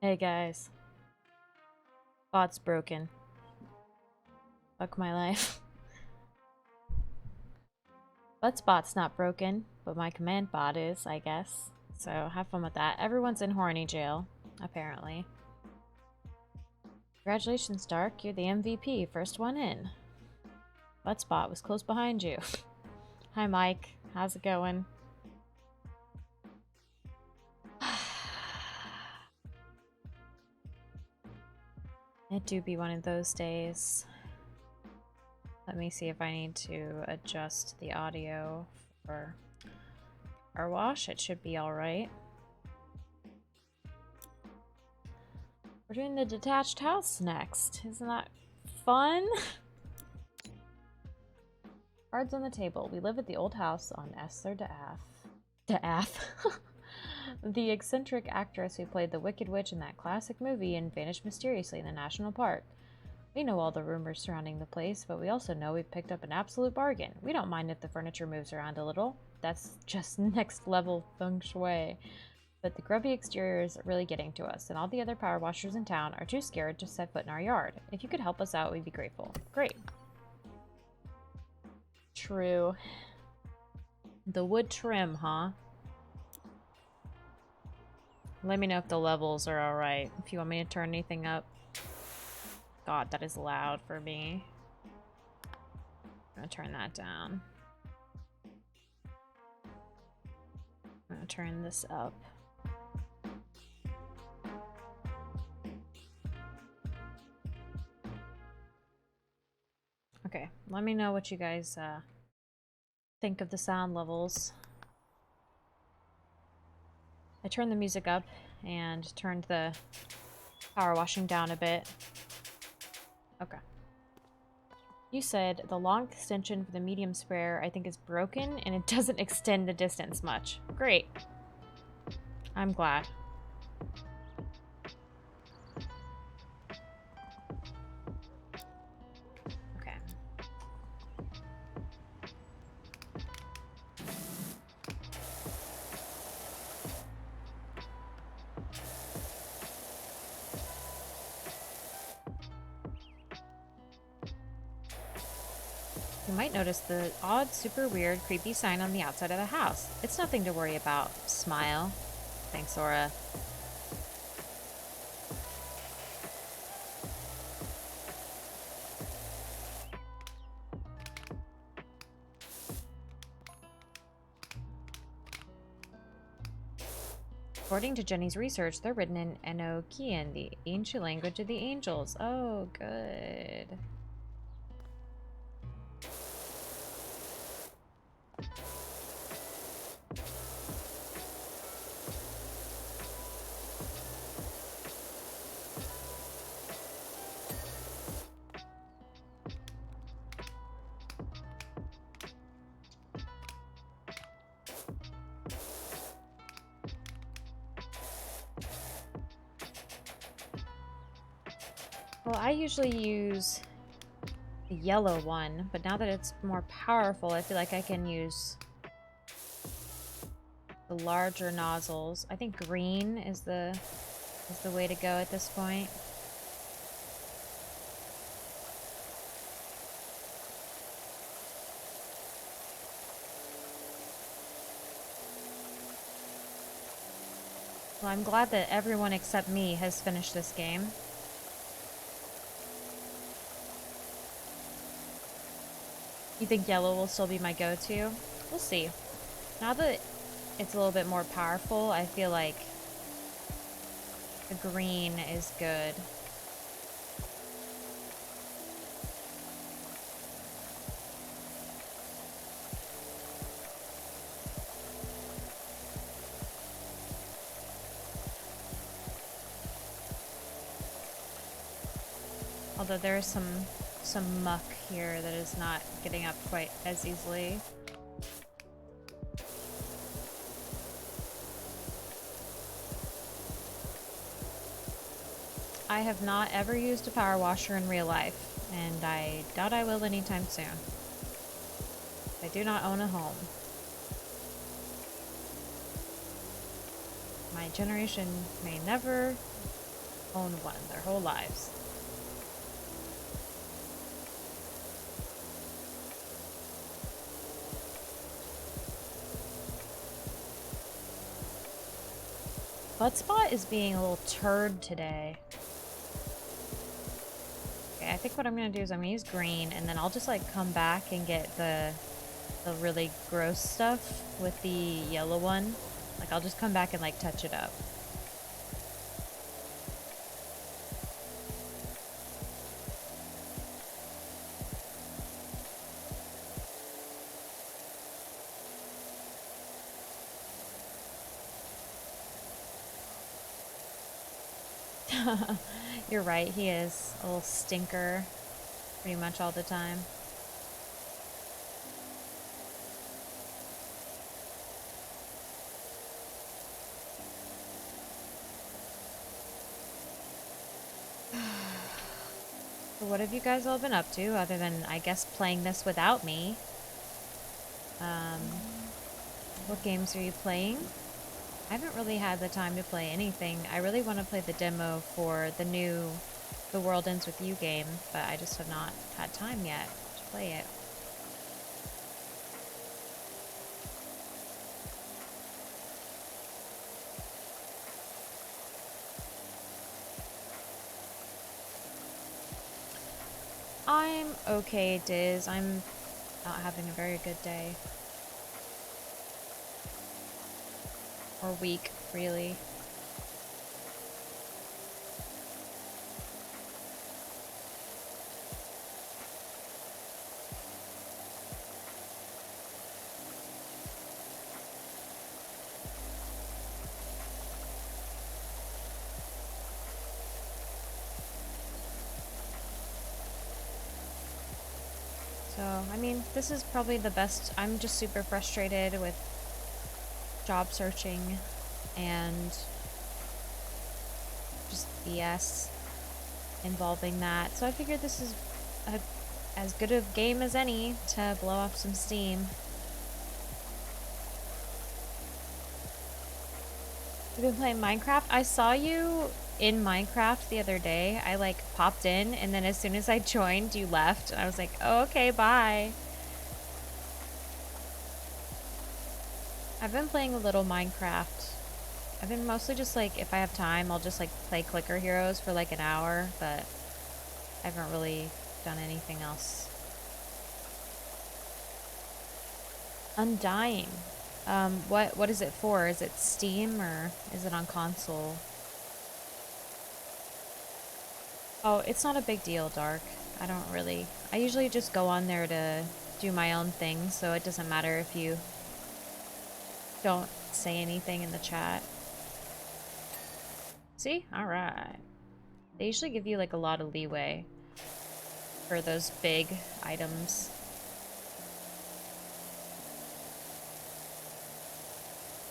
Hey guys. Bot's broken. Fuck my life. But bot's not broken, but my command bot is, I guess. So have fun with that. Everyone's in horny jail, apparently. Congratulations, Dark. You're the MVP. First one in. Buttspot was close behind you. Hi, Mike. How's it going? It do be one of those days. Let me see if I need to adjust the audio for PowerWash. It should be alright. We're doing the detached house next. Isn't that fun? Cards on the table. We live at the old house on Esther DeAth. The eccentric actress who played the Wicked Witch in that classic movie and vanished mysteriously in the national park. We know all the rumors surrounding the place, but we also know we've picked up an absolute bargain. We don't mind if the furniture moves around a little. That's just next level feng shui. But the grubby exterior is really getting to us, and all the other power washers in town are too scared to set foot in our yard. If you could help us out, we'd be grateful. Great. True. The wood trim, huh? Let me know if the levels are alright. If you want me to turn anything up. God, that is loud for me. I'm gonna turn that down. I'm gonna turn this up. Okay, let me know what you guys think of the sound levels. I turned the music up and turned the power washing down a bit. Okay. You said the long extension for the medium sprayer I think is broken and it doesn't extend the distance much. Great. I'm glad. Okay. You might notice the odd, super weird, creepy sign on the outside of the house. It's nothing to worry about. Smile. Thanks, Aura. According to Jenny's research, they're written in Enochian, the ancient language of the angels. Oh, good. Well, I usually use the yellow one, but now that it's more powerful, I feel like I can use the larger nozzles. I think green is the way to go at this point. Well, I'm glad that everyone except me has finished this game. You think yellow will still be my go-to? We'll see. Now that it's a little bit more powerful, I feel like the green is good. Although there's some muck here that is not getting up quite as easily. I have not ever used a power washer in real life, and I doubt I will anytime soon. I do not own a home. My generation may never one their whole lives. Buttspot is being a little turd today. Okay, I think what I'm gonna do is I'm gonna use green, and then I'll just like come back and get the really gross stuff with the yellow one. Like I'll just come back and like touch it up. You're right, he is a little stinker pretty much all the time. So what have you guys all been up to other than, I guess, playing this without me? What games are you playing? I haven't really had the time to play anything. I really want to play the demo for the new The World Ends With You game, but I just have not had time yet to play it. I'm okay, Diz. I'm not having a very good day. Or week, really. So, I mean, this is probably the best. I'm just super frustrated with job searching and just BS involving that. So I figured this is as good a game as any to blow off some steam. You've been playing Minecraft? I saw you in Minecraft the other day. I like popped in, and then as soon as I joined, you left. And I was like, oh, okay, bye. I've been playing a little Minecraft. I've been mostly just like, if I have time, I'll just like play Clicker Heroes for like an hour, but I haven't really done anything else. Undying. What is it for? Is it Steam or is it on console? Oh, it's not a big deal, Dark. I usually just go on there to do my own thing, so it doesn't matter if you don't say anything in the chat. See? Alright. They usually give you like a lot of leeway for those big items.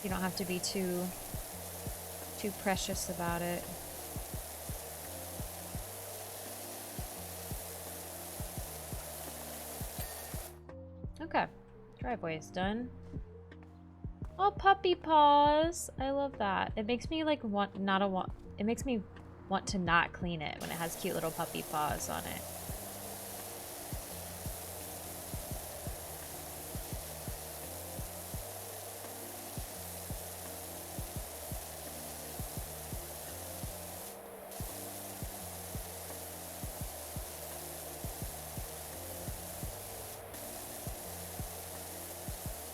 You don't have to be too precious about it. Okay, driveway is done. Oh, puppy paws! I love that. It makes me like it makes me want to not clean it when it has cute little puppy paws on it.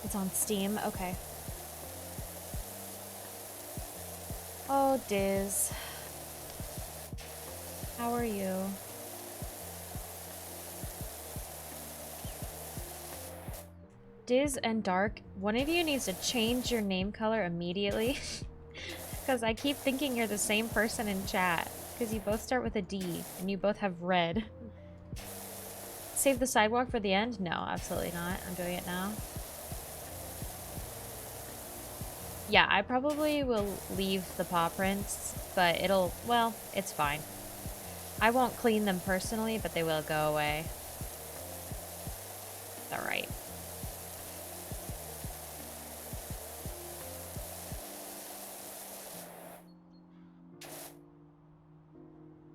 It's on Steam? Okay. Oh, Diz. How are you? Diz and Dark, one of you needs to change your name color immediately. Because I keep thinking you're the same person in chat. Because you both start with a D, and you both have red. Save the sidewalk for the end? No, absolutely not. I'm doing it now. Yeah, I probably will leave the paw prints, but well, it's fine. I won't clean them personally, but they will go away. It's alright.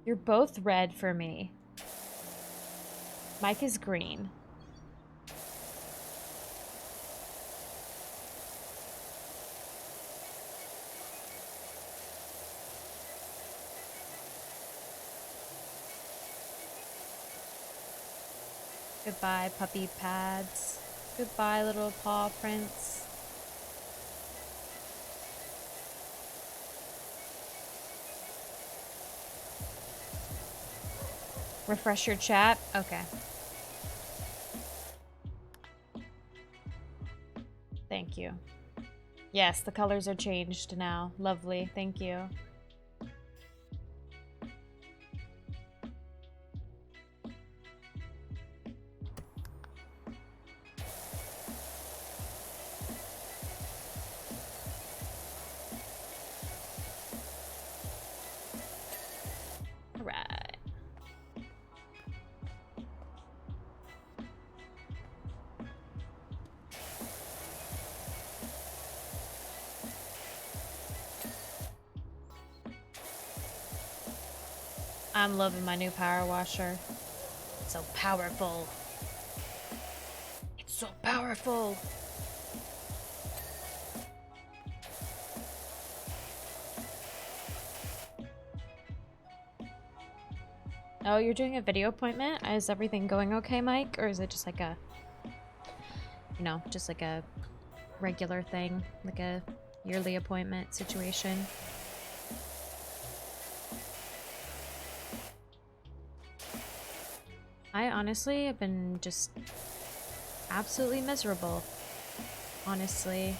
You're both red for me. Mike is green. Goodbye, puppy pads. Goodbye, little paw prints. Refresh your chat? Okay. Thank you. Yes, the colors are changed now. Lovely. Thank you. All right. I'm loving my new power washer. It's so powerful. It's so powerful. Oh, you're doing a video appointment? Is everything going okay, Mike? Or is it just like a, you know, just like a regular thing? Like a yearly appointment situation? I honestly have been just absolutely miserable. Honestly.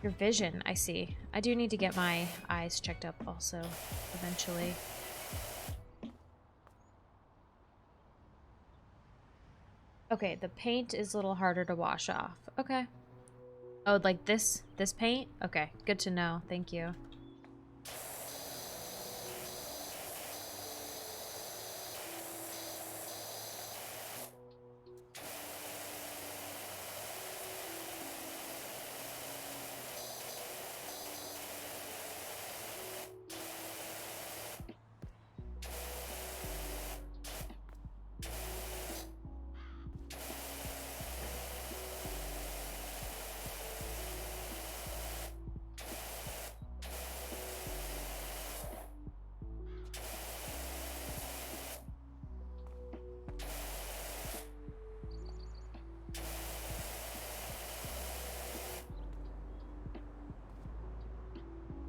Your vision, I see. I do need to get my eyes checked up also, eventually. Okay, the paint is a little harder to wash off. Okay. Oh, like this paint? Okay, good to know. Thank you.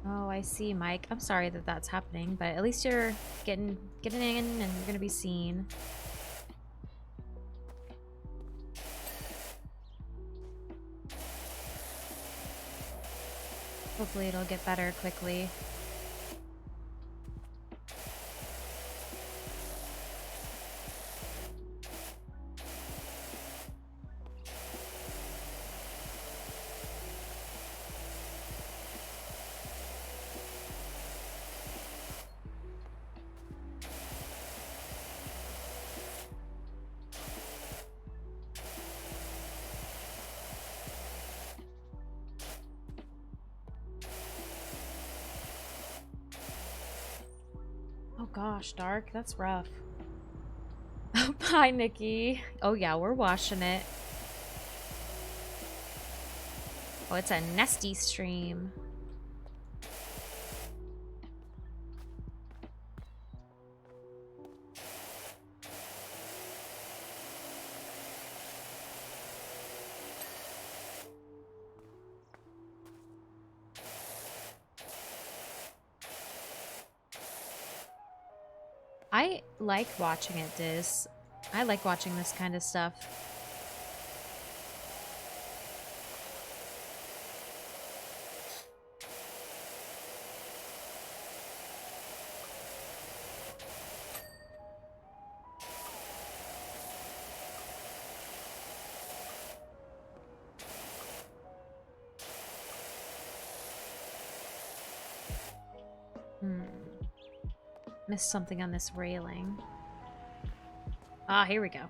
Oh, I see, Mike. I'm sorry that that's happening, but at least you're getting in and you're gonna be seen. Hopefully it'll get better quickly. Oh gosh, Dark, that's rough. Bye, Nikki. Oh yeah, we're washing it. Oh, it's a nesty stream. I like watching it, Diz. I like watching this kind of stuff. Missed something on this railing. Ah, here we go.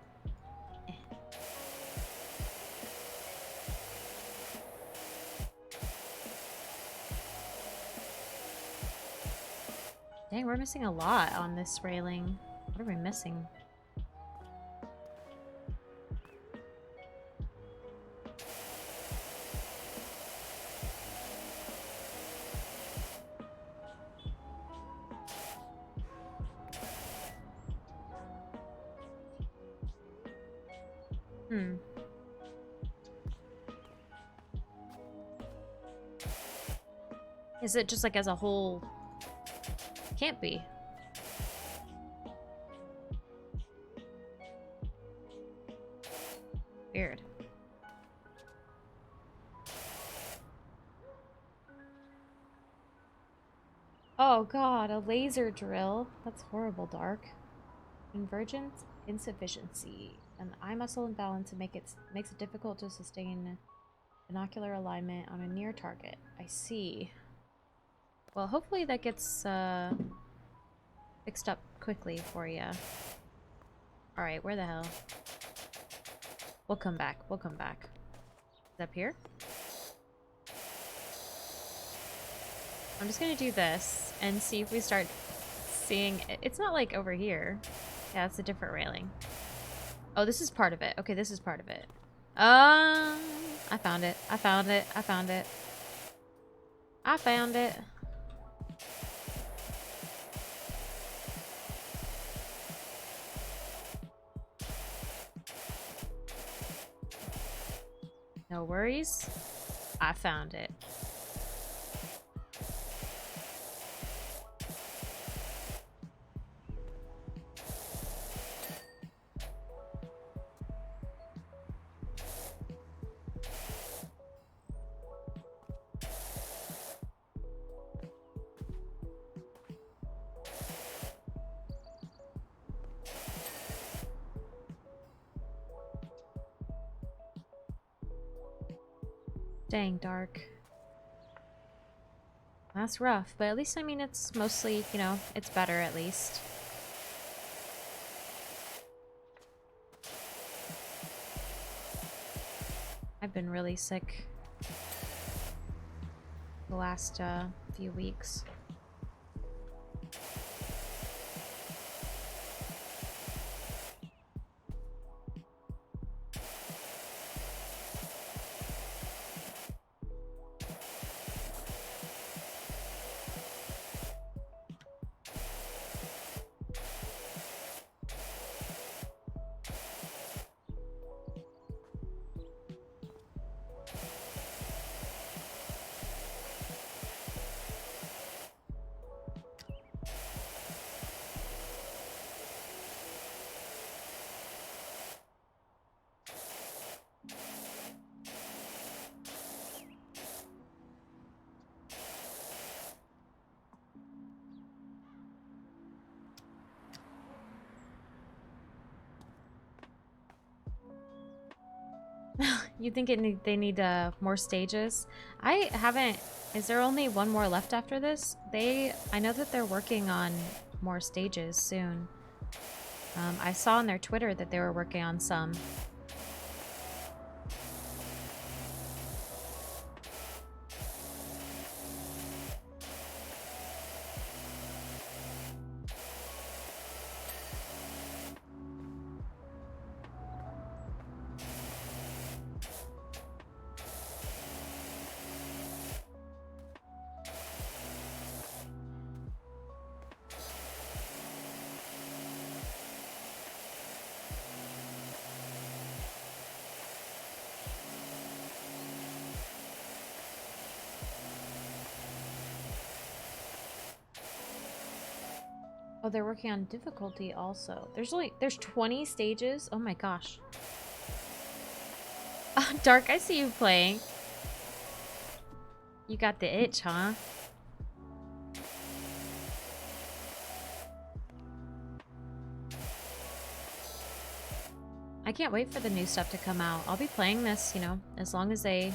Dang, we're missing a lot on this railing. What are we missing? Hmm. Is it just like as a whole? Can't be. Weird. Oh god, a laser drill. That's horrible, Dark. Convergence insufficiency. An eye muscle imbalance makes it difficult to sustain binocular alignment on a near target. I see. Well, hopefully that gets fixed up quickly for you. Alright, where the hell? We'll come back. We'll come back. Is it up here? I'm just gonna do this and see if we start seeing... It's not like over here. Yeah, it's a different railing. Oh, this is part of it. Okay, this is part of it. I found it. I found it. I found it. I found it. No worries. I found it. Dang, Dark. That's rough, but at least, I mean, it's mostly, you know, it's better at least. I've been really sick the last few weeks. You think they need more stages? I haven't... Is there only one more left after this? I know that they're working on more stages soon. I saw on their Twitter that they were working on some. Oh, they're working on difficulty also. There's 20 stages. Oh my gosh. Dark, I see you playing. You got the itch, huh? I can't wait for the new stuff to come out. I'll be playing this, you know, as long as they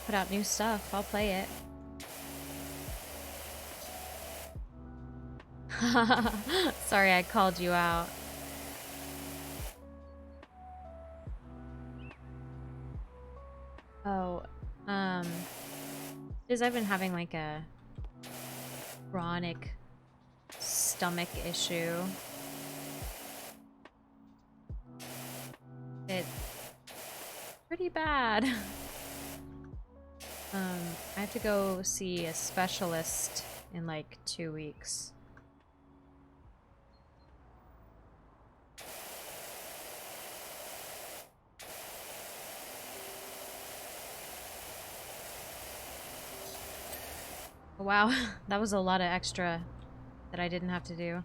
put out new stuff, I'll play it. Sorry, I called you out. Oh, because I've been having like a chronic stomach issue. It's pretty bad. I have to go see a specialist in like 2 weeks. Wow, that was a lot of extra that I didn't have to do.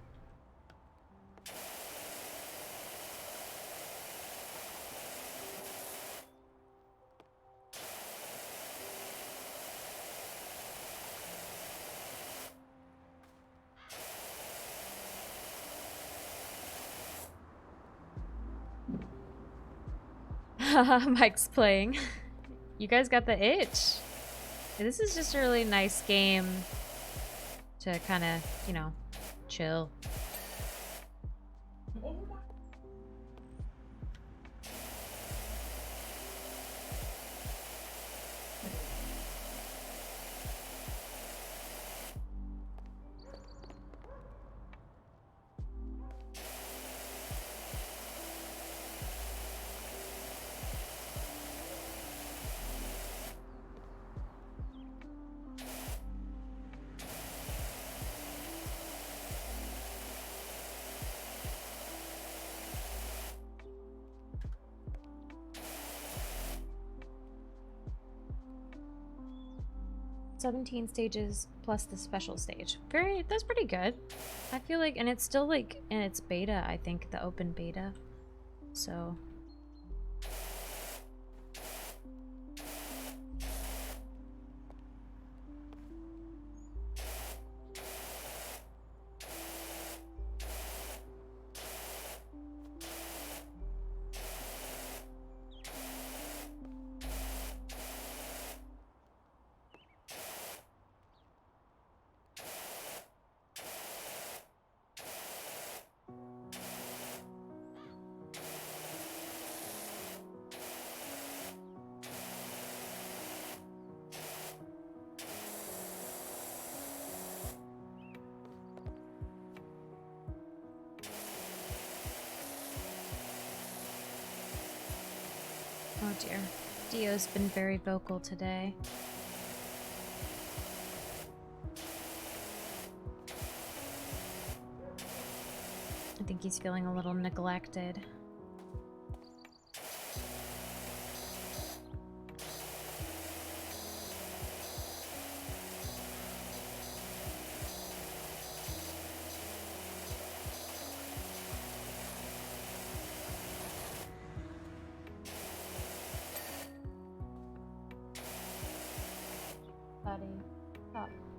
Mike's playing. You guys got the itch. This is just a really nice game to kind of, you know, chill. "17 stages plus the special stage." That's pretty good. I feel like, and it's still like in its beta, I think, the open beta. So oh dear. Dio's been very vocal today. I think he's feeling a little neglected.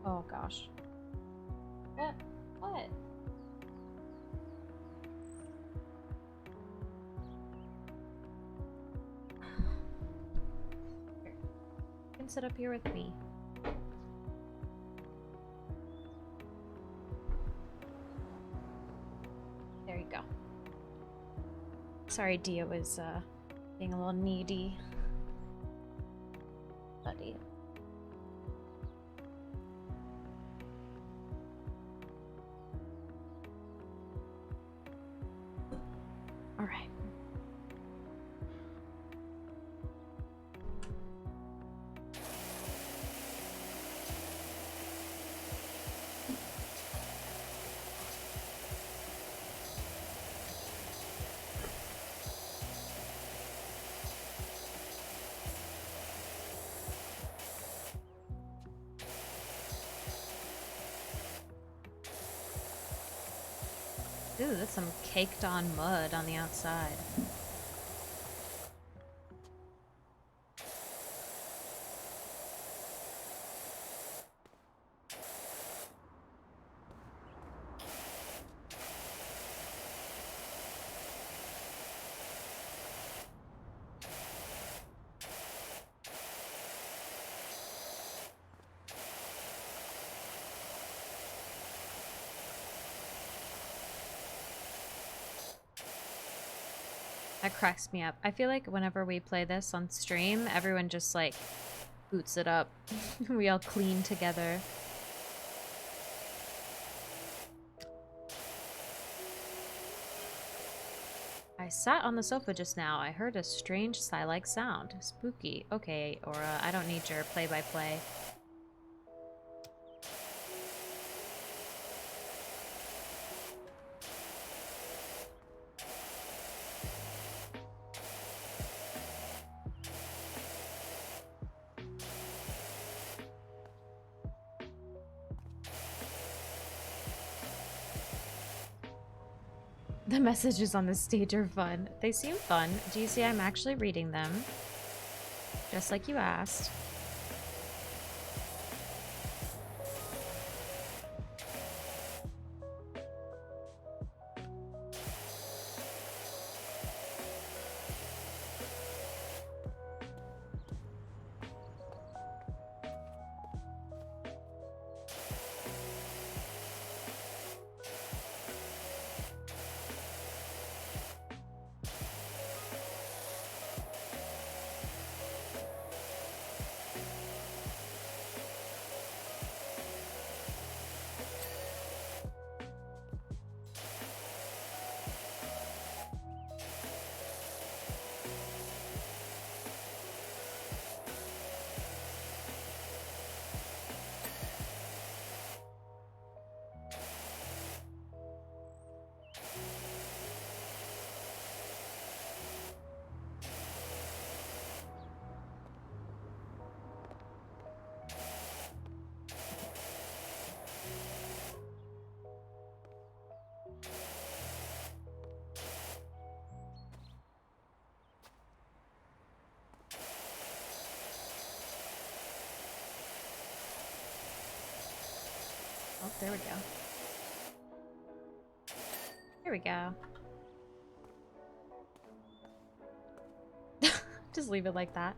Oh gosh. What? What? Here. You can sit up here with me. There you go. Sorry, Dia was being a little needy. Buddy. All right. Ooh, that's some caked on mud on the outside. That cracks me up. I feel like whenever we play this on stream, everyone just like boots it up. We all clean together. I sat on the sofa just now. I heard a strange sigh-like sound. Spooky. Okay, Aura, I don't need your play-by-play. The messages on the stage are fun. They seem fun. Do you see I'm actually reading them? Just like you asked. Oh, there we go. Here we go. Just leave it like that.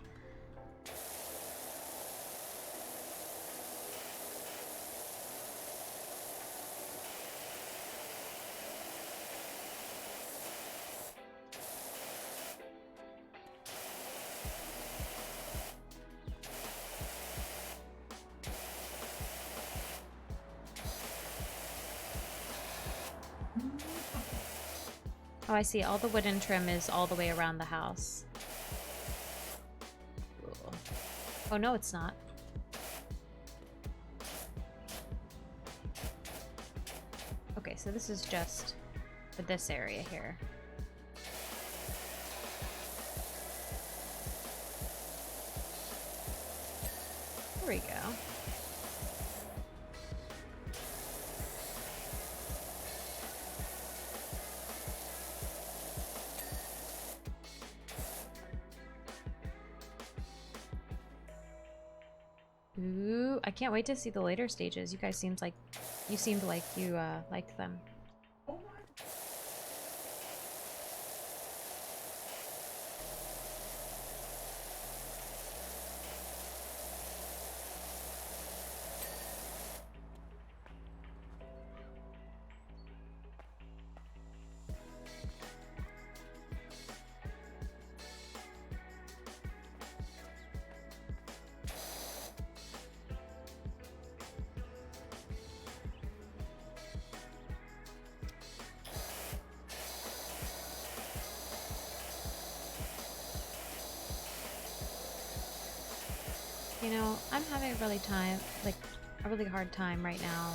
Oh, I see. All the wooden trim is all the way around the house. Ooh. Oh, no, it's not. Okay, so this is just for this area here. There we go. Ooh, I can't wait to see the later stages. You guys seemed like you liked them. You know, I'm having a really hard time right now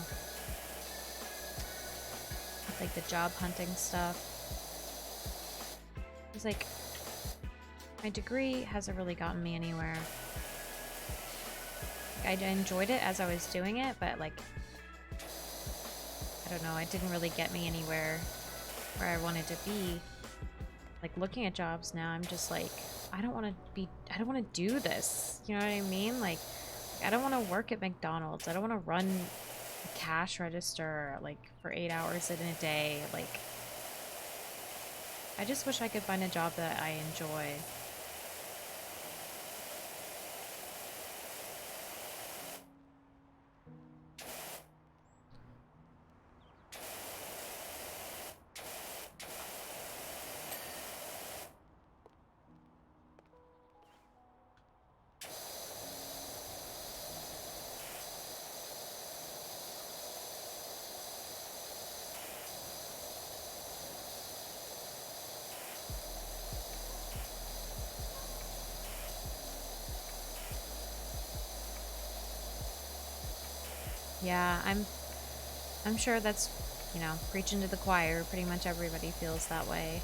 with like the job hunting stuff. It's like my degree hasn't really gotten me anywhere. I enjoyed it as I was doing it, but like I don't know, it didn't really get me anywhere where I wanted to be. Like looking at jobs now, I'm just like I don't want to do this. You know what I mean? Like, I don't want to work at McDonald's. I don't want to run a cash register, like, for 8 hours in a day. Like, I just wish I could find a job that I enjoy. Yeah, I'm sure that's, you know, preaching to the choir. Pretty much everybody feels that way.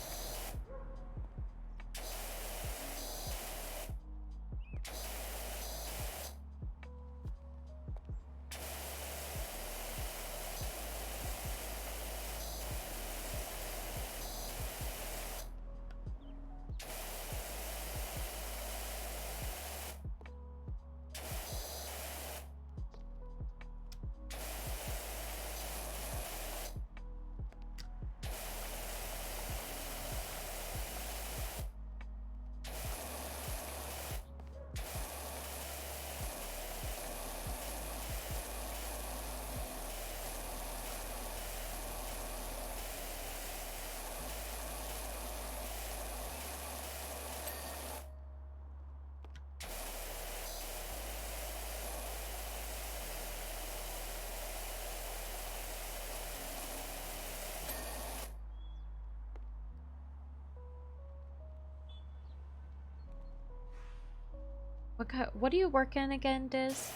What do you work in again, Diz?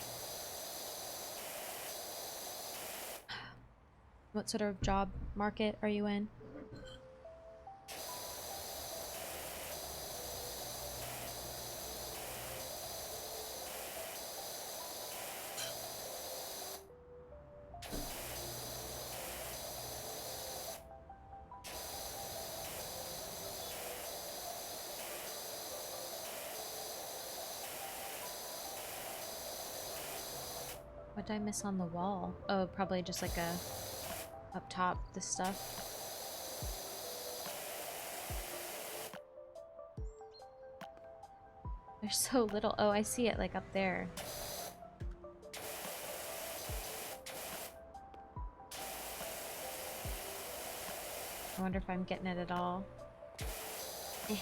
What sort of job market are you in? What did I miss on the wall? Oh, probably just like a up top, this stuff. There's so little. Oh, I see it like up there. I wonder if I'm getting it at all. I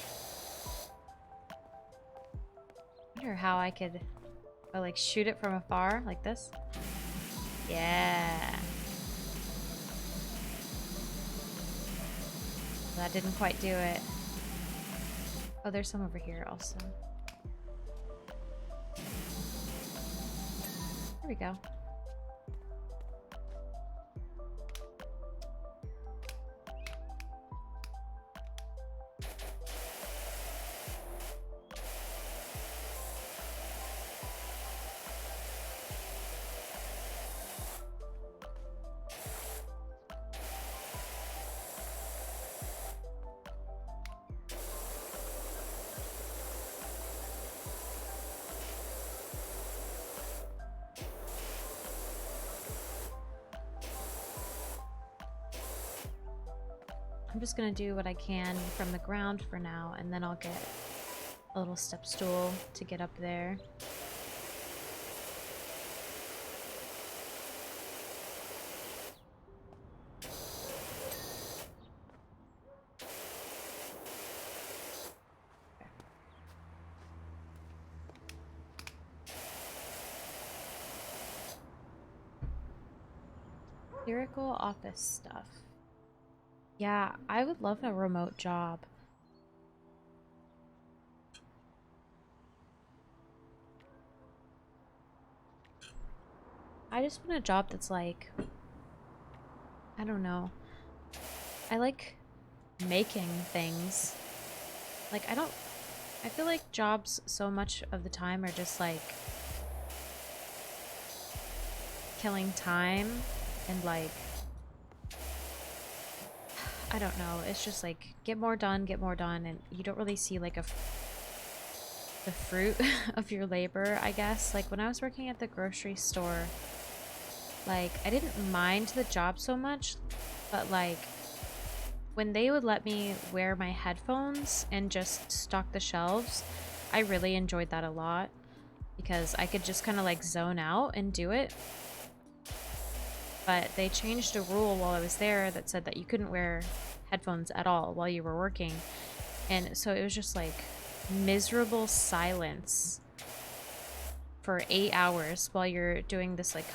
wonder how I could like shoot it from afar like this. Yeah. That didn't quite do it. Oh, there's some over here also. There we go. I'm just gonna do what I can from the ground for now, and then I'll get a little step stool to get up there. Clerical office stuff. Yeah, I would love a remote job. I just want a job that's like, I don't know. I like making things. Like, I feel like jobs so much of the time are just like killing time and like, I don't know. It's just like get more done, and you don't really see like the fruit of your labor, I guess. Like when I was working at the grocery store, like I didn't mind the job so much, but like when they would let me wear my headphones and just stock the shelves, I really enjoyed that a lot because I could just kind of like zone out and do it. But they changed a rule while I was there that said that you couldn't wear headphones at all while you were working. And so it was just like miserable silence for 8 hours while you're doing this like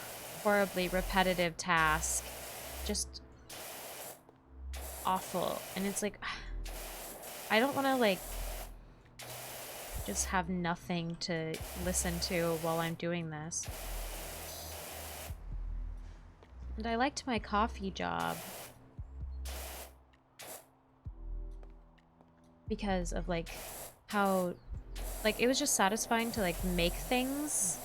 horribly repetitive task. Just awful. And it's like, I don't want to like just have nothing to listen to while I'm doing this. And I liked my coffee job because of like how like it was just satisfying to like make things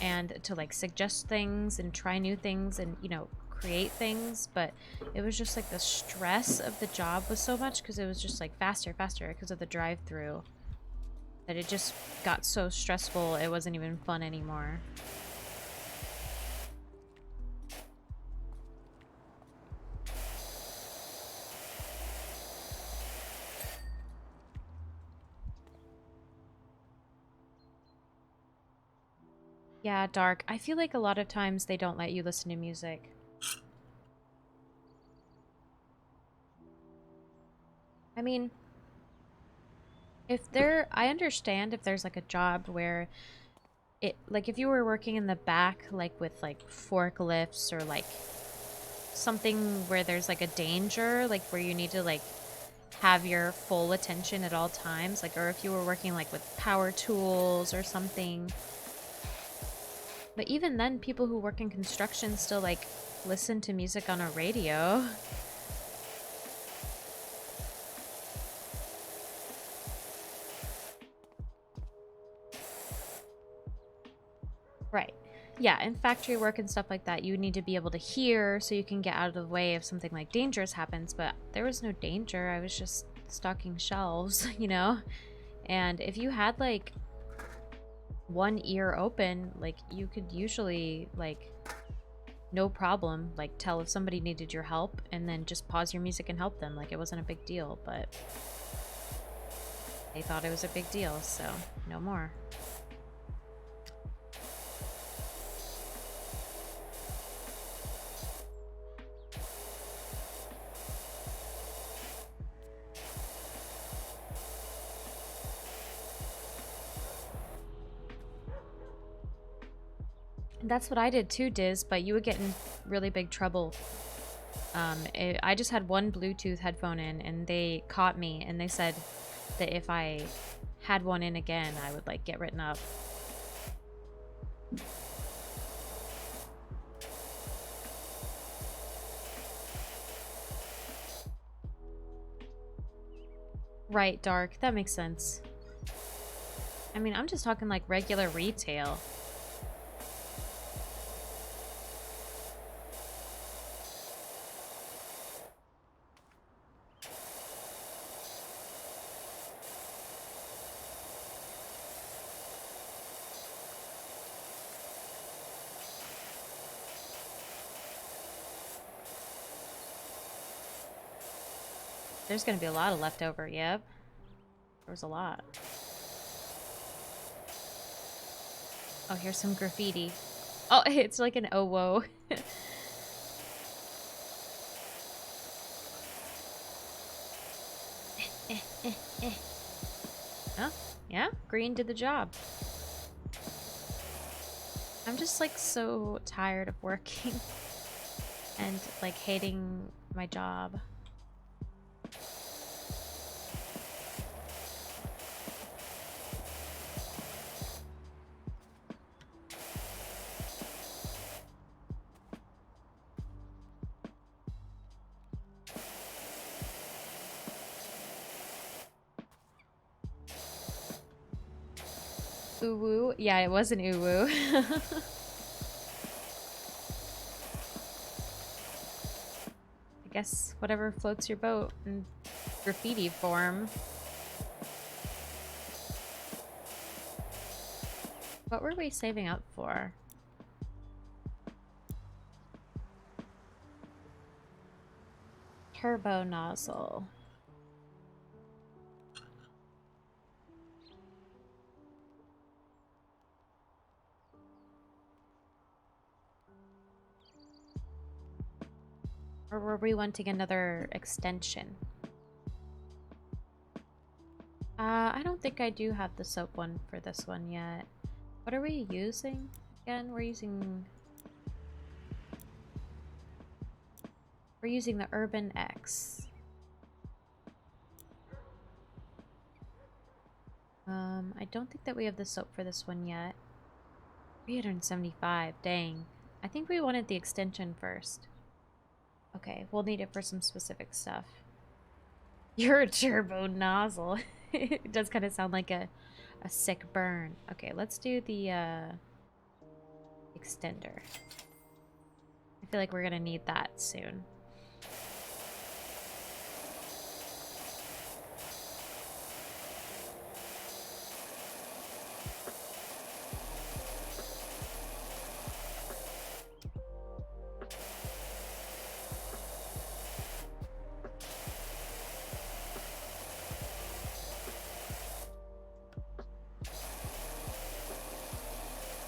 and to like suggest things and try new things and, you know, create things, but it was just like the stress of the job was so much because it was just like faster because of the drive-through that it just got so stressful it wasn't even fun anymore. Yeah, Dark. I feel like a lot of times they don't let you listen to music. I mean, I understand if there's like a job where it, like if you were working in the back, like with like forklifts or like something where there's like a danger, like where you need to like have your full attention at all times, like, or if you were working like with power tools or something. But even then, people who work in construction still like listen to music on a radio. Right. Yeah, in factory work and stuff like that, you need to be able to hear so you can get out of the way if something like dangerous happens, but there was no danger. I was just stocking shelves, you know? And if you had like one ear open, like you could usually like no problem like tell if somebody needed your help and then just pause your music and help them. Like it wasn't a big deal, but they thought it was a big deal, so no more. That's what I did too, Diz, but you would get in really big trouble. I just had one Bluetooth headphone in, and they caught me, and they said that if I had one in again, I would, like, get written up. Right, Dark. That makes sense. I mean, I'm just talking, like, regular retail. There's gonna be a lot of leftover, yep. There was a lot. Oh, here's some graffiti. Oh, it's like an oh whoa. Oh, yeah, green did the job. I'm just like so tired of working and like hating my job. Uwu? Yeah, it was an uwu. I guess whatever floats your boat in graffiti form. What were we saving up for? Turbo nozzle. Or were we wanting another extension? I don't think I do have the soap one for this one yet. What are we using again? We're using the Urban X. I don't think that we have the soap for this one yet. 375, dang. I think we wanted the extension first. Okay, we'll need it for some specific stuff. You're a turbo nozzle. It does kind of sound like a sick burn. Okay, let's do the extender. I feel like we're gonna need that soon.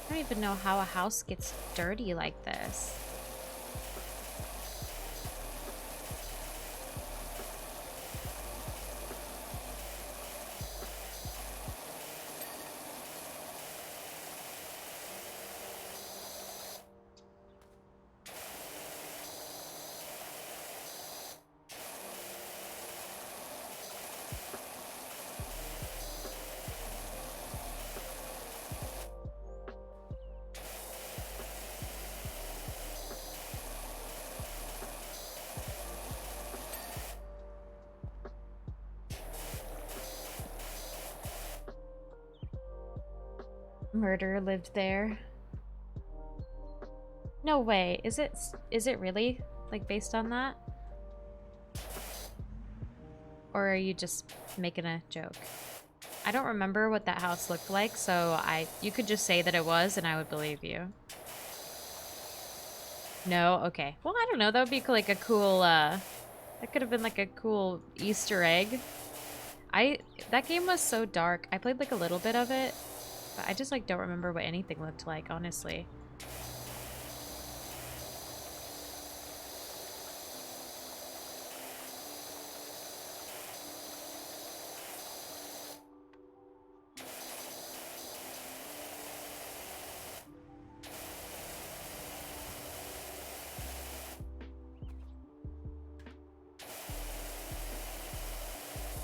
I don't even know how a house gets dirty like this. Murderer lived there. No way. Is it really like based on that? Or are you just making a joke? I don't remember what that house looked like, so you could just say that it was and I would believe you. No? Okay. Well, I don't know. That would be like a cool that could have been like a cool Easter egg. That game was so dark. I played like a little bit of it. I just like don't remember what anything looked like, honestly.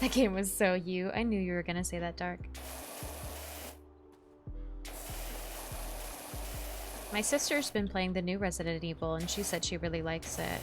That game was so you. I knew you were gonna say that, Dark. My sister's been playing the new Resident Evil, and she said she really likes it.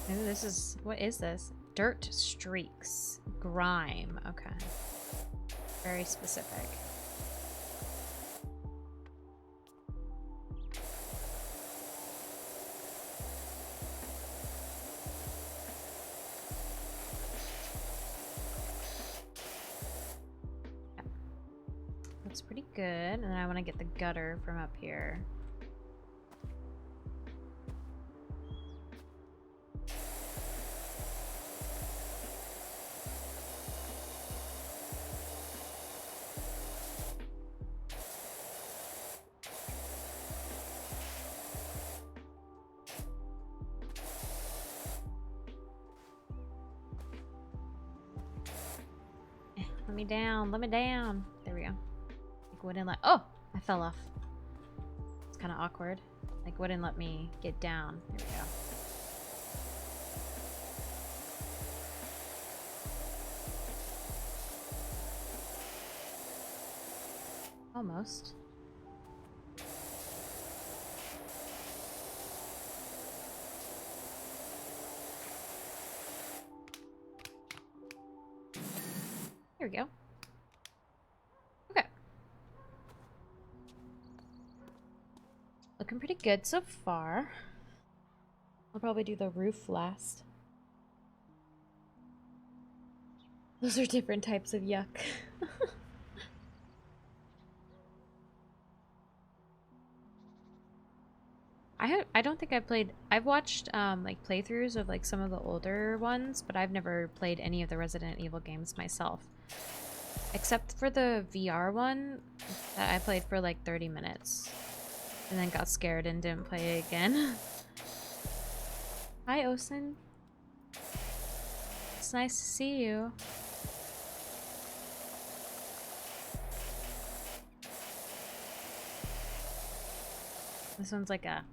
Ooh, this is... What is this? Dirt streaks. Grime. Okay. Very specific. Okay. Looks pretty good. And then I want to get the gutter from up here. Let me down, let me down. There we go. Like wouldn't let... Oh! I fell off. It's kind of awkward. Like wouldn't let me get down. There we go. Almost. There we go. Okay. Looking pretty good so far. I'll probably do the roof last. Those are different types of yuck. I don't think I've watched like playthroughs of like some of the older ones, but I've never played any of the Resident Evil games myself. Except for the VR one that I played for like 30 minutes. And then got scared and didn't play it again. Hi, Osen. It's nice to see you. This one's like a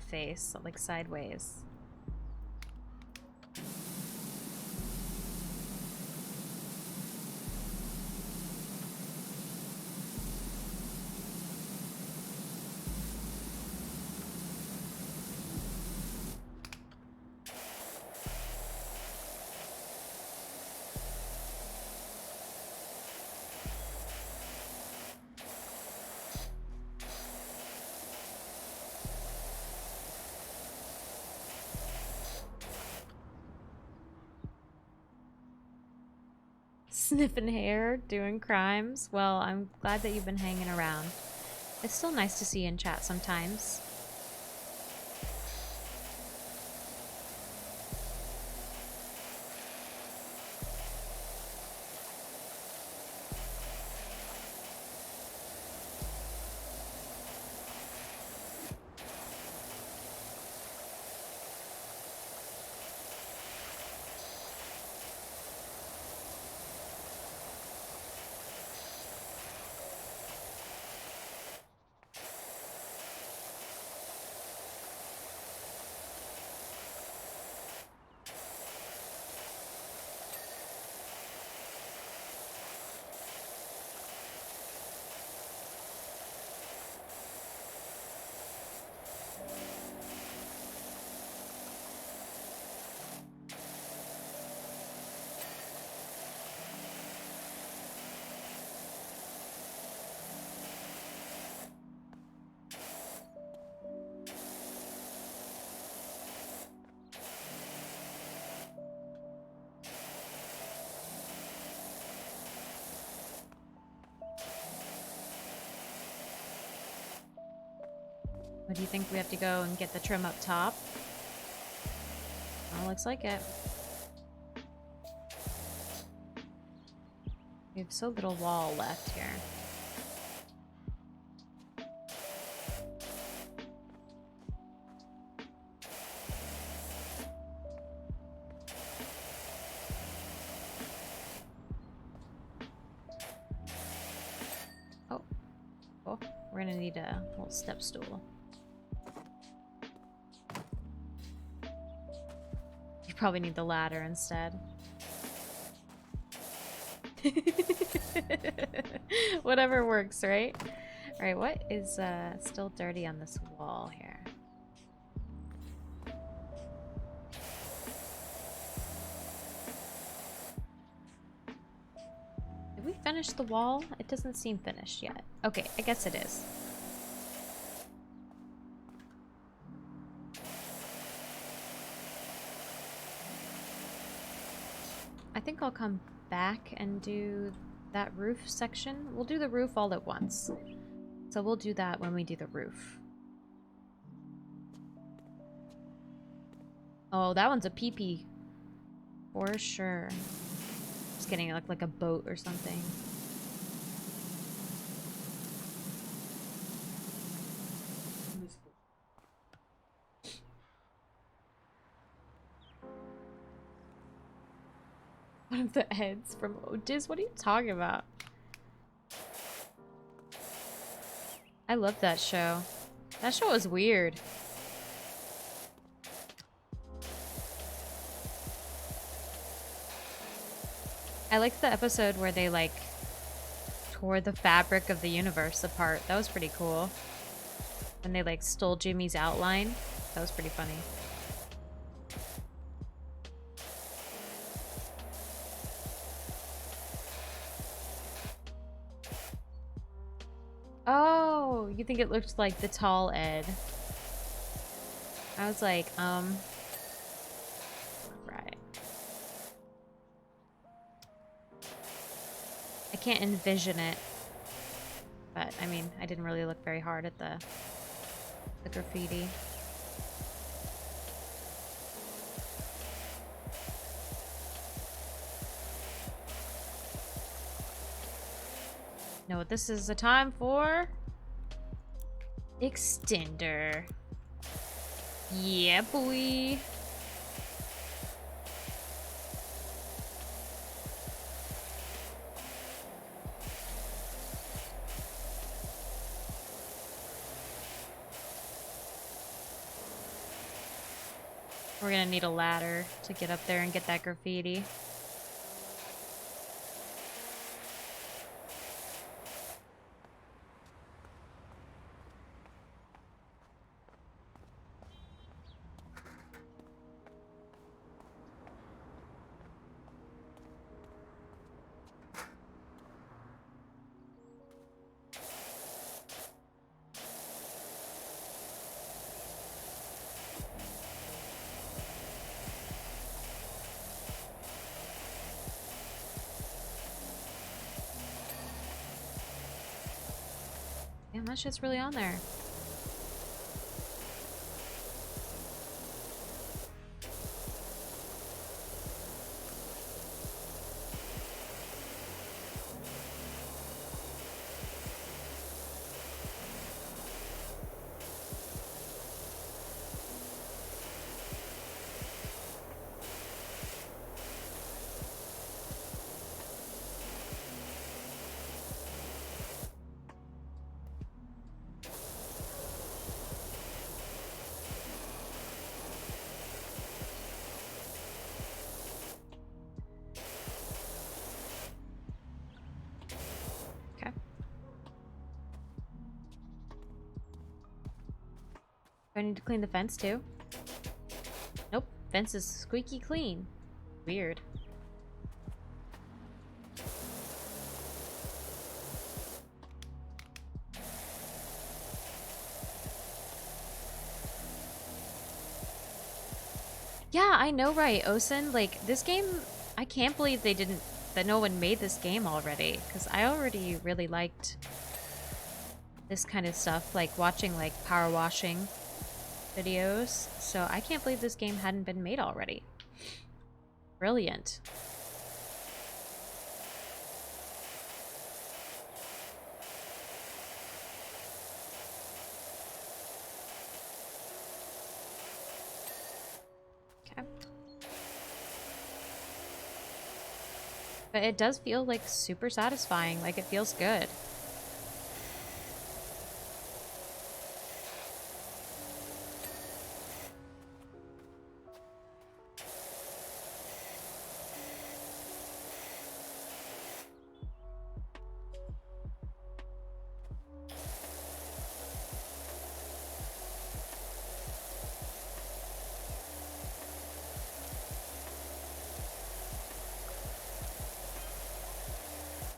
face, like sideways. Sniffing hair, doing crimes. Well, I'm glad that you've been hanging around. It's still nice to see you in chat sometimes. What do you think? We have to go and get the trim up top? Oh, looks like it. We have so little wall left here. Oh, we're gonna need a little step stool. You probably need the ladder instead. Whatever works, right? Alright, what is still dirty on this wall here? Did we finish the wall? It doesn't seem finished yet. Okay, I guess it is. I think I'll come back and do that roof section. We'll do the roof all at once. So we'll do that when we do the roof. Oh, that one's a peepee. For sure. Just kidding, it looked like a boat or something. One of the heads from Otis? What are you talking about? I love that show. That show was weird. I liked the episode where they like tore the fabric of the universe apart. That was pretty cool. And they like stole Jimmy's outline. That was pretty funny. Oh, you think it looked like the tall Ed. I was like, right. I can't envision it. But, I mean, I didn't really look very hard at the graffiti. Know what this is the time for? Extender. Yeah, boy. We're gonna need a ladder to get up there and get that graffiti. Damn, that shit's really on there. Do I need to clean the fence too? Nope, fence is squeaky clean. Weird. Yeah, I know, right, Osen? Like, this game, I can't believe that no one made this game already. Because I already really liked this kind of stuff, like watching, like, power washing videos. So I can't believe this game hadn't been made already. Brilliant. Okay. But it does feel like super satisfying, like it feels good.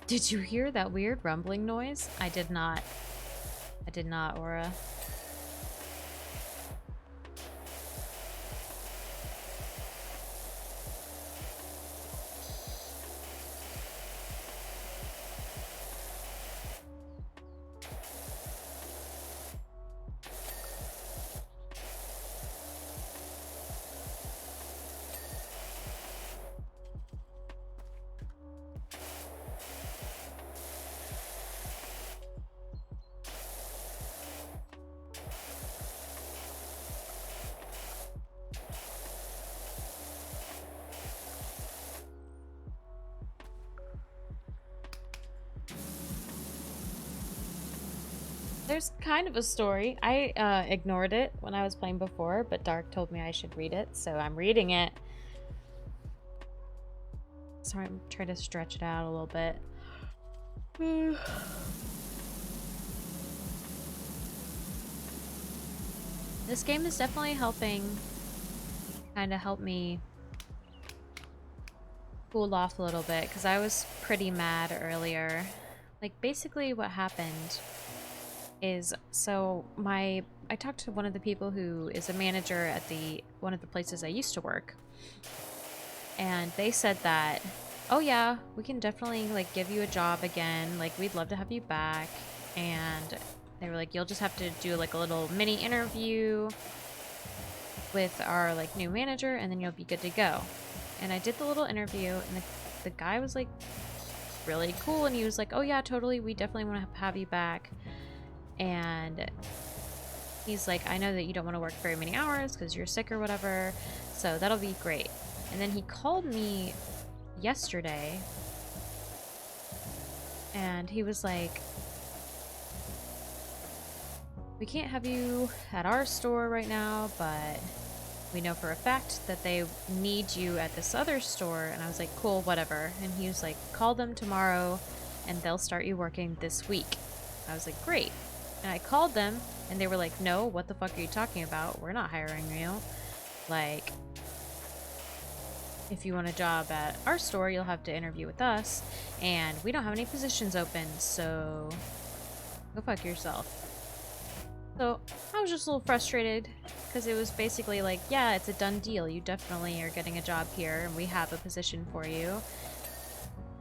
Did you hear that weird rumbling noise? I did not. I did not, Aura. There's kind of a story. I ignored it when I was playing before, but Dark told me I should read it, so I'm reading it. Sorry, I'm trying to stretch it out a little bit. This game is definitely helping kind of help me cool off a little bit, because I was pretty mad earlier. Like, basically what happened is, so I talked to one of the people who is a manager at one of the places I used to work, and they said that, oh yeah, we can definitely like give you a job again, like we'd love to have you back. And they were like, you'll just have to do like a little mini interview with our like new manager, and then you'll be good to go. And I did the little interview, and the guy was like really cool, and he was like, oh yeah, totally, we definitely want to have you back. And he's like, I know that you don't want to work very many hours because you're sick or whatever, so that'll be great. And then he called me yesterday, and he was like, we can't have you at our store right now, but we know for a fact that they need you at this other store. And I was like, cool, whatever. And he was like, call them tomorrow and they'll start you working this week. I was like, great. And I called them and they were like, no, what the fuck are you talking about? We're not hiring you. Like, if you want a job at our store, you'll have to interview with us, and we don't have any positions open, so go fuck yourself. So I was just a little frustrated because it was basically like, yeah, it's a done deal. You definitely are getting a job here and we have a position for you.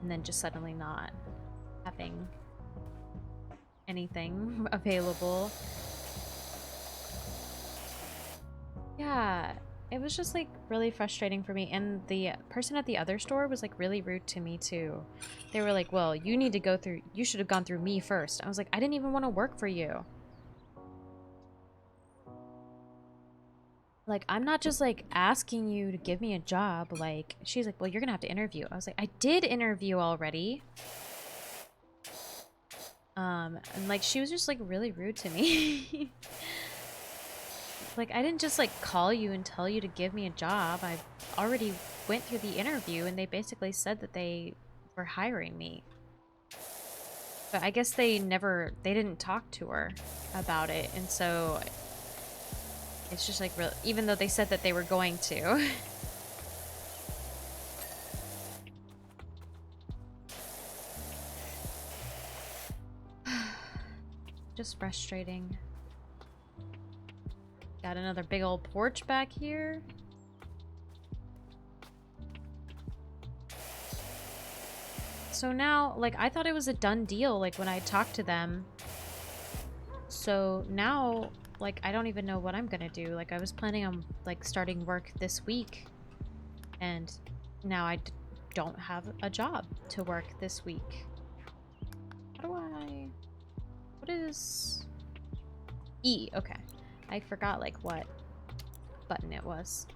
And then just suddenly not having anything available. Yeah, it was just like really frustrating for me. And the person at the other store was like really rude to me too. They were like, well, you need to go through, you should have gone through me first. I was like, I didn't even want to work for you. Like, I'm not just, like, asking you to give me a job. Like, she's like, well, you're gonna have to interview. I was like, I did interview already. And, like, she was just, like, really rude to me. Like, I didn't just, like, call you and tell you to give me a job. I already went through the interview, and they basically said that they were hiring me. But I guess they didn't talk to her about it, and so it's just like, real, even though they said that they were going to. Just frustrating. Got another big old porch back here. So now, like, I thought it was a done deal, like, when I talked to them. So now, like, I don't even know what I'm gonna do. Like, I was planning on, like, starting work this week. And now I don't have a job to work this week. How do I... What is... E, okay. I forgot, like, what button it was.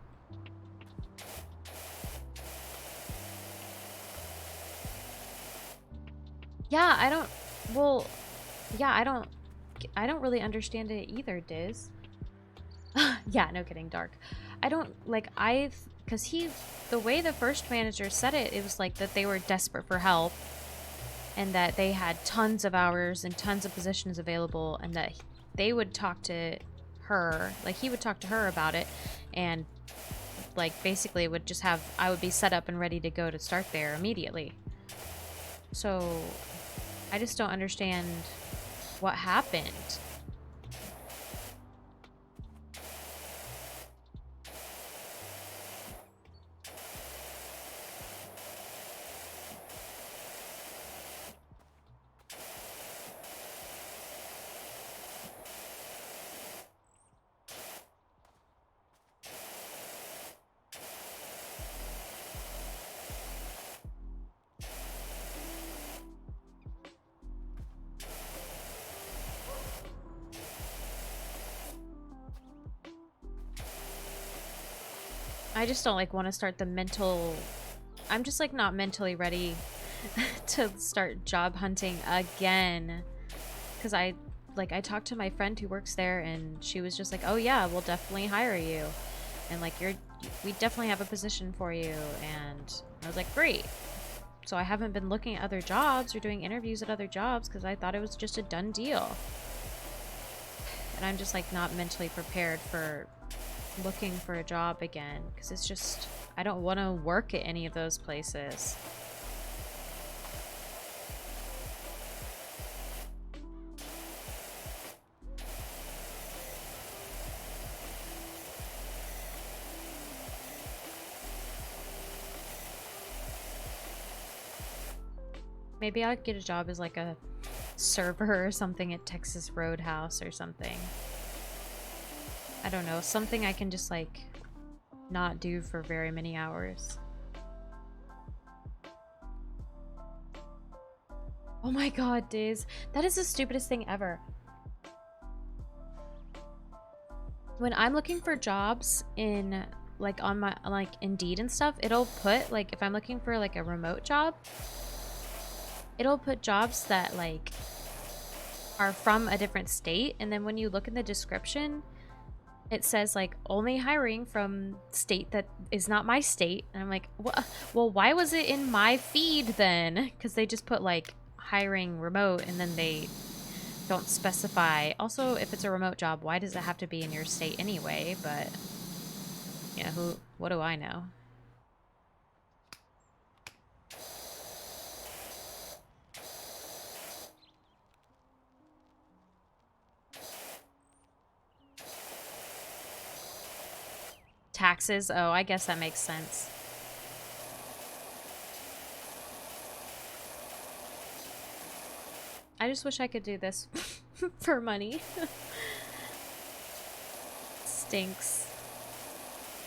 Yeah, I don't... Well, yeah, I don't really understand it either, Diz. Yeah, no kidding, Dark. I don't, like, because the way the first manager said it, it was like that they were desperate for help and that they had tons of hours and tons of positions available, and that they would talk to her, like, he would talk to her about it, and, like, basically it would just have, I would be set up and ready to go to start there immediately. So, I just don't understand what happened. I just don't, like, want to start the mental... I'm just, like, not mentally ready to start job hunting again. Because I talked to my friend who works there, and she was just like, oh yeah, we'll definitely hire you. And, like, we definitely have a position for you. And I was like, great. So I haven't been looking at other jobs or doing interviews at other jobs because I thought it was just a done deal. And I'm just, like, not mentally prepared for looking for a job again, because it's just, I don't want to work at any of those places. Maybe I'll get a job as, like, a server or something at Texas Roadhouse or something. I don't know, something I can just, like, not do for very many hours. Oh my god, Diz. That is the stupidest thing ever. When I'm looking for jobs in, like, on my, like, Indeed and stuff, it'll put, like, if I'm looking for, like, a remote job, it'll put jobs that, like, are from a different state. And then when you look in the description, it says, like, only hiring from state that is not my state. And I'm like, well, why was it in my feed then? Because they just put, like, hiring remote, and then they don't specify. Also, if it's a remote job, why does it have to be in your state anyway? But, yeah, what do I know? Taxes? Oh, I guess that makes sense. I just wish I could do this for money. Stinks.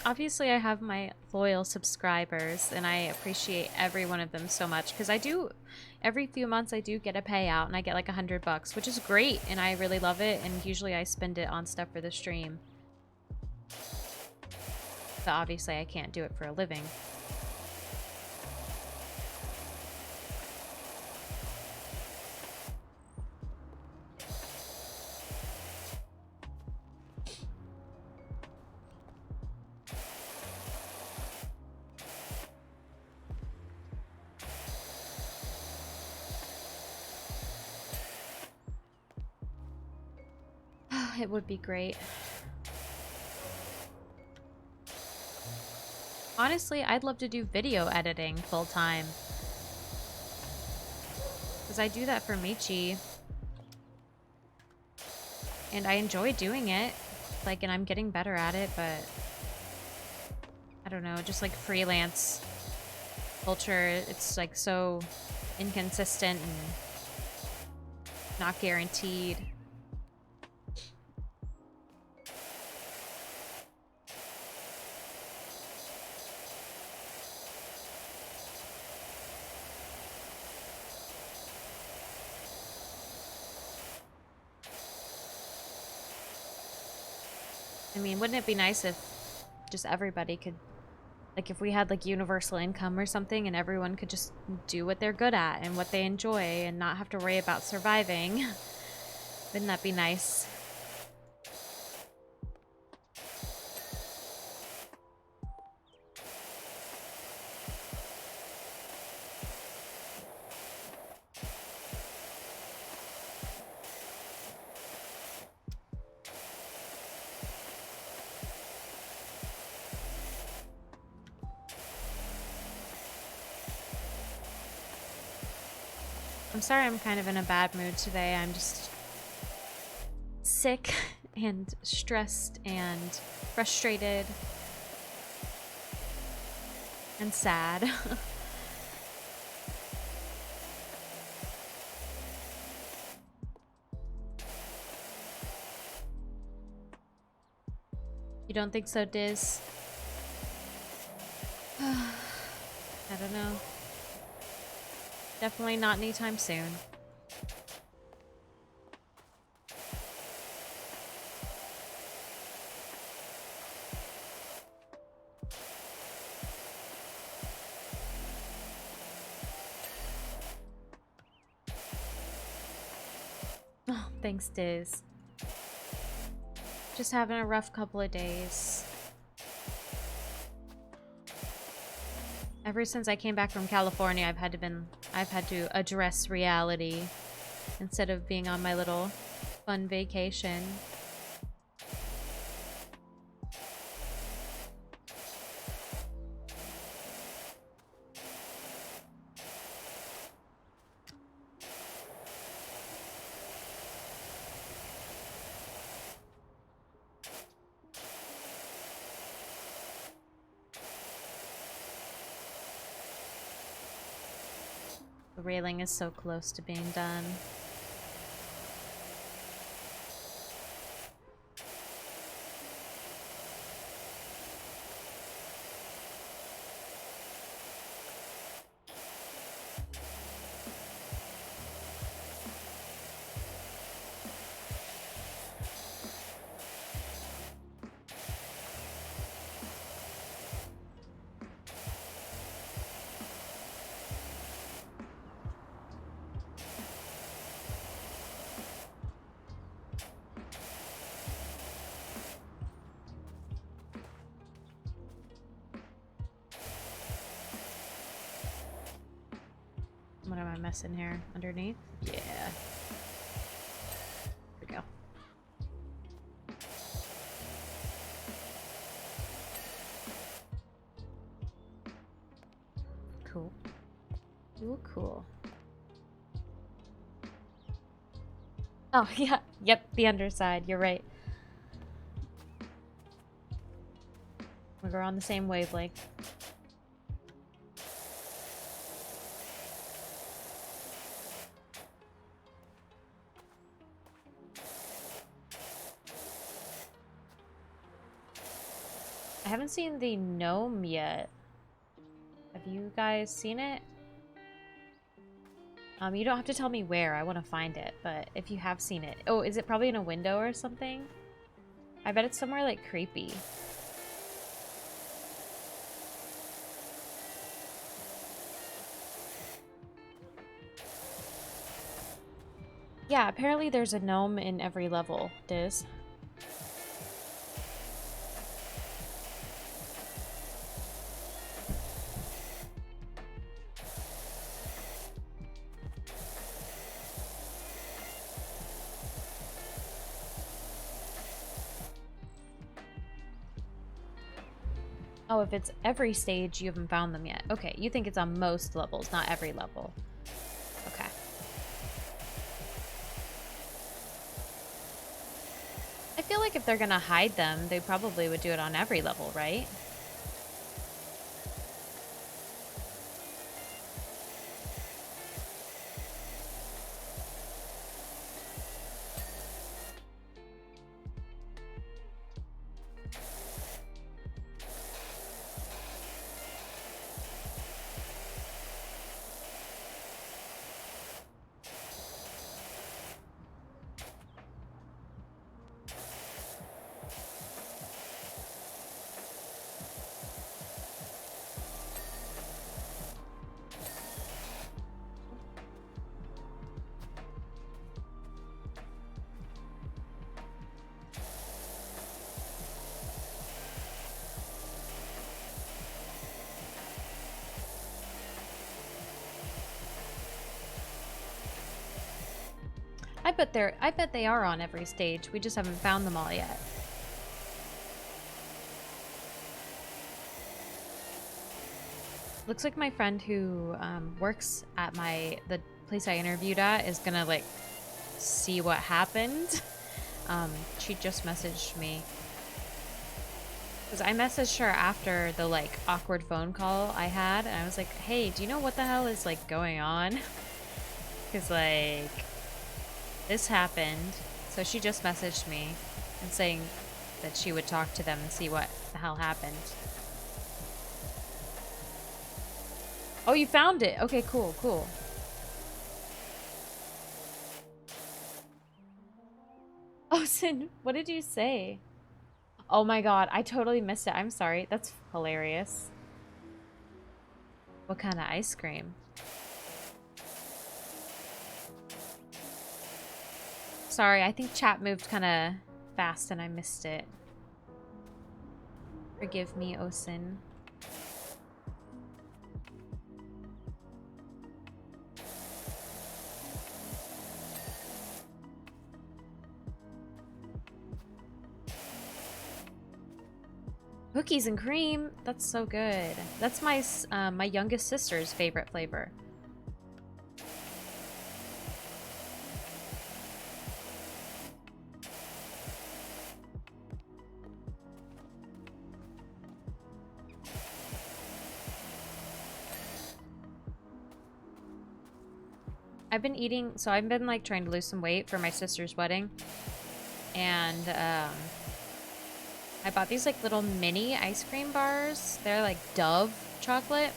Obviously, I have my loyal subscribers, and I appreciate every one of them so much, because every few months I do get a payout, and I get like $100, which is great, and I really love it, and usually I spend it on stuff for the stream. But obviously I can't do it for a living. It would be great. Honestly, I'd love to do video editing full-time. Because I do that for Michi. And I enjoy doing it. Like, and I'm getting better at it, but... I don't know, just like freelance culture, it's like so inconsistent and not guaranteed. I mean, wouldn't it be nice if just everybody could, like, if we had like universal income or something and everyone could just do what they're good at and what they enjoy and not have to worry about surviving? Wouldn't that be nice? I'm sorry I'm kind of in a bad mood today. I'm just sick and stressed and frustrated and sad. You don't think so, Diz? I don't know. Definitely not anytime soon. Oh, thanks, Diz. Just having a rough couple of days. Ever since I came back from California, I've had to address reality instead of being on my little fun vacation. The railing is so close to being done. What am I missing here? Underneath? Yeah. Here we go. Cool. Cool, cool. Oh, yeah. Yep, the underside. You're right. We're on the same wavelength. I haven't seen the gnome yet. Have you guys seen it? You don't have to tell me where. I want to find it, but if you have seen it. Oh, is it probably in a window or something? I bet it's somewhere, like, creepy. Yeah, apparently there's a gnome in every level, Diz. Oh, if it's every stage, you haven't found them yet. Okay, you think it's on most levels, not every level. Okay. I feel like if they're gonna hide them, they probably would do it on every level, right? I bet they are on every stage. We just haven't found them all yet. Looks like my friend who works at the place I interviewed at is gonna like see what happened. She just messaged me. Because I messaged her after the like awkward phone call I had, and I was like, hey, do you know what the hell is like going on? Because like this happened. So she just messaged me and saying that she would talk to them and see what the hell happened. Oh, you found it. Okay, cool, cool. Oh, Sin, what did you say? Oh my god, I totally missed it. I'm sorry. That's hilarious. What kind of ice cream? Sorry, I think chat moved kind of fast and I missed it. Forgive me, Osin. Cookies and cream? That's so good. That's my my youngest sister's favorite flavor. I've been eating, so I've been like trying to lose some weight for my sister's wedding. And I bought these like little mini ice cream bars. They're like Dove chocolate.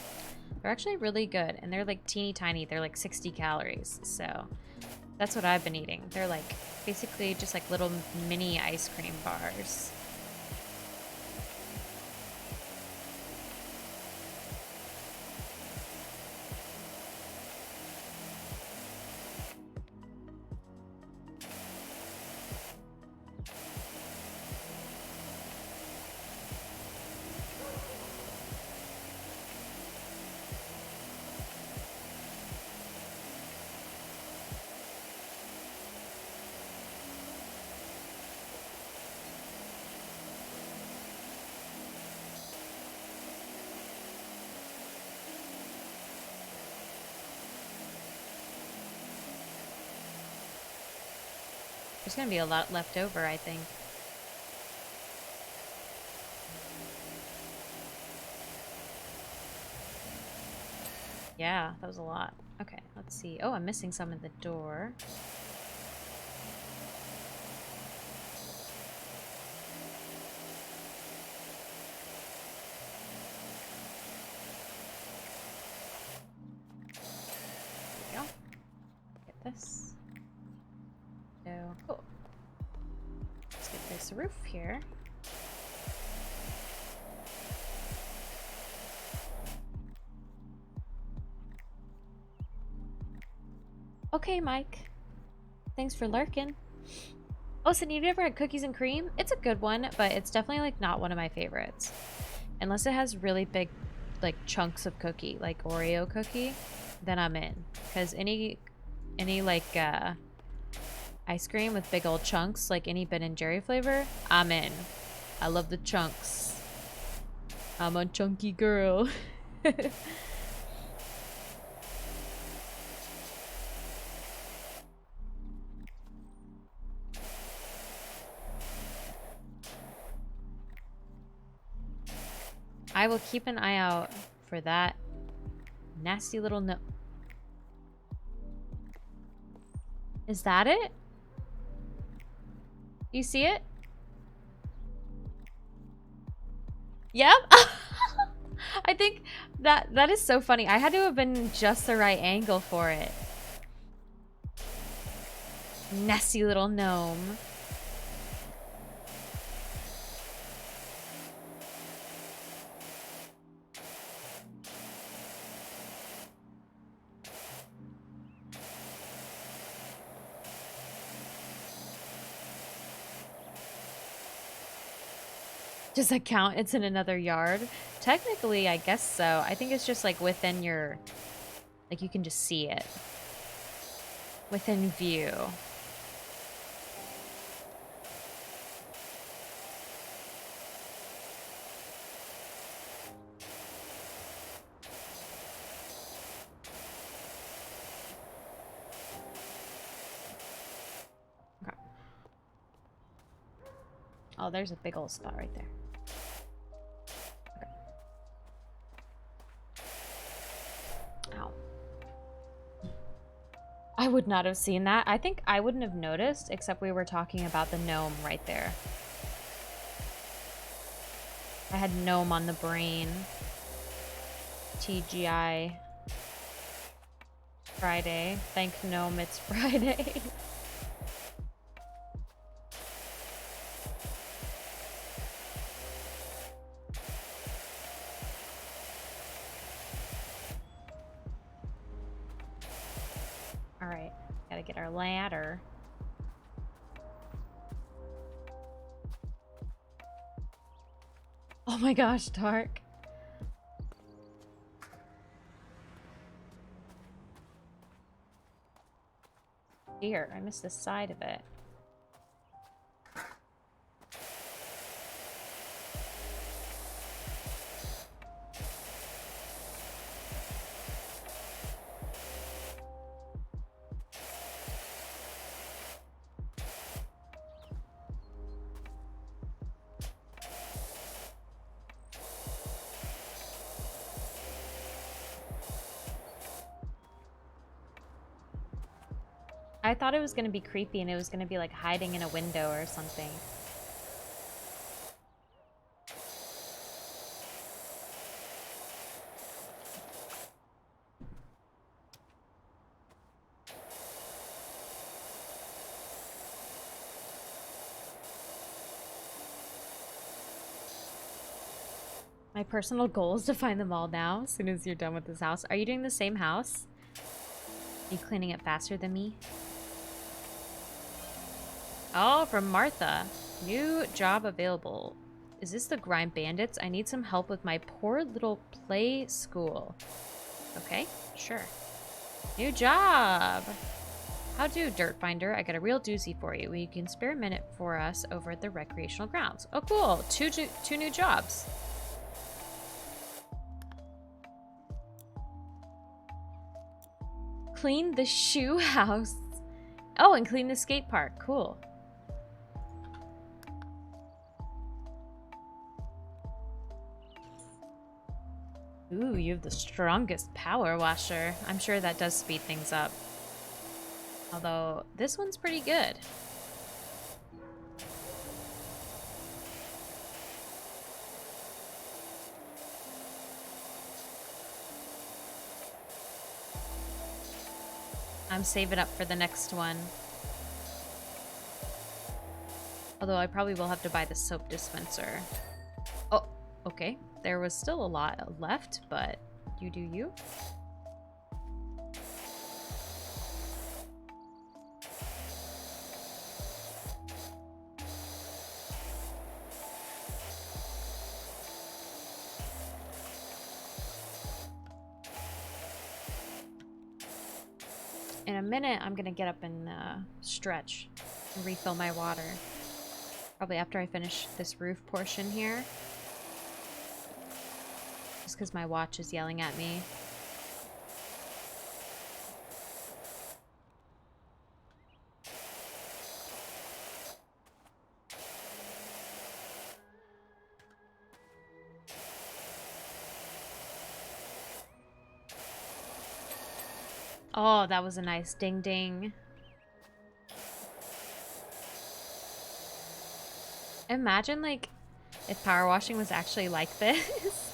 They're actually really good, and they're like teeny tiny. They're like 60 calories. So that's what I've been eating. They're like basically just like little mini ice cream bars. There's gonna be a lot left over, I think. Yeah, that was a lot. Okay, let's see. Oh, I'm missing some at the door. There we go. Get this. So, cool. Let's get this roof here. Okay, Mike. Thanks for lurking. Listen, you've never had cookies and cream? It's a good one, but it's definitely like not one of my favorites. Unless it has really big like chunks of cookie, like Oreo cookie, then I'm in. Because any like ice cream with big old chunks, like any Ben & Jerry flavor, I'm in. I love the chunks. I'm a chunky girl. I will keep an eye out for that nasty little no. Is that it? You see it? Yep. I think that is so funny. I had to have been just the right angle for it. Nasty little gnome. Does that count? It's in another yard? Technically, I guess so. I think it's just like within your... Like you can just see it. Within view. Okay. Oh, there's a big old spot right there. I would not have seen that. I think I wouldn't have noticed, except we were talking about the gnome right there. I had gnome on the brain. TGI. Friday. Thank gnome, it's Friday. Alright, gotta get our ladder. Oh my gosh, dark. Dear, I missed the side of it. I thought it was going to be creepy and it was going to be like hiding in a window or something. My personal goal is to find them all now as soon as you're done with this house. Are you doing the same house? Are you cleaning it faster than me? Oh, from Martha. New job available. Is this the Grime Bandits? I need some help with my poor little play school. Okay, sure. New job! How do, Dirt Finder? I got a real doozy for you. You can spare a minute for us over at the recreational grounds. Oh, cool. Two new jobs. Clean the shoe house. Oh, and clean the skate park. Cool. Ooh, you have the strongest power washer. I'm sure that does speed things up. Although, this one's pretty good. I'm saving up for the next one. Although I probably will have to buy the soap dispenser. Oh, okay. There was still a lot left, but you do you. In a minute, I'm gonna get up and stretch and refill my water. Probably after I finish this roof portion here. Just because my watch is yelling at me. Oh, that was a nice ding ding. Imagine, like, if power washing was actually like this.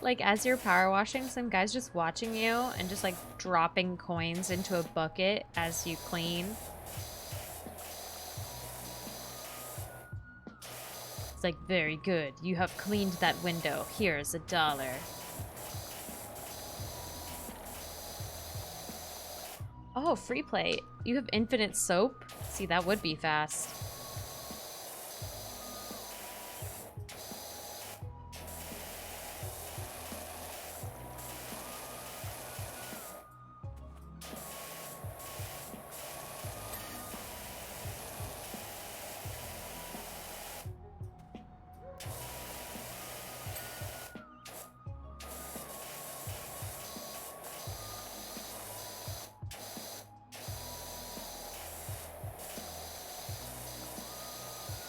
Like, as you're power washing, some guy's just watching you and just, like, dropping coins into a bucket as you clean. It's like, very good. You have cleaned that window. Here's $1. Oh, free play. You have infinite soap? See, that would be fast.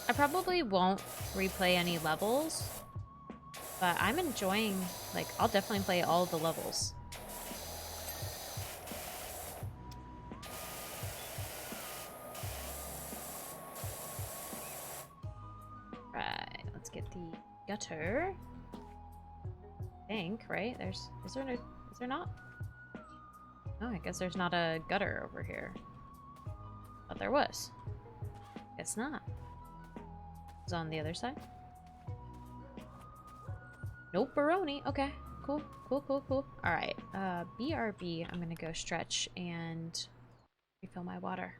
I probably won't replay any levels, but I'm enjoying, like, I'll definitely play all the levels. Right, let's get the gutter. I think, right? Is there not? Oh, I guess there's not a gutter over here. Thought there was. Guess not. It's on the other side. Nope, Baroni. Okay, cool. Alright, BRB, I'm gonna go stretch and refill my water.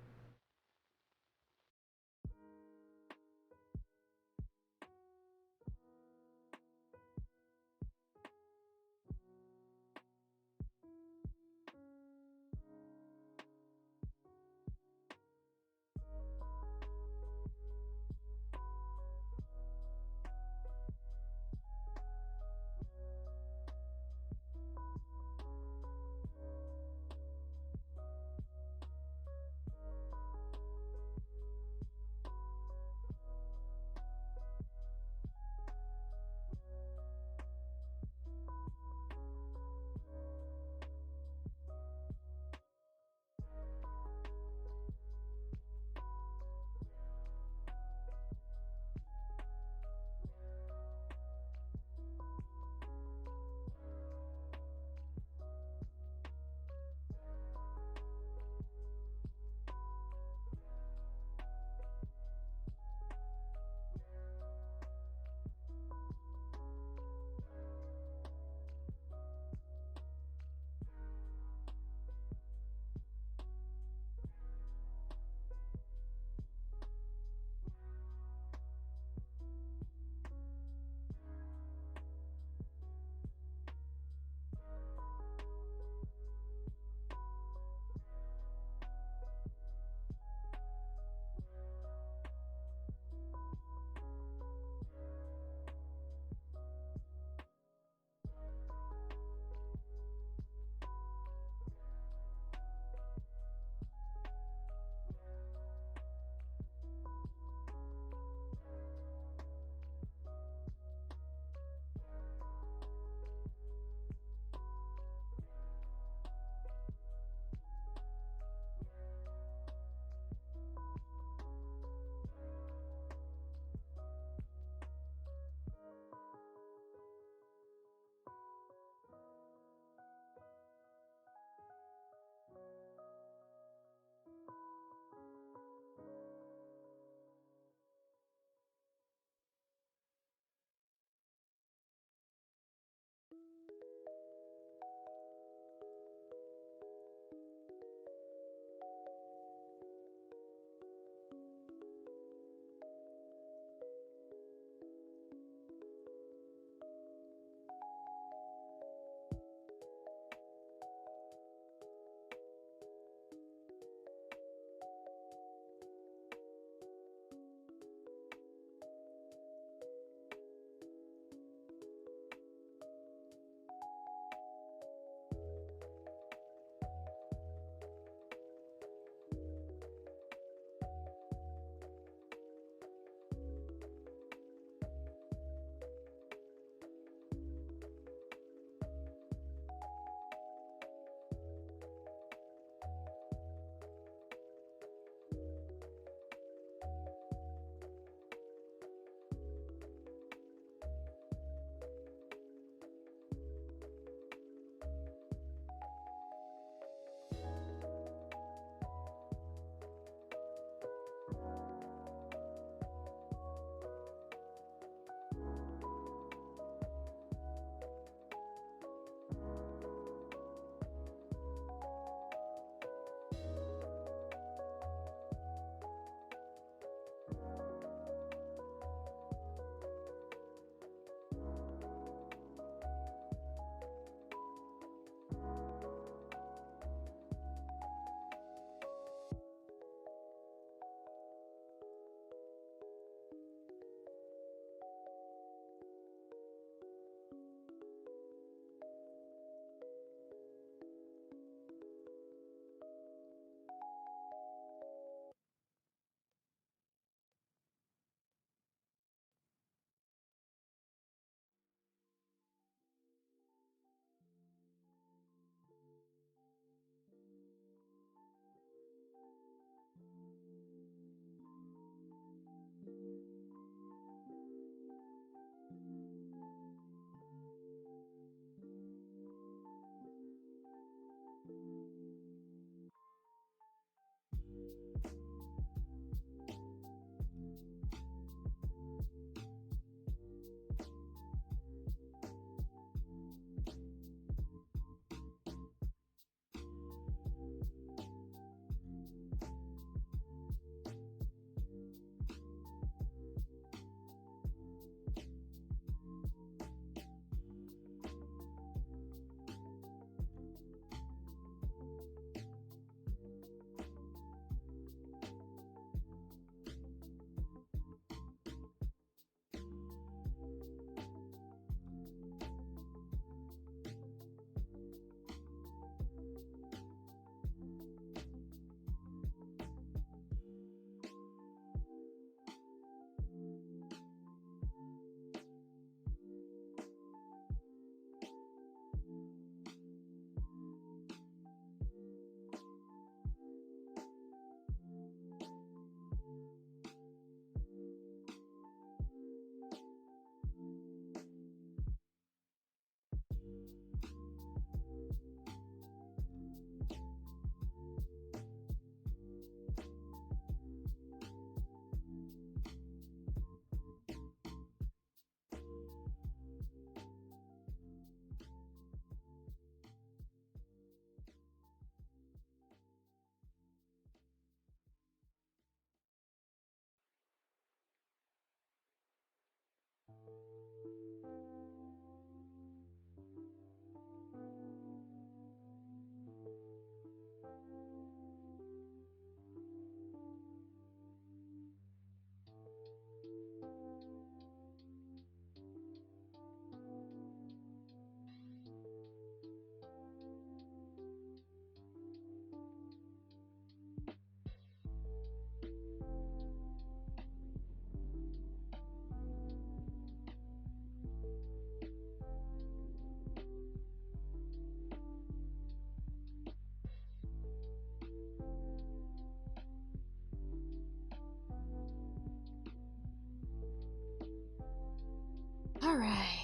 All right.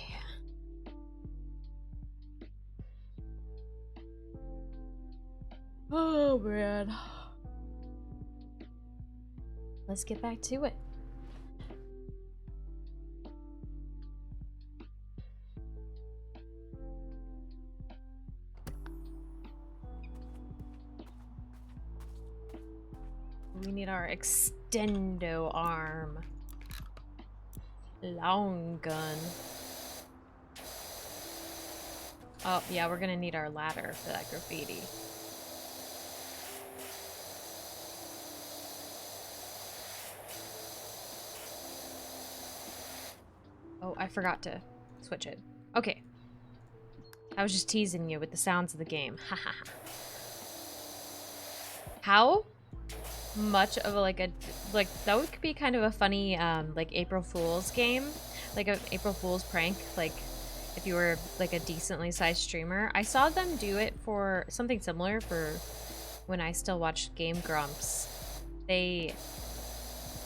Oh man. Let's get back to it. We need our extendo arm. Long gun. Oh, yeah, we're gonna need our ladder for that graffiti. Oh, I forgot to switch it. Okay. I was just teasing you with the sounds of the game. Haha. How much of a, that would be kind of a funny, like, April Fool's game. Like, an April Fool's prank, like, if you were, like, a decently sized streamer. I saw them do it for something similar for when I still watched Game Grumps. They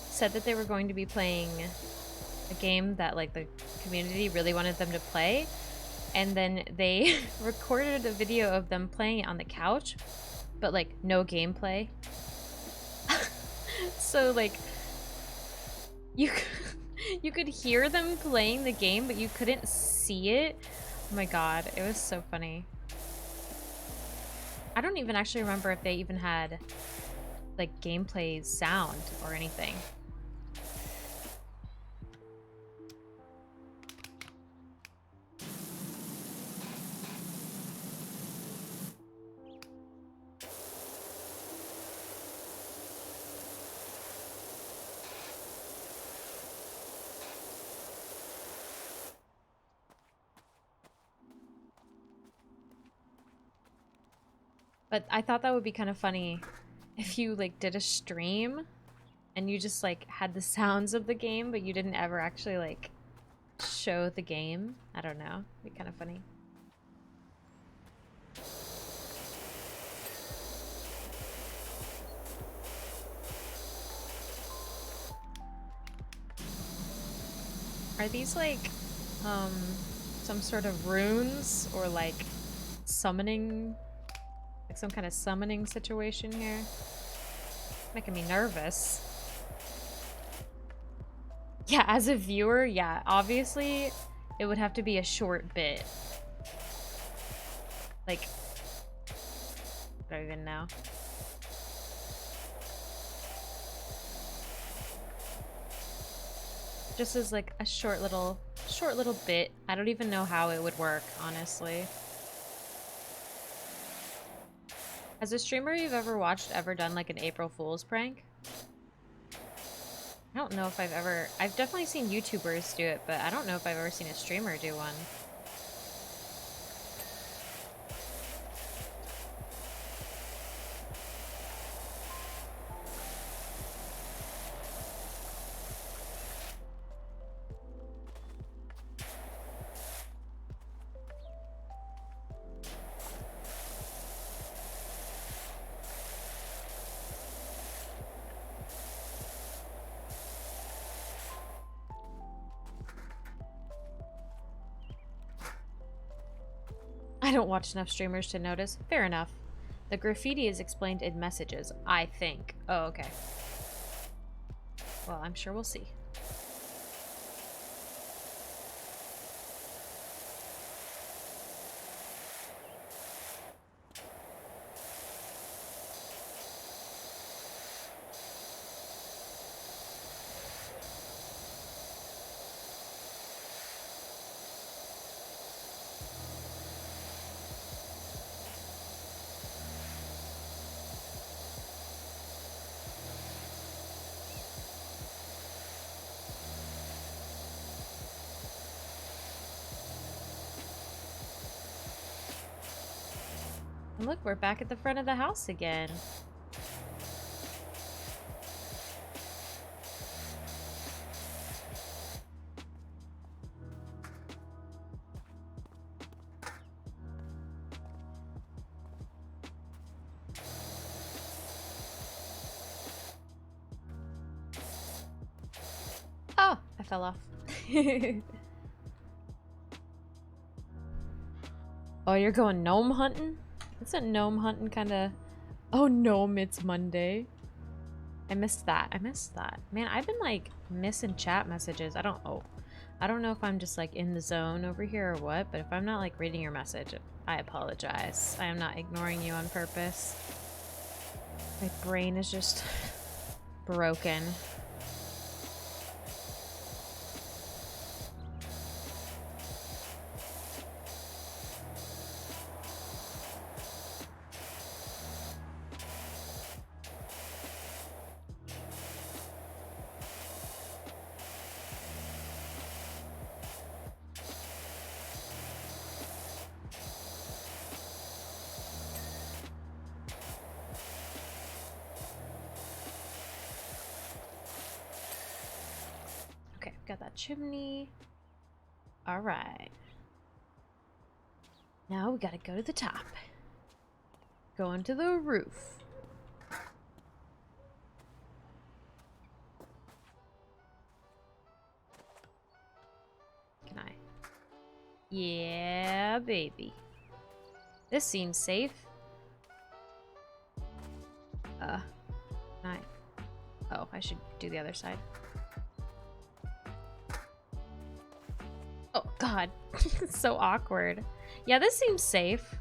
said that they were going to be playing a game that, like, the community really wanted them to play, and then they recorded a video of them playing it on the couch, but, like, no gameplay. So, like, you could hear them playing the game, but you couldn't see it. Oh my god, it was so funny. I don't even actually remember if they even had, like, gameplay sound or anything. But I thought that would be kind of funny if you, like, did a stream and you just, like, had the sounds of the game, but you didn't ever actually, like, show the game. I don't know. It'd be kind of funny. Are these, like, some sort of runes or, like, summoning? Like some kind of summoning situation here? Making me nervous. Yeah, as a viewer, yeah, obviously it would have to be a short bit. Like, I don't even know. Just as like a short little bit. I don't even know how it would work, honestly. Has a streamer you've ever watched ever done like an April Fool's prank? I don't know if I've definitely seen YouTubers do it, but I don't know if I've ever seen a streamer do one. I don't watch enough streamers to notice. Fair enough. The graffiti is explained in messages, I think. Oh, okay. Well, I'm sure we'll see. And look, we're back at the front of the house again. Oh, I fell off. Oh, you're going gnome hunting? Isn't gnome hunting kind of... Oh, gnome, it's Monday. I missed that. I missed that. Man, I've been, like, missing chat messages. I don't know if I'm just, like, in the zone over here or what, but if I'm not, like, reading your message, I apologize. I am not ignoring you on purpose. My brain is just broken. Okay, got that chimney. All right. Now we gotta go to the top. Going to the roof. Can I? Yeah, baby. This seems safe. Can I? Oh, I should do the other side. Oh, God. It's so awkward. Yeah, this seems safe.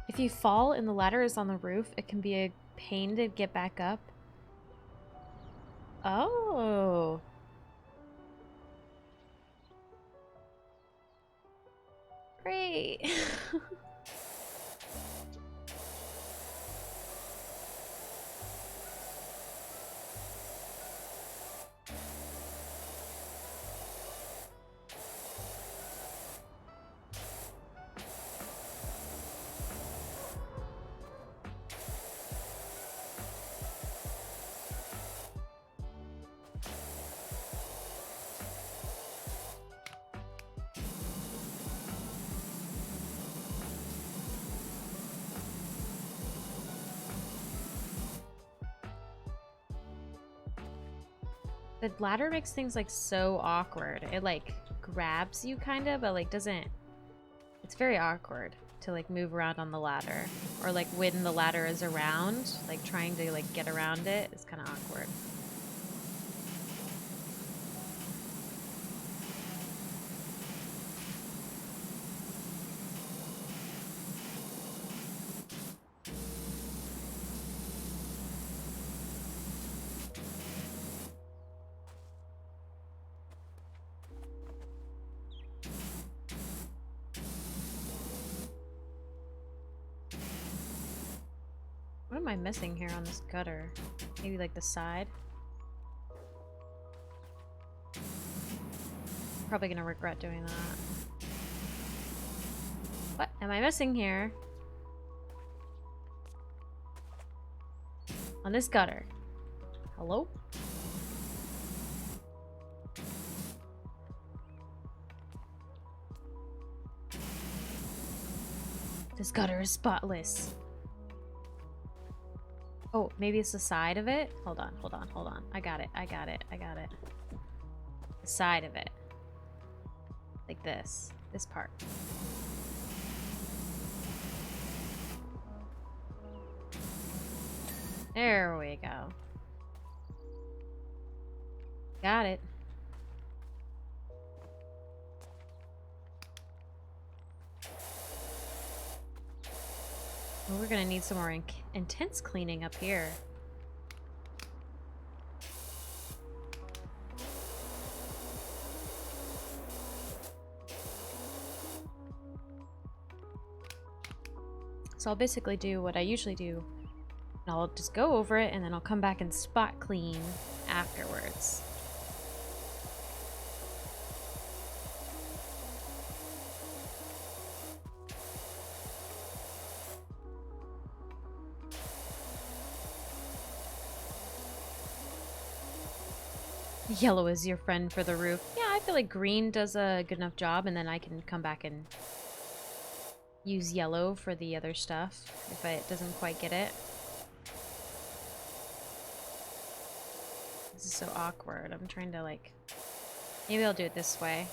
If you fall and the ladder is on the roof, it can be a pain to get back up. Oh. Great. The ladder makes things like so awkward. It like grabs you kind of, but like doesn't. It's very awkward to like move around on the ladder, or like when the ladder is around, like trying to like get around it is kind of awkward. What am I missing here on this gutter? Maybe like the side? Probably gonna regret doing that. What am I missing here? On this gutter. Hello? This gutter is spotless. Oh, maybe it's the side of it? Hold on, hold on, hold on. I got it, I got it, I got it. The side of it. Like this. This part. There we go. Got it. Well, we're gonna need some more intense cleaning up here. So I'll basically do what I usually do. And I'll just go over it and then I'll come back and spot clean afterwards. Yellow is your friend for the roof. Yeah, I feel like green does a good enough job, and then I can come back and use yellow for the other stuff if it doesn't quite get it. This is so awkward. I'm trying to like... Maybe I'll do it this way.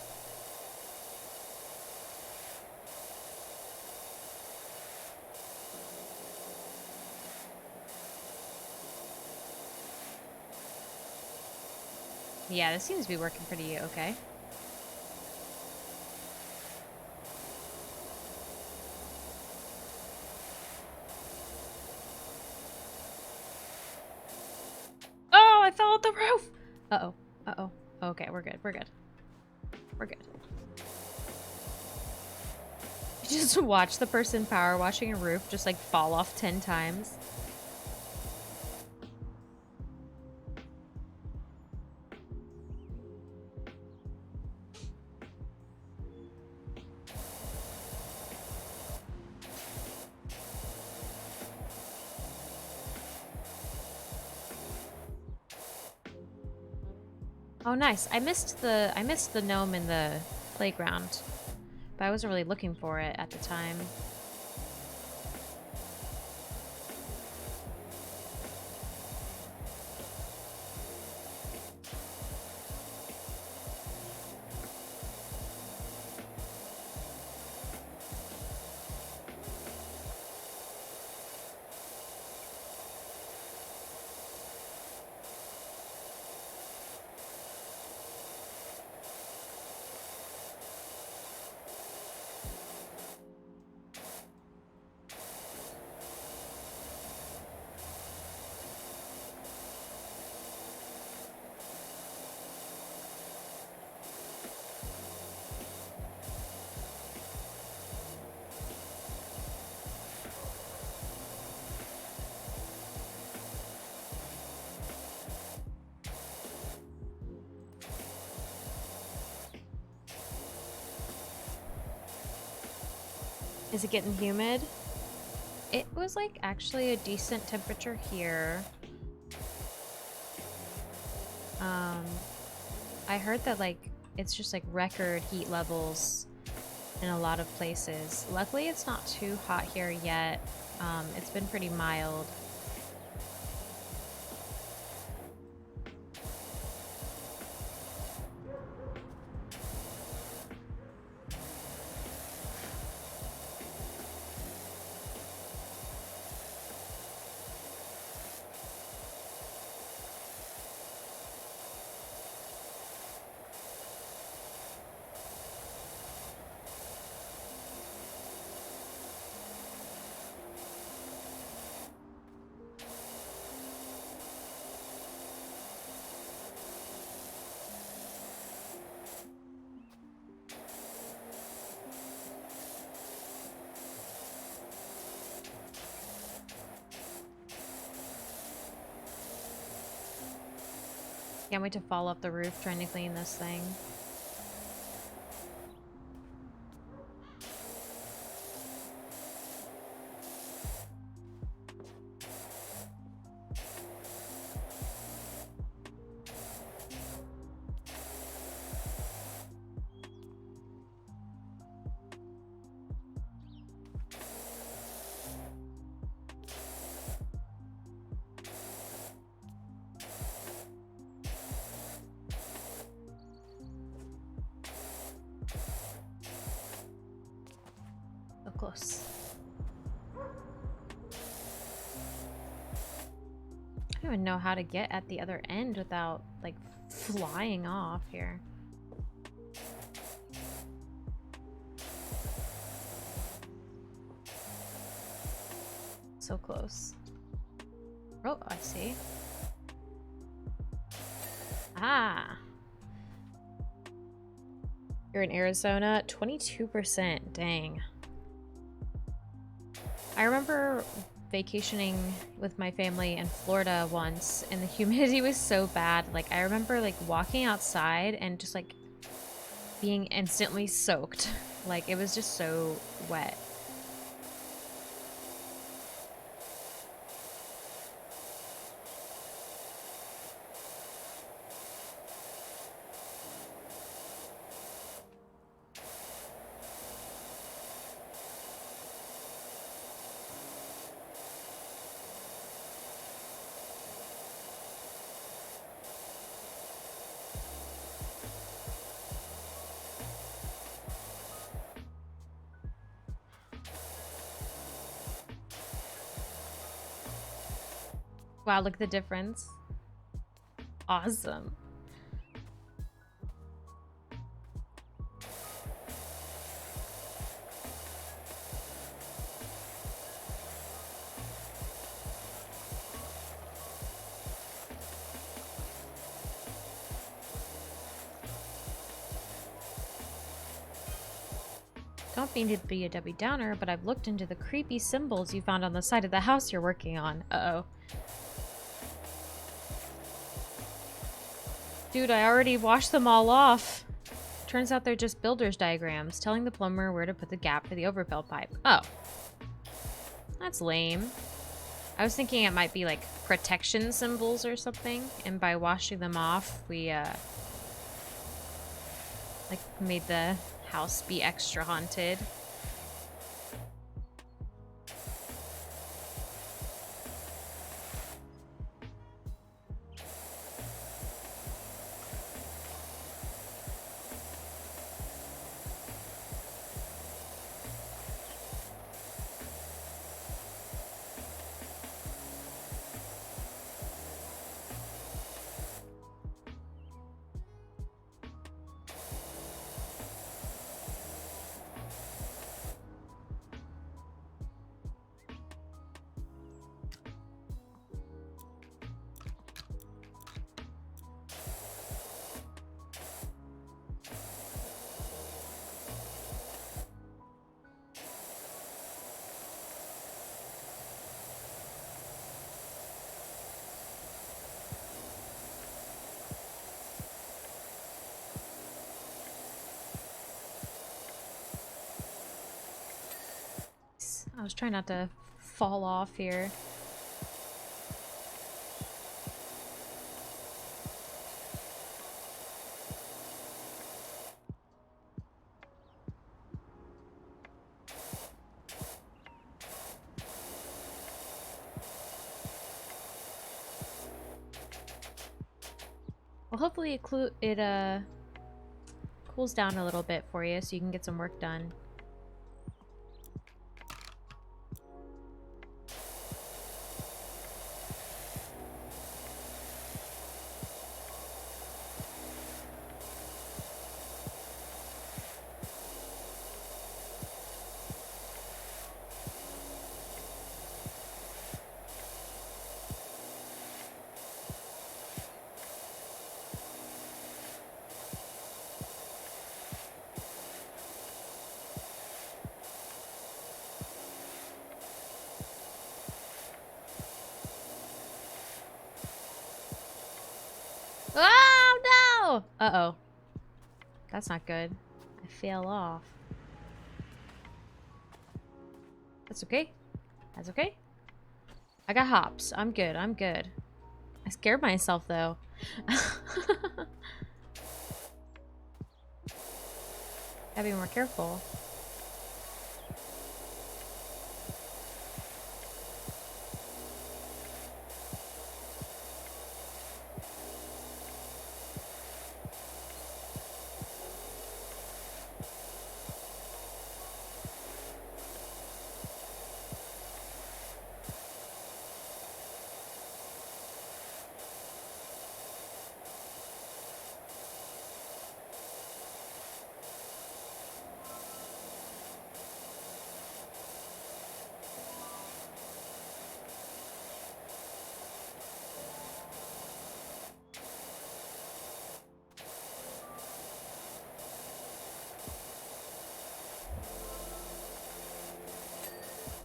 Yeah, this seems to be working pretty okay. Oh, I fell off the roof! Uh-oh. Uh-oh. Okay, we're good. We're good. We're good. You just watch the person power washing a roof just like fall off 10 times. Oh, nice. I missed the gnome in the playground, but I wasn't really looking for it at the time. Is it getting humid? It was like actually a decent temperature here. I heard that like it's just like record heat levels in a lot of places. Luckily it's not too hot here yet. It's been pretty mild. Can't wait to fall off the roof trying to clean this thing. Close. I don't even know how to get at the other end without like flying off here. So close. Oh, I see. Ah. You're in Arizona? 22%. Dang. I remember vacationing with my family in Florida once, and the humidity was so bad. Like, I remember, like, walking outside and just, like, being instantly soaked. Like, it was just so wet. Wow, look at the difference. Awesome. Don't mean to be a Debbie Downer, but I've looked into the creepy symbols you found on the side of the house you're working on. Uh-oh. Dude, I already washed them all off. Turns out they're just builder's diagrams, telling the plumber where to put the gap for the overfill pipe. Oh. That's lame. I was thinking it might be like protection symbols or something, and by washing them off, we, like, made the house be extra haunted. I was trying not to fall off here. Well, hopefully it cools down a little bit for you so you can get some work done. Oh, no! Uh-oh. That's not good. I fell off. That's okay. That's okay. I got hops. I'm good. I'm good. I scared myself, though. Gotta be more careful.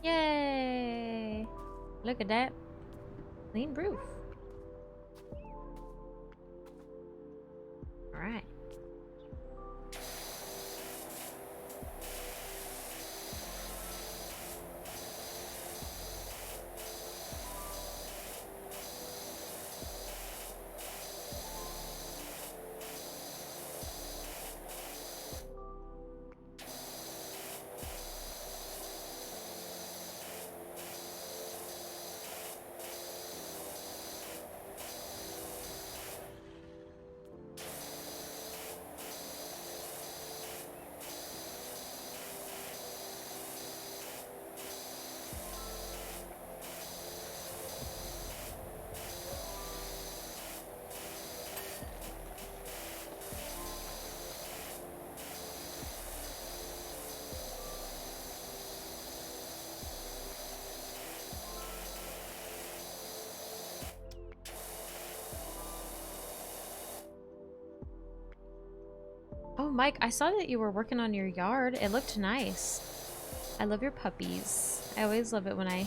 Yay! Look at that. Clean roof. Alright. Mike, I saw that you were working on your yard. It looked nice. I love your puppies. I always love it when I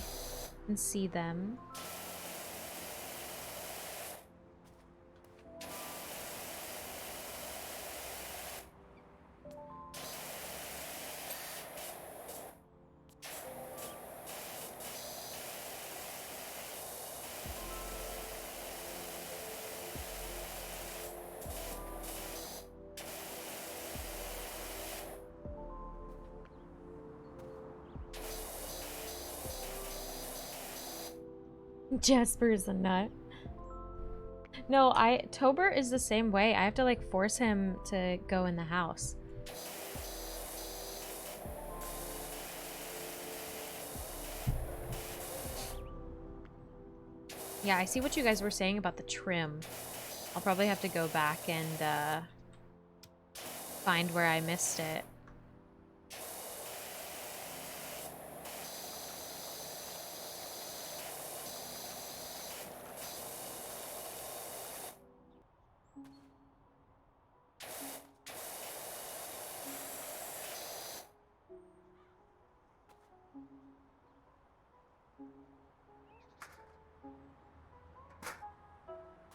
can see them. Jasper is a nut. No, Tober is the same way. I have to like force him to go in the house. Yeah, I see what you guys were saying about the trim. I'll probably have to go back and find where I missed it.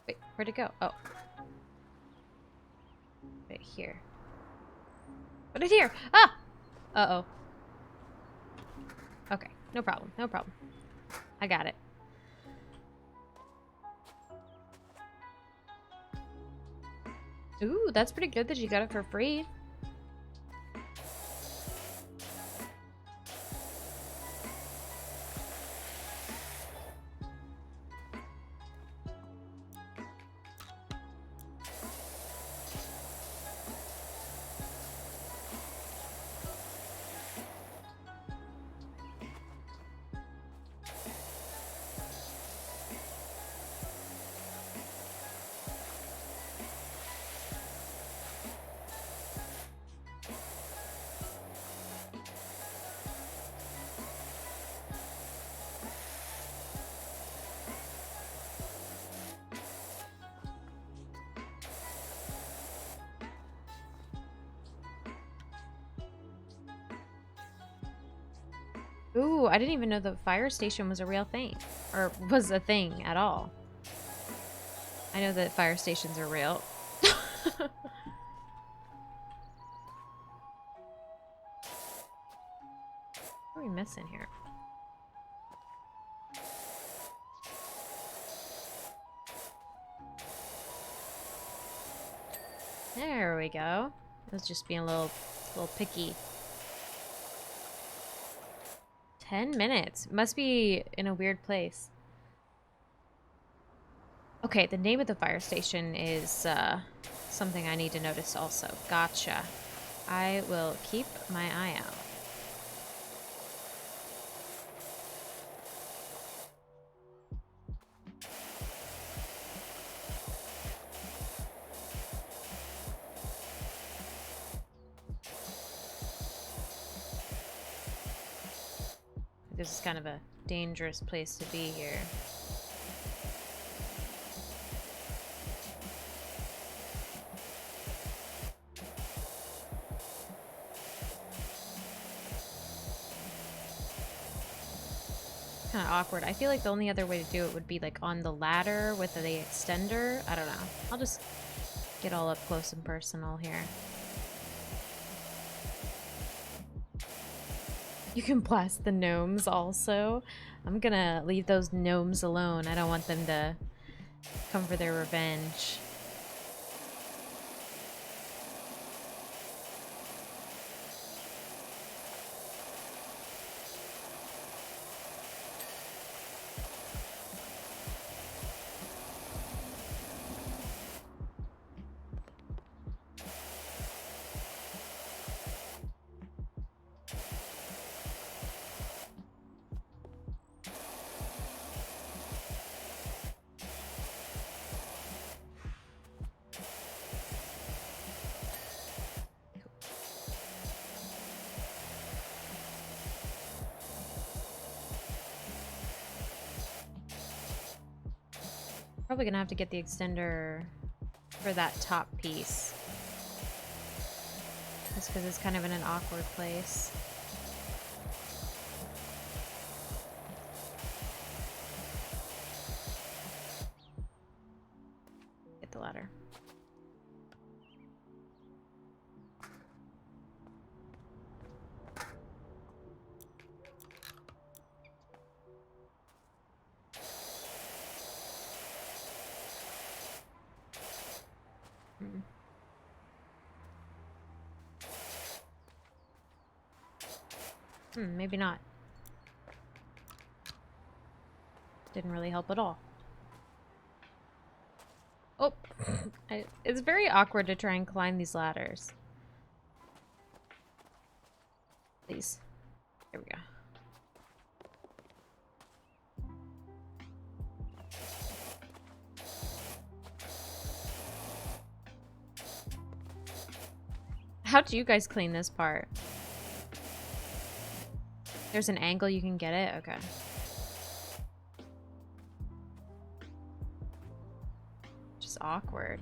Wait, where'd it go? Oh. Right here. Put it here! Ah! Uh-oh. Okay, no problem, no problem. I got it. Ooh, that's pretty good that you got it for free. Ooh, I didn't even know the fire station was a real thing. Or was a thing at all. I know that fire stations are real. What are we missing here? There we go. I was just being a little picky. 10 minutes. Must be in a weird place. Okay, the name of the fire station is something I need to notice also. Gotcha. I will keep my eye out. This is kind of a dangerous place to be here. Kind of awkward. I feel like the only other way to do it would be like on the ladder with the extender. I don't know. I'll just get all up close and personal here. You can blast the gnomes also. I'm gonna leave those gnomes alone. I don't want them to come for their revenge. Probably gonna have to get the extender for that top piece. things because it's kind of in an awkward place. Get the ladder. Maybe not. Didn't really help at all. Oh, it's very awkward to try and climb these ladders. Please. Here we go. How do you guys clean this part? There's an angle you can get it? Okay. Just awkward.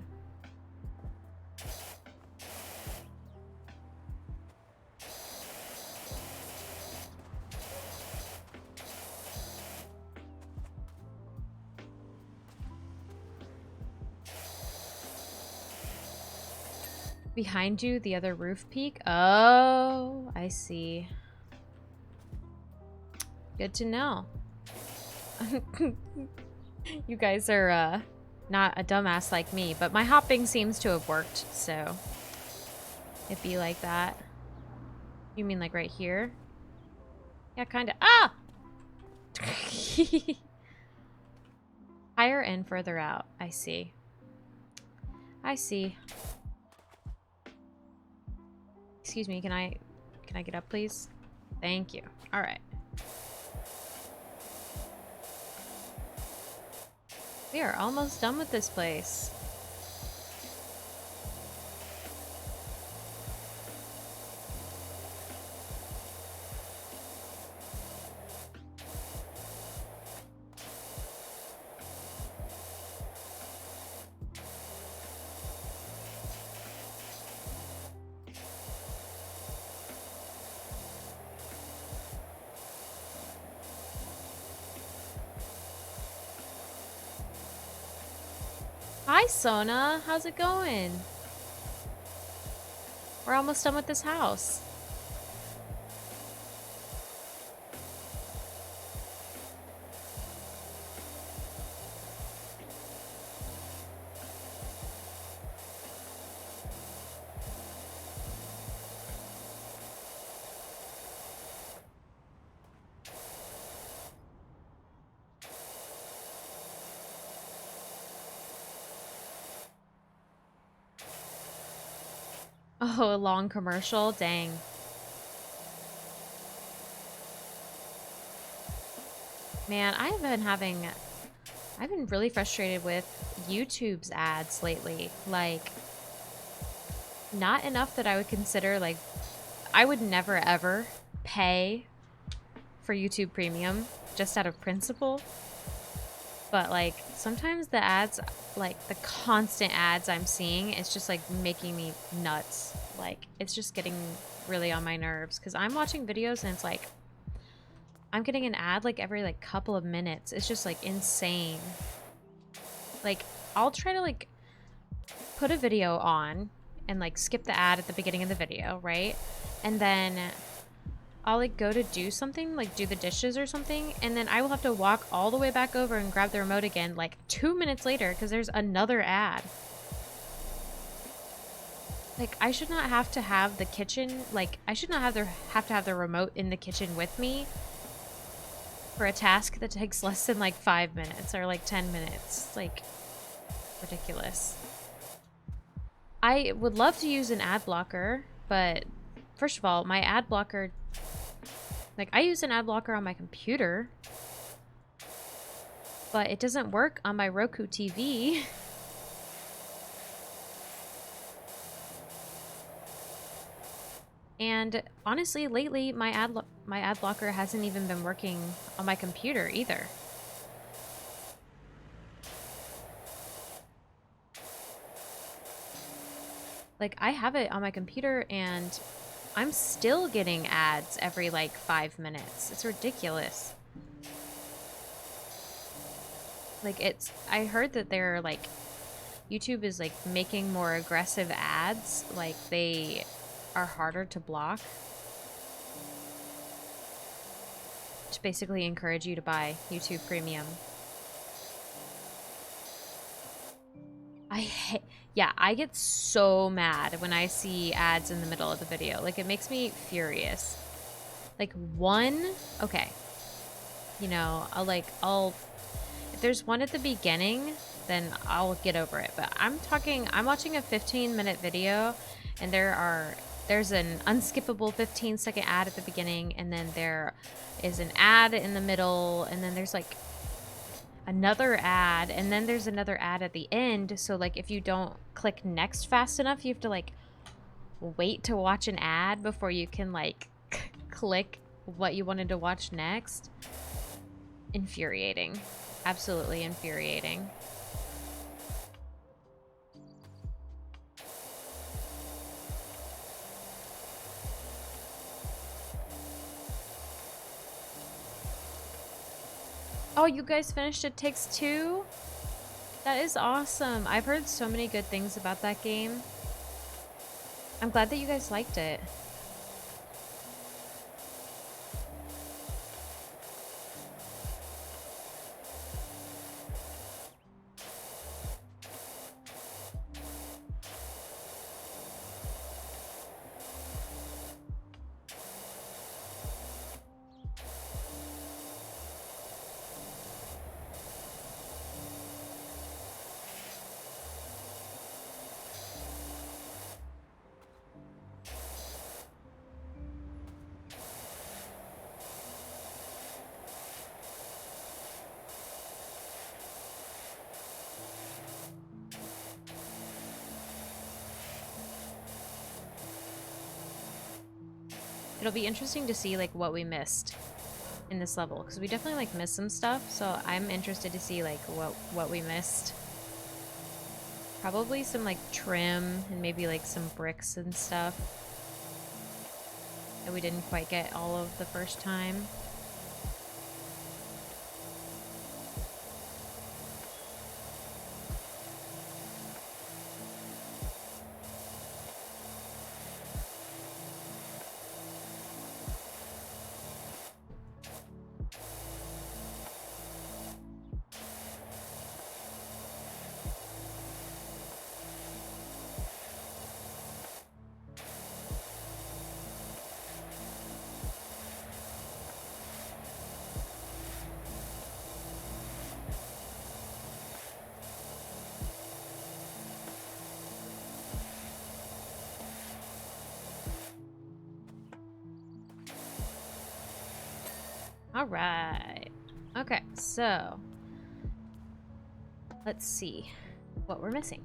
Behind you, the other roof peak? Oh, I see. Good to know. You guys are not a dumbass like me, but my hopping seems to have worked, so it'd be like that. You mean like right here? Yeah, kinda. Ah! Higher and further out. I see. I see. Excuse me, can I get up, please? Thank you. All right. We are almost done with this place. Hi, Sona. How's it going? We're almost done with this house. Oh, a long commercial? Dang. Man, I've been really frustrated with YouTube's ads lately. Like, not enough that I would consider, like, I would never ever pay for YouTube Premium just out of principle. But, like, sometimes the ads, like, the constant ads I'm seeing, it's just, like, making me nuts. Like, it's just getting really on my nerves. Because I'm watching videos and it's, like, I'm getting an ad, like, every, like, couple of minutes. It's just, like, insane. Like, I'll try to, like, put a video on and, like, skip the ad at the beginning of the video, right? And then I'll, like, go to do something, like, do the dishes or something, and then I will have to walk all the way back over and grab the remote again, like, 2 minutes later, because there's another ad. Like, I should not have to have the kitchen, like, I should not have to have the remote in the kitchen with me for a task that takes less than, like, 5 minutes or, like, 10 minutes. It's, like, ridiculous. I would love to use an ad blocker, but first of all, my ad blocker, like, I use an ad blocker on my computer, but it doesn't work on my Roku TV. And honestly, lately, my ad blocker hasn't even been working on my computer either. Like, I have it on my computer and I'm still getting ads every like 5 minutes. It's ridiculous. Like, I heard that they're like, YouTube is like making more aggressive ads. Like, they are harder to block. To basically encourage you to buy YouTube Premium. Yeah, I get so mad when I see ads in the middle of the video. Like, it makes me furious. Like, okay. You know, if there's one at the beginning, then I'll get over it. But I'm watching a 15-minute video, and there's an unskippable 15-second ad at the beginning, and then there is an ad in the middle, and then there's like another ad, and then there's another ad at the end. So like, if you don't click next fast enough, you have to like wait to watch an ad before you can like click what you wanted to watch next. Infuriating. Absolutely infuriating. Oh, you guys finished It Takes Two? That is awesome. I've heard so many good things about that game. I'm glad that you guys liked it. It'll be interesting to see like what we missed in this level, because we definitely like missed some stuff, so I'm interested to see like what we missed. Probably some like trim and maybe like some bricks and stuff that we didn't quite get all of the first time. All right. Okay, so let's see what we're missing.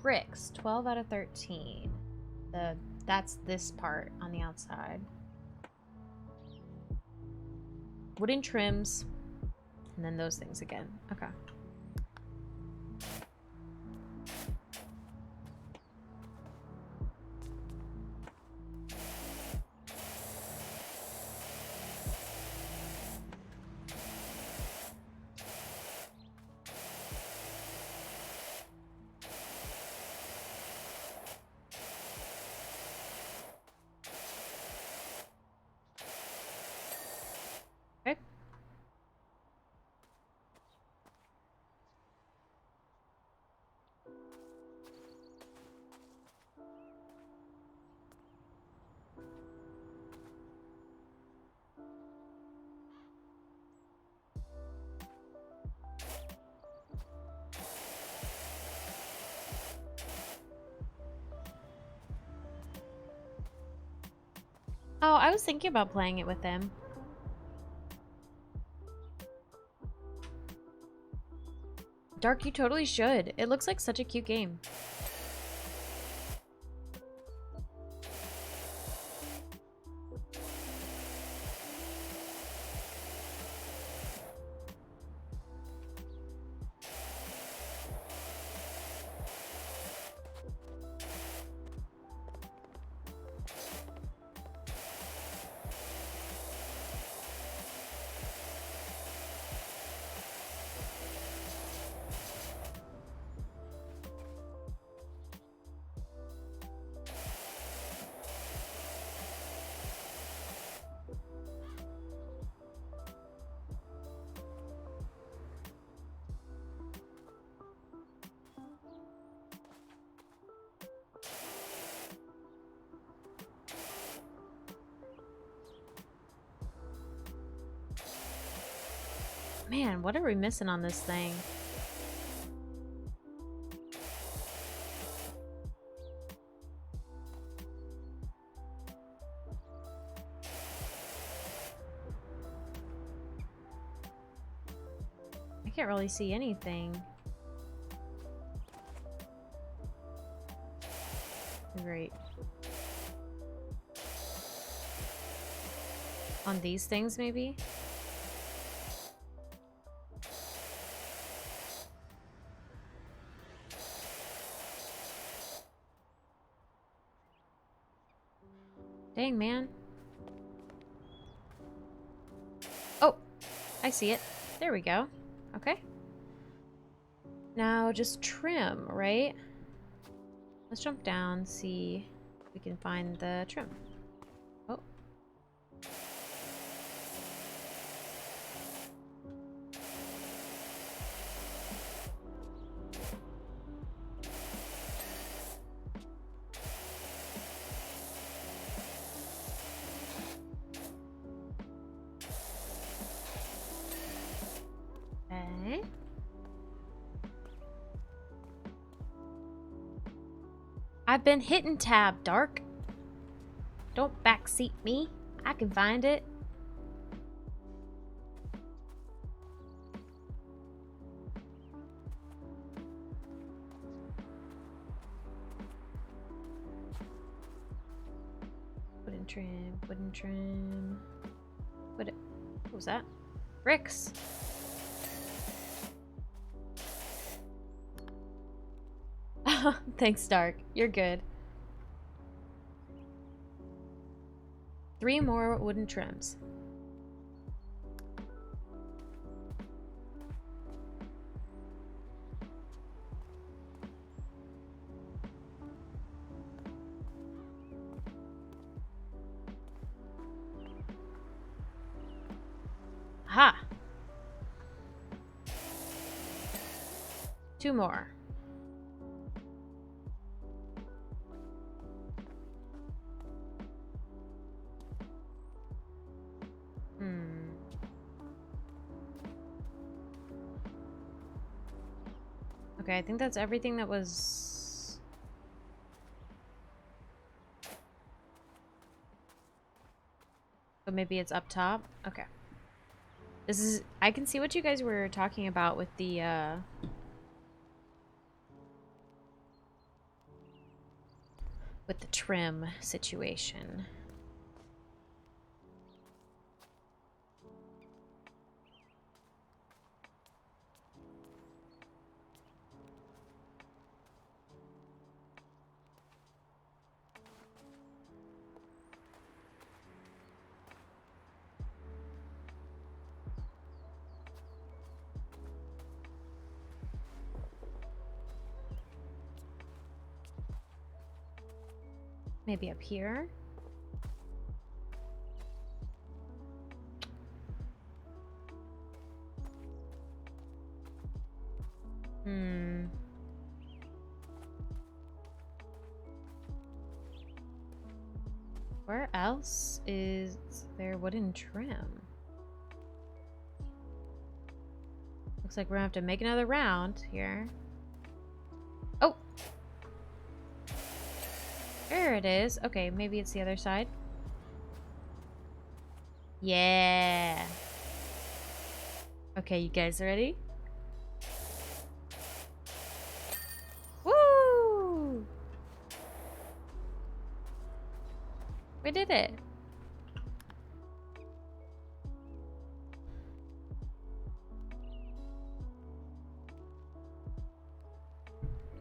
Bricks, 12 out of 13. That's this part on the outside. Wooden trims, and then those things again. Okay. Oh, I was thinking about playing it with them. Dark, you totally should. It looks like such a cute game. Man, what are we missing on this thing? I can't really see anything. Great. On these things, maybe? Dang, man. Oh, I see it. There we go. Okay. Now just trim, right? Let's jump down, see if we can find the trim. Oh. Okay. I've been hitting tab, Dark. Don't backseat me. I can find it. Wooden trim, wooden trim. What was that? Bricks. Thanks, Dark. You're good. 3 more wooden trims. Aha! 2 more. Okay, I think that's everything that was... So maybe it's up top? Okay. This is... I can see what you guys were talking about with the, with the trim situation. Maybe up here? Where else is there wooden trim? Looks like we're gonna have to make another round here. Oh! There it is. Okay, maybe it's the other side. Yeah! Okay, you guys ready? Woo! We did it!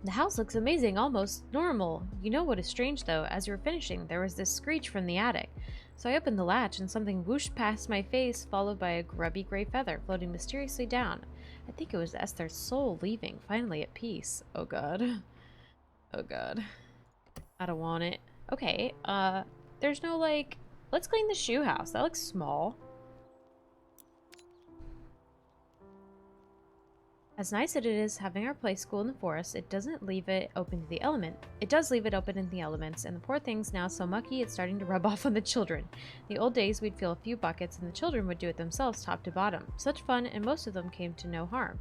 The house looks amazing, almost normal. You know what is strange though? As you were finishing, there was this screech from the attic. So I opened the latch and something whooshed past my face, followed by a grubby gray feather floating mysteriously down. I think it was Esther's soul leaving, finally at peace. Oh god. Oh god. I don't want it. Okay, there's no like... Let's clean the shoe house. That looks small. As nice as it is having our play school in the forest, it doesn't leave it open to the element. It does leave it open in the elements, and the poor thing's now so mucky it's starting to rub off on the children. The old days we'd fill a few buckets and the children would do it themselves top to bottom. Such fun, and most of them came to no harm.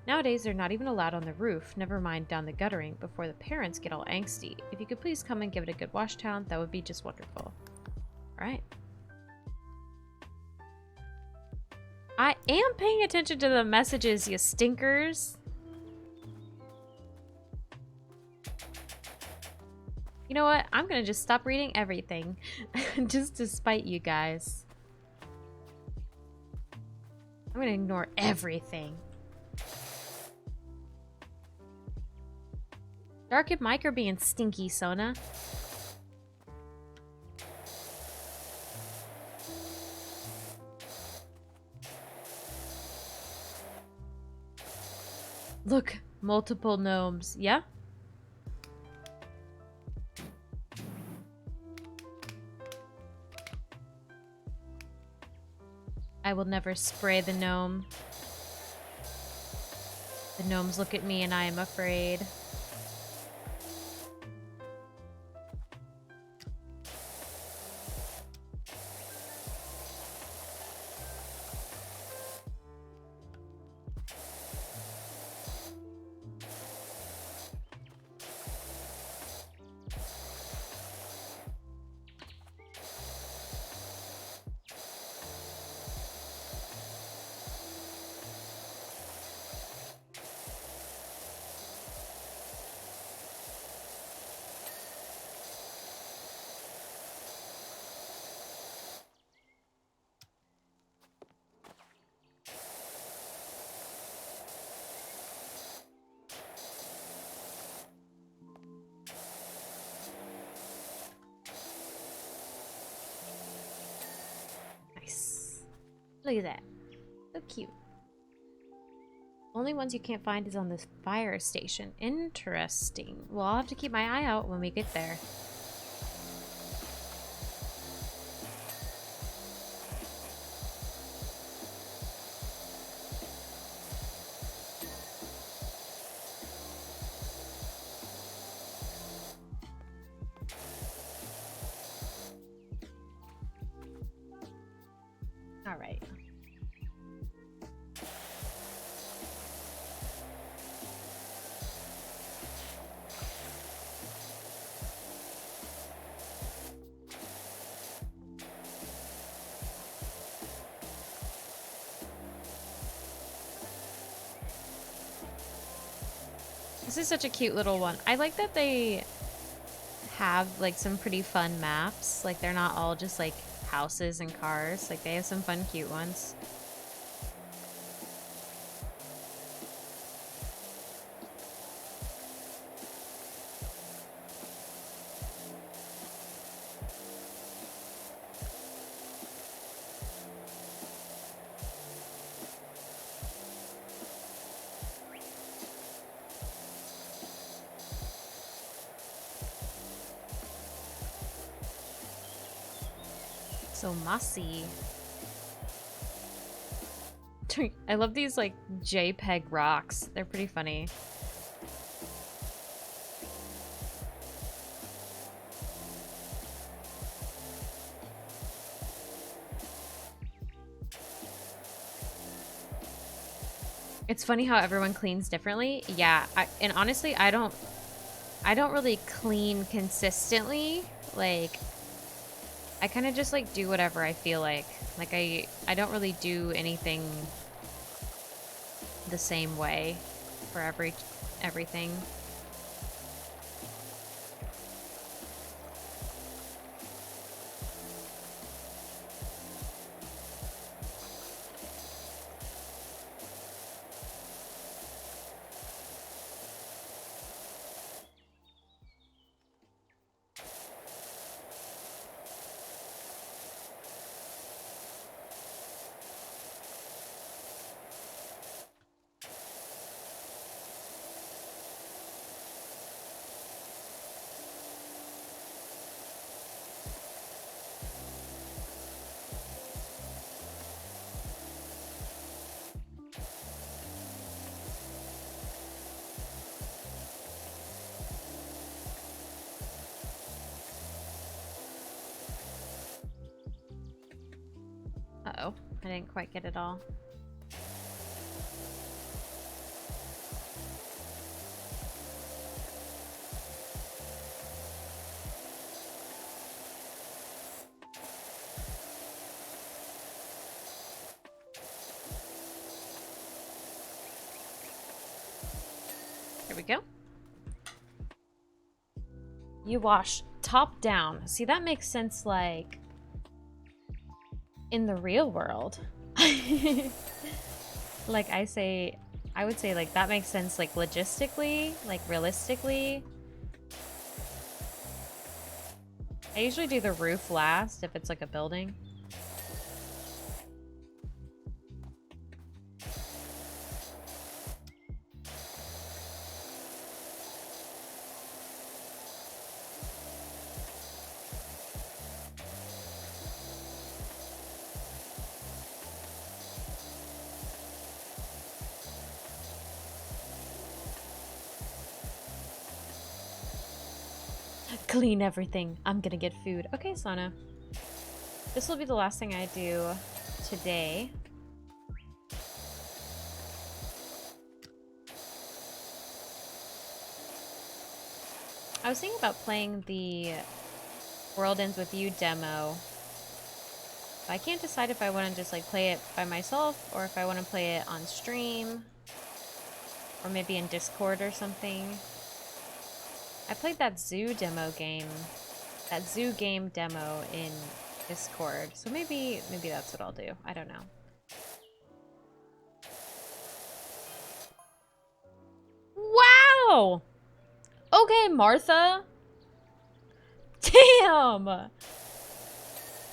Nowadays they're not even allowed on the roof, never mind down the guttering, before the parents get all angsty. If you could please come and give it a good wash down, that would be just wonderful. Alright. I am paying attention to the messages, you stinkers. You know what? I'm gonna just stop reading everything. Just to spite you guys. I'm gonna ignore everything. Dark and Mike are being stinky, Sona. Look, multiple gnomes. Yeah? I will never spray the gnome. The gnomes look at me and I am afraid. Look at that. So cute. Only ones you can't find is on this fire station. Interesting. Well, I'll have to keep my eye out when we get there. All right. This is such a cute little one. I like that they have like some pretty fun maps. Like they're not all just like houses and cars. Like they have some fun, cute ones. So mossy. I love these like JPEG rocks. They're pretty funny. It's funny how everyone cleans differently. Yeah, and honestly, I don't really clean consistently. Like I kind of just like do whatever I feel like. Like I don't really do anything the same way for everything. Uh-oh. I didn't quite get it all. Here we go. You wash top down. See, that makes sense, like, in the real world. Like, I would say, like, that makes sense, like, logistically, like, realistically. I usually do the roof last if it's, like, a building. Clean everything. I'm gonna get food. Okay, Sana. This will be the last thing I do today. I was thinking about playing the World Ends With You demo. But I can't decide if I want to just like play it by myself or if I want to play it on stream or maybe in Discord or something. I played that zoo demo game, that zoo game demo in Discord, so maybe that's what I'll do. I don't know. Wow! Okay, Martha. Damn!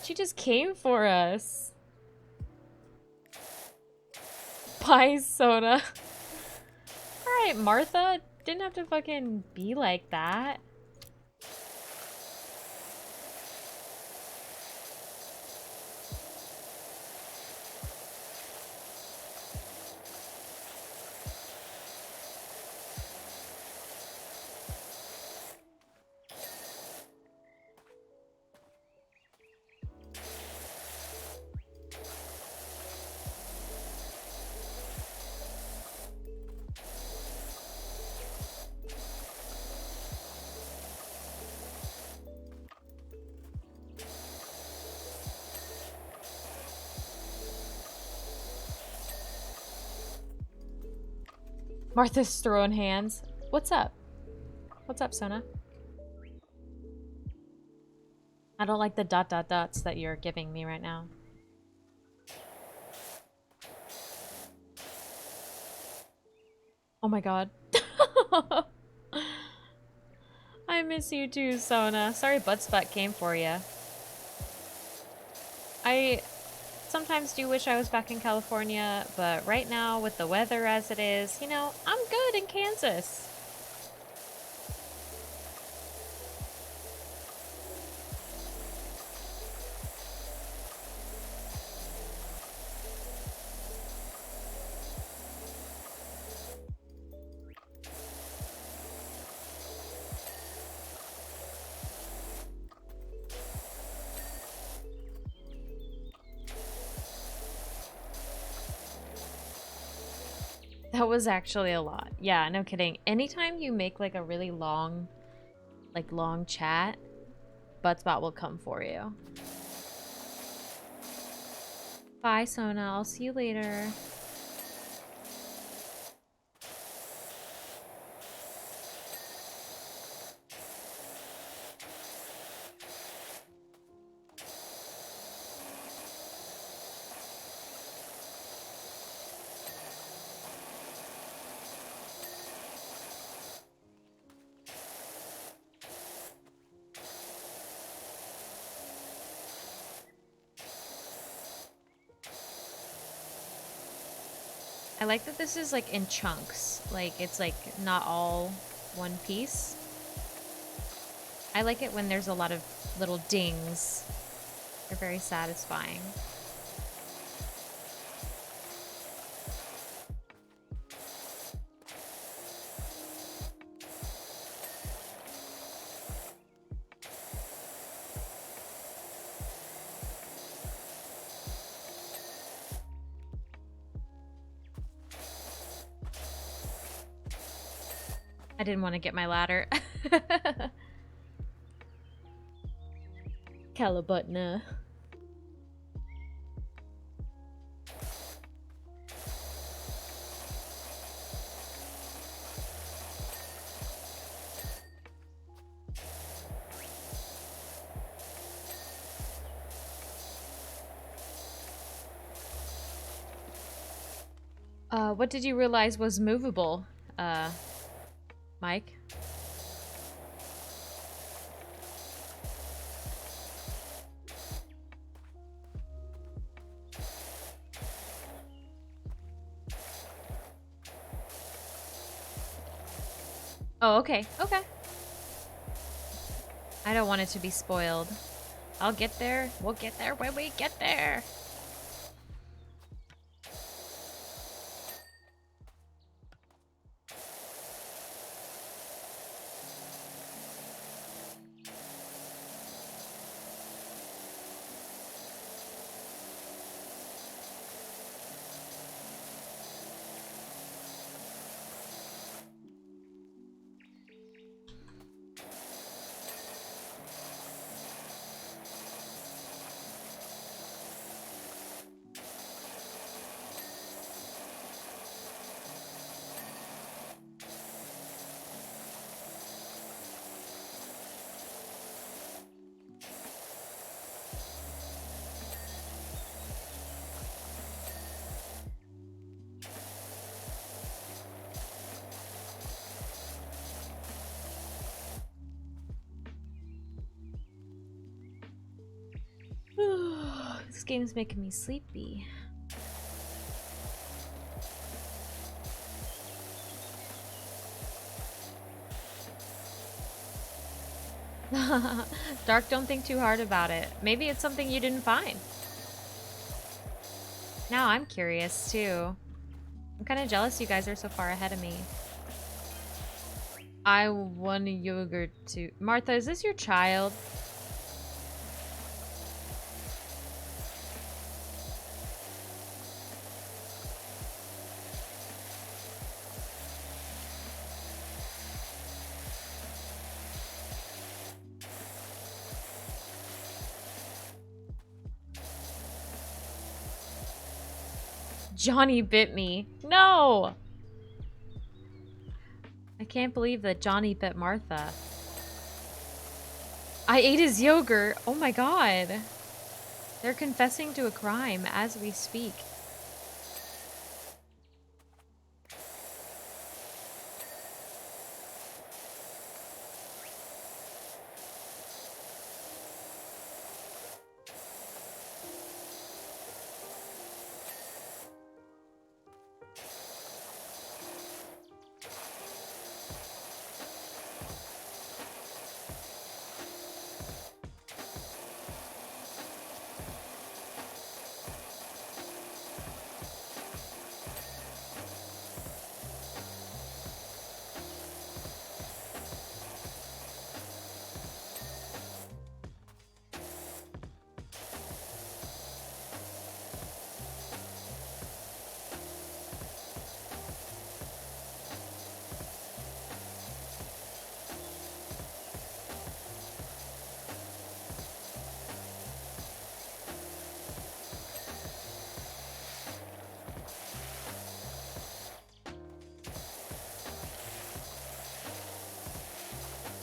She just came for us. Bye, Soda. Alright, Martha. Didn't have to fucking be like that. Martha's throwing hands. What's up? What's up, Sona? I don't like the dots that you're giving me right now. Oh my god. I miss you too, Sona. Sorry Buttspot came for you. I sometimes do wish I was back in California, but right now, with the weather as it is, you know, I'm good in Kansas. That was actually a lot. Yeah, no kidding. Anytime you make like a really long chat, Buttspot will come for you. Bye, Sona. I'll see you later. I like that this is like in chunks. Like it's like not all one piece. I like it when there's a lot of little dings. They're very satisfying. I didn't want to get my ladder. Calabutna. What did you realize was movable, Mike? Oh, okay. Okay. I don't want it to be spoiled. I'll get there. We'll get there when we get there. This game's making me sleepy. Dark, don't think too hard about it. Maybe it's something you didn't find. Now I'm curious too. I'm kind of jealous you guys are so far ahead of me. I want a yogurt too. Martha, is this your child? Johnny bit me. No! I can't believe that Johnny bit Martha. I ate his yogurt. Oh my god. They're confessing to a crime as we speak.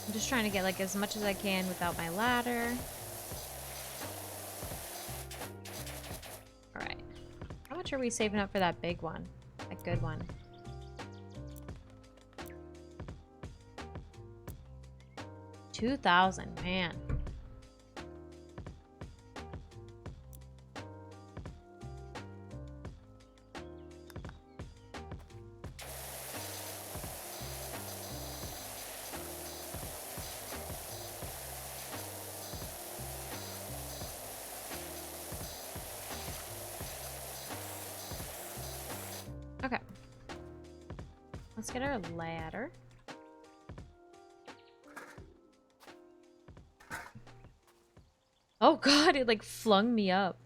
I'm just trying to get like as much as I can without my ladder. Alright. How much are we saving up for that big one? That good one. $2,000, man. Okay. Let's get our ladder. Oh god, it like flung me up.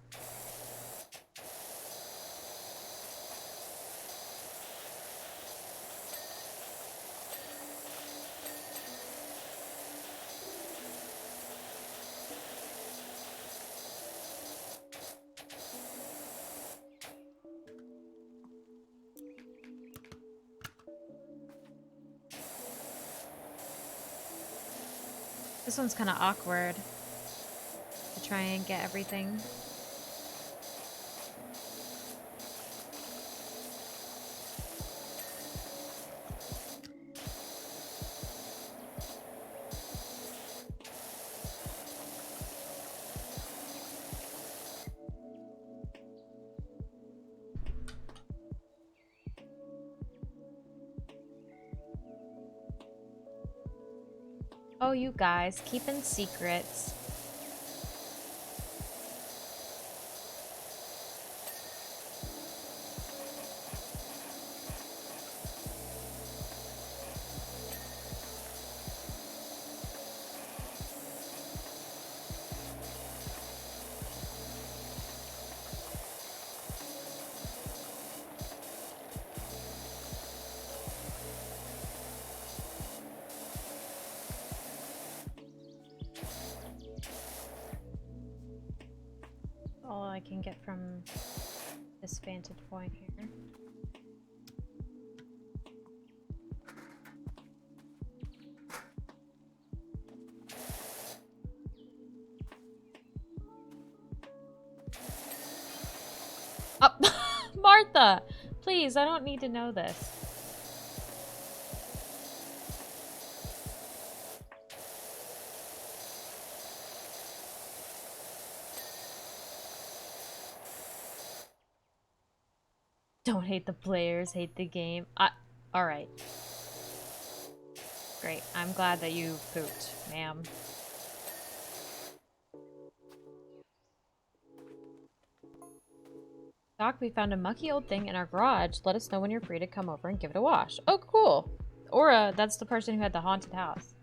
This one's kind of awkward to try and get everything. Oh, you guys, keeping secrets. All I can get from this vantage point here. Oh, Martha! Please, I don't need to know this. Don't hate the players, hate the game. Alright. Great. I'm glad that you pooped, ma'am. Doc, we found a mucky old thing in our garage. Let us know when you're free to come over and give it a wash. Oh, cool. Aura, that's the person who had the haunted house.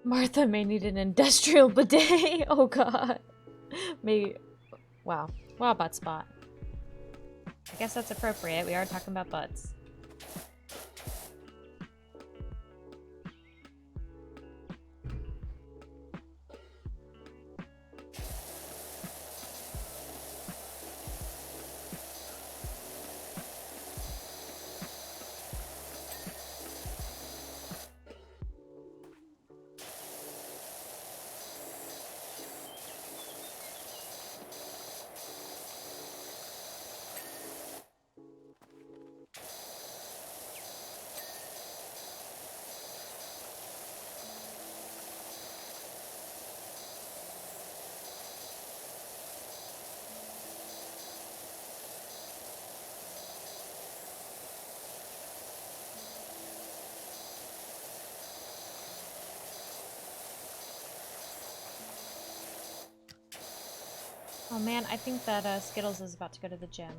Martha may need an industrial bidet. Oh god. Maybe. Wow. Wow, butt spot. I guess that's appropriate. We are talking about butts. Oh man, I think that Skittles is about to go to the gym.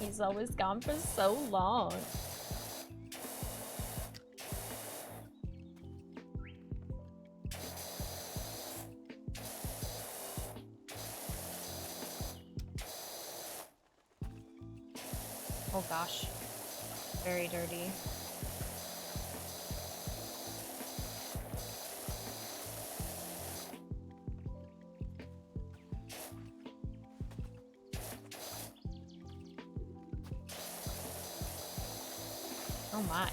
He's always gone for so long. Oh gosh. Very dirty. Oh my.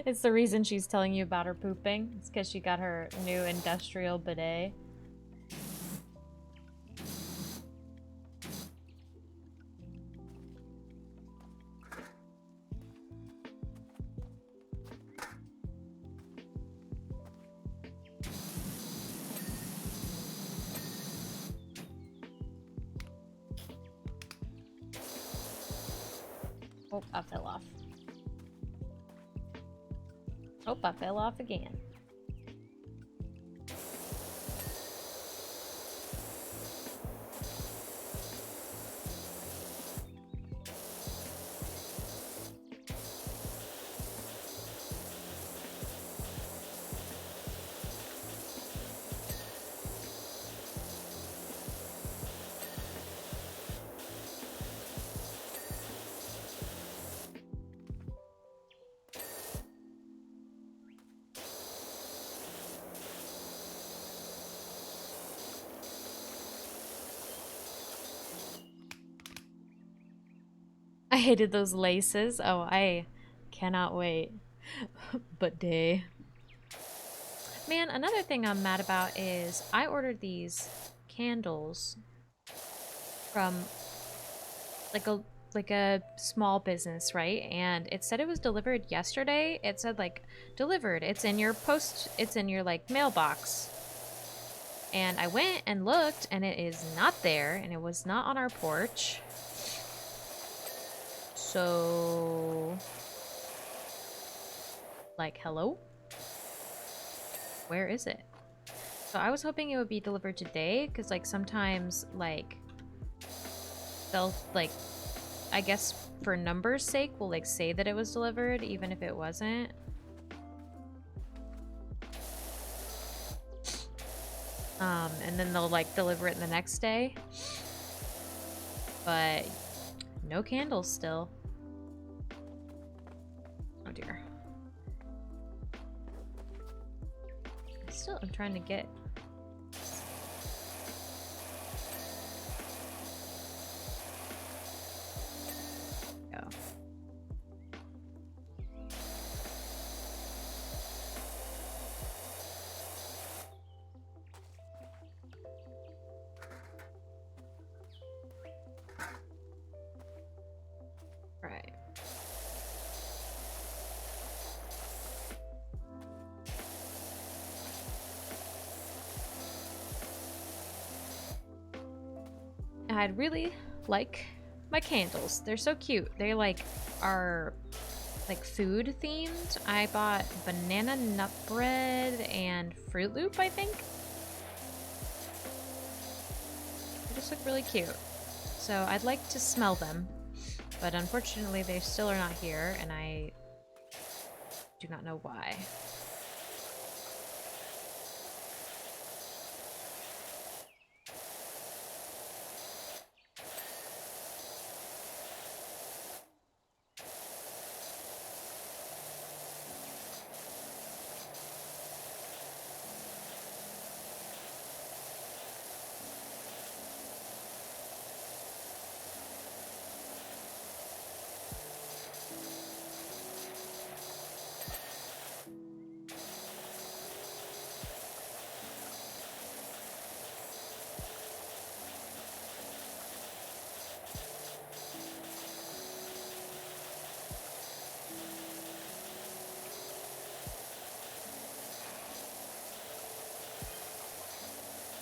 It's the reason she's telling you about her pooping. It's because she got her new industrial bidet. Oh, I fell off. Oh, I fell off again. I hated those laces. Oh, I cannot wait. But day. Man, another thing I'm mad about is I ordered these candles from like a small business, right? And it said it was delivered yesterday. It said like delivered. It's in your like mailbox. And I went and looked and it is not there and it was not on our porch. So like, hello? Where is it? So I was hoping it would be delivered today because like sometimes like they'll like, I guess for numbers sake will like say that it was delivered even if it wasn't. And then they'll like deliver it the next day. But no candles still. Oh dear. I'm trying to get. Go. Right. I'd really like my candles. They're so cute. They like are like food themed. I bought banana nut bread and Fruit Loop, I think. They just look really cute. So I'd like to smell them, but unfortunately they still are not here and I do not know why.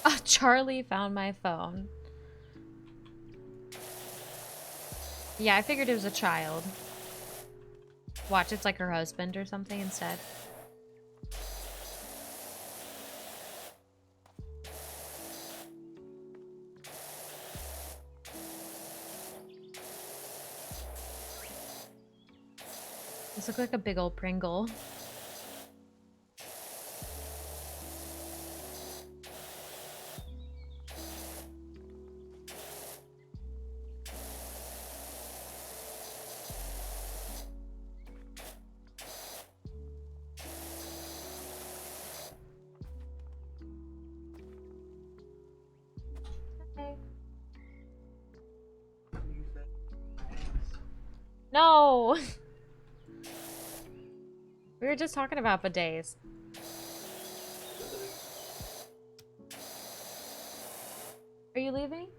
Oh, Charlie found my phone. Yeah, I figured it was a child. Watch, it's like her husband or something instead. This looks like a big old Pringle. No! We were just talking about bidets. Are you leaving?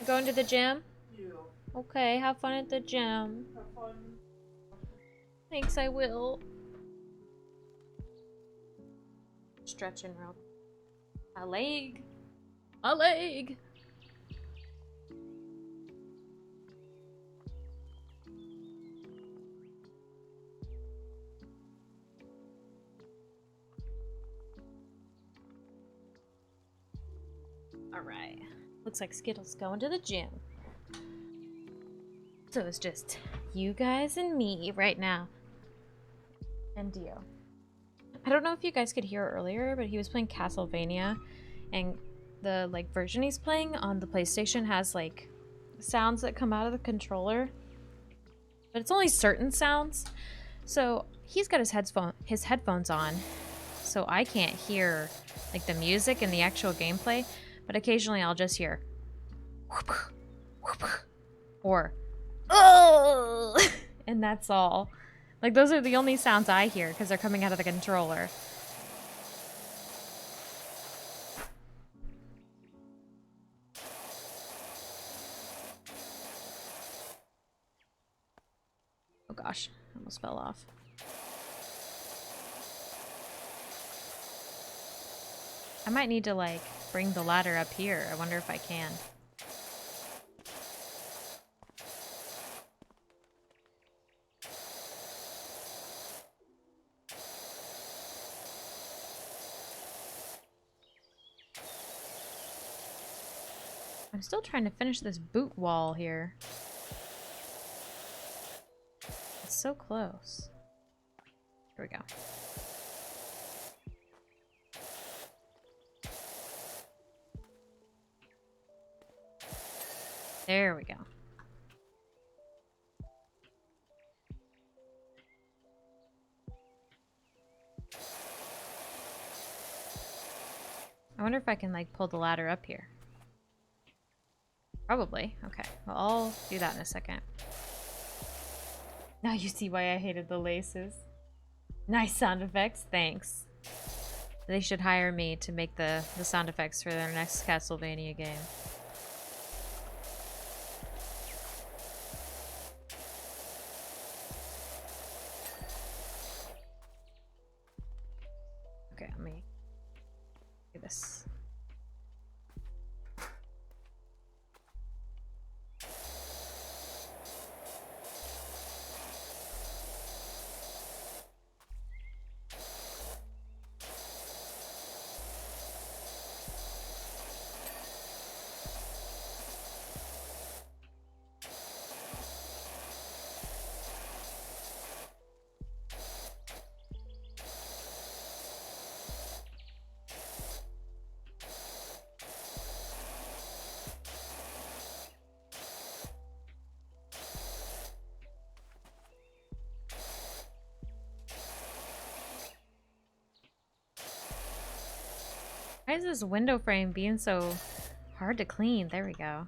Going to the gym? Yeah. Okay, have fun at the gym. Have fun. Thanks, I will. Stretching real. A leg. A leg. Alright. Looks like Skittle's going to the gym. So it's just you guys and me right now. And Dio. I don't know if you guys could hear earlier, but he was playing Castlevania, and the like version he's playing on the PlayStation has like sounds that come out of the controller, but it's only certain sounds. So he's got his headphones on, so I can't hear like the music and the actual gameplay, but occasionally I'll just hear whoop, whoop, or oh, and that's all. Like those are the only sounds I hear because they're coming out of the controller. Oh gosh, I almost fell off. I might need to like bring the ladder up here. I wonder if I can. I'm still trying to finish this boot wall here. It's so close. Here we go. There we go. I wonder if I can like pull the ladder up here. Probably. Okay. Well, I'll do that in a second. Now you see why I hated the laces. Nice sound effects. Thanks. They should hire me to make the sound effects for their next Castlevania game. Okay, let me do this. Why is this window frame being so hard to clean? There we go.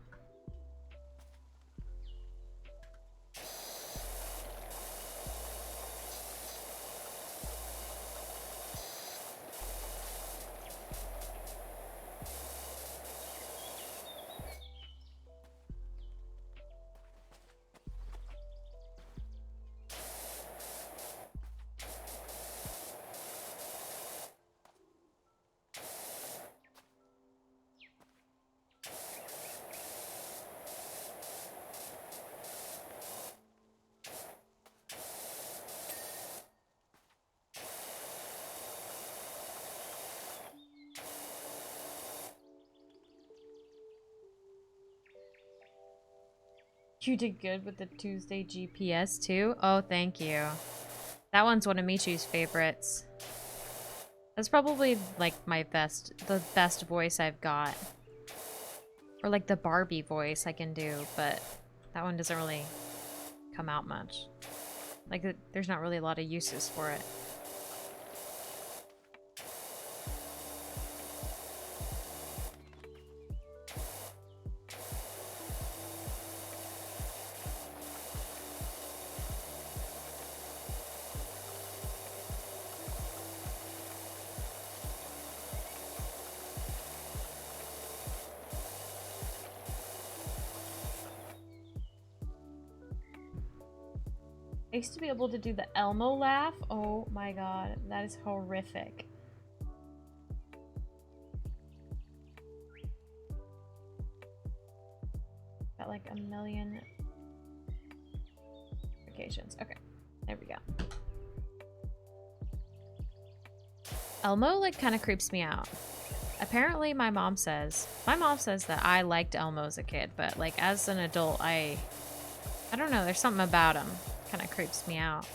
You did good with the Tuesday GPS too? Oh, thank you. That one's one of Michu's favorites. That's probably like the best voice I've got. Or like the Barbie voice I can do, but that one doesn't really come out much. Like there's not really a lot of uses for it. I used to be able to do the Elmo laugh. Oh my god, that is horrific. Got like a million notifications. Okay, there we go. Elmo like kind of creeps me out. apparently my mom says that I liked Elmo as a kid, but like as an adult, I don't know, there's something about him kind of creeps me out.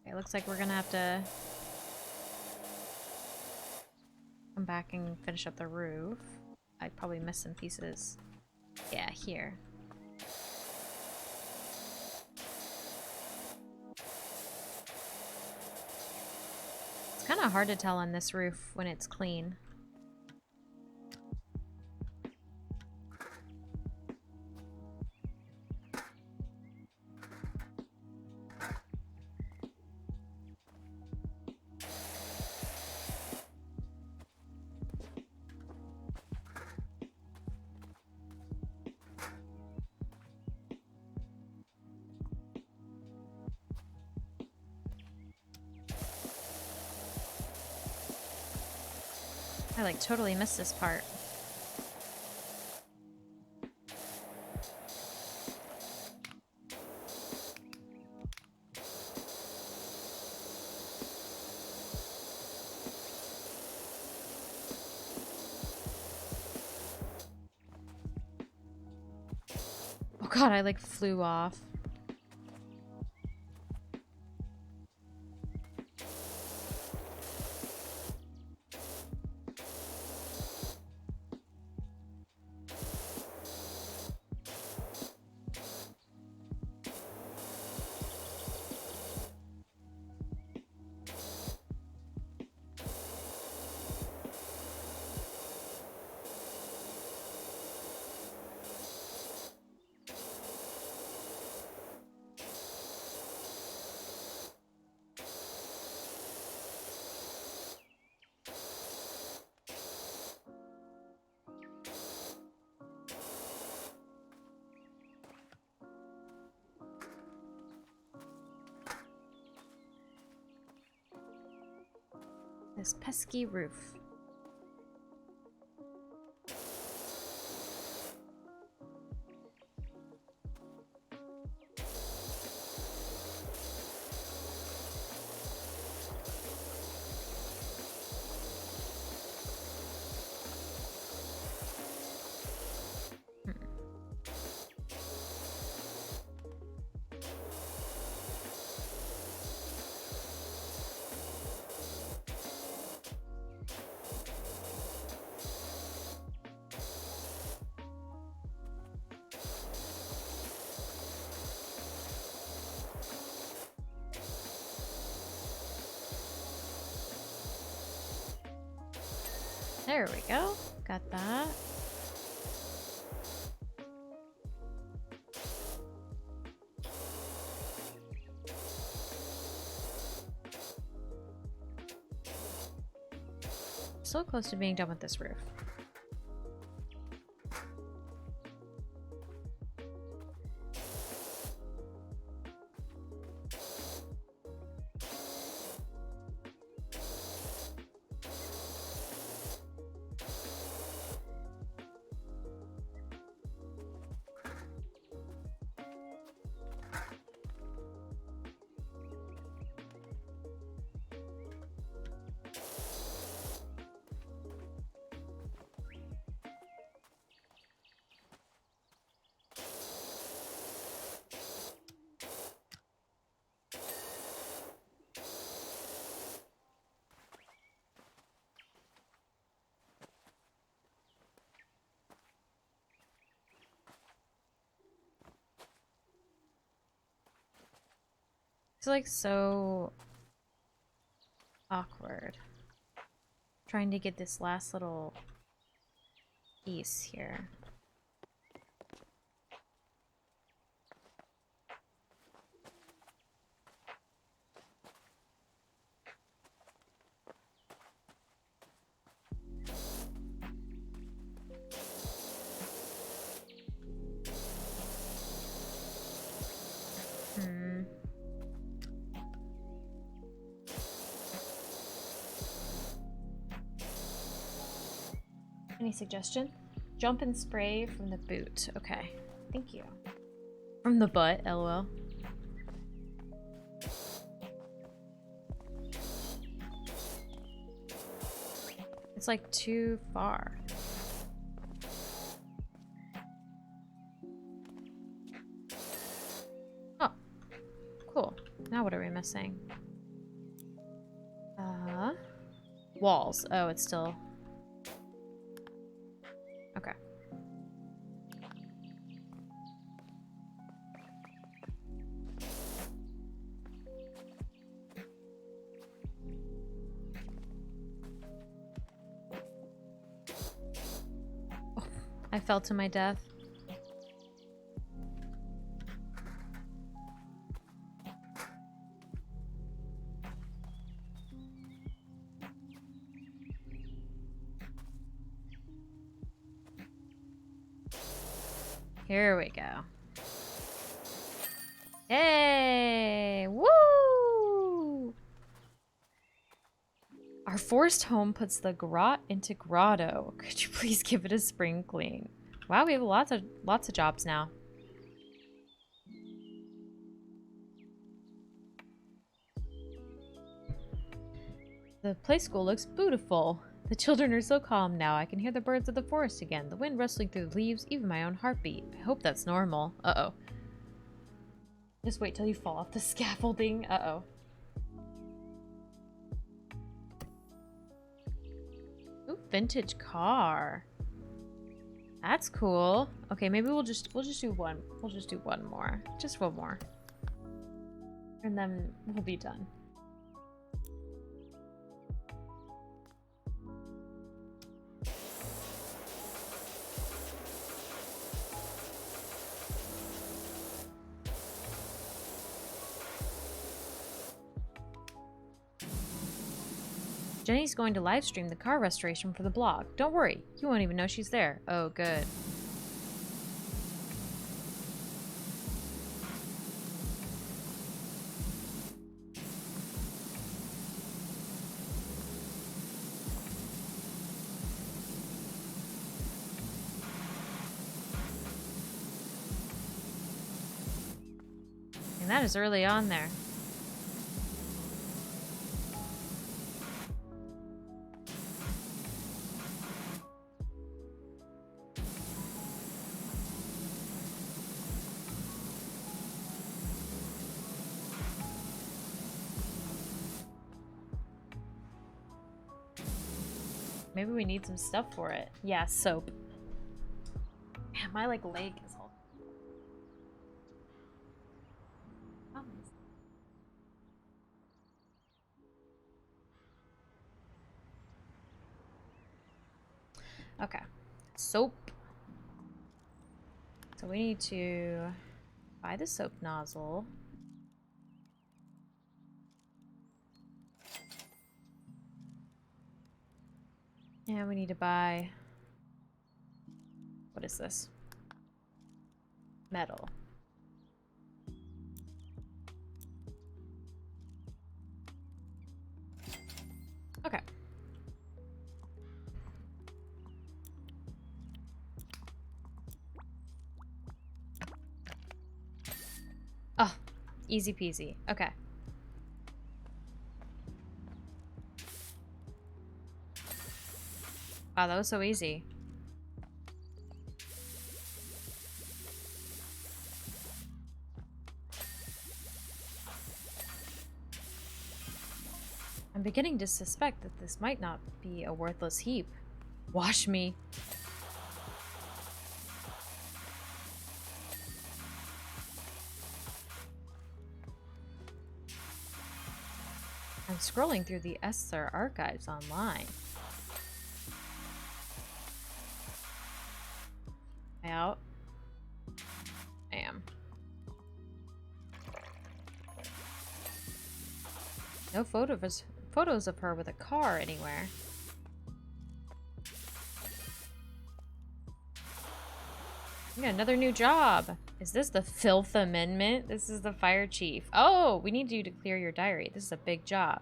It looks like we're gonna have to come back and finish up the roof. I probably missed some pieces. Yeah, here. It's kind of hard to tell on this roof when it's clean. I like totally missed this part. Oh god, I like flew off. This pesky roof. There we go. Got that. So close to being done with this roof. It's like so awkward. Trying to get this last little piece here. Any suggestion? Jump and spray from the boot. Okay. Thank you. From the butt, lol. It's like too far. Oh. Cool. Now what are we missing? Walls. Oh, it's still... Okay. Oh, I fell to my death. Here we go. Hey! Woo! Our forced home puts the grot into grotto. Could you please give it a spring clean? Wow, we have lots of jobs now. The play school looks beautiful. The children are so calm now. I can hear the birds of the forest again. The wind rustling through the leaves, even my own heartbeat. I hope that's normal. Uh-oh. Just wait till you fall off the scaffolding. Uh-oh. Ooh, vintage car. That's cool. Okay, maybe we'll just do one. We'll just do one more. Just one more. And then we'll be done. Jenny's going to live stream the car restoration for the blog. Don't worry, you won't even know she's there. Oh, good. And that is early on there. Maybe we need some stuff for it. Yeah, soap. Man, my leg is all... Okay. Soap. So we need to buy the soap nozzle. And we need to buy... What is this? Metal. Okay. Oh, easy peasy. Okay. Wow, that was so easy. I'm beginning to suspect that this might not be a worthless heap. Wash me. I'm scrolling through the Esther archives online. Out. I am. No photos of her with a car anywhere. Yeah, another new job. Is this the filth amendment? This is the fire chief. Oh, we need you to clear your diary. This is a big job.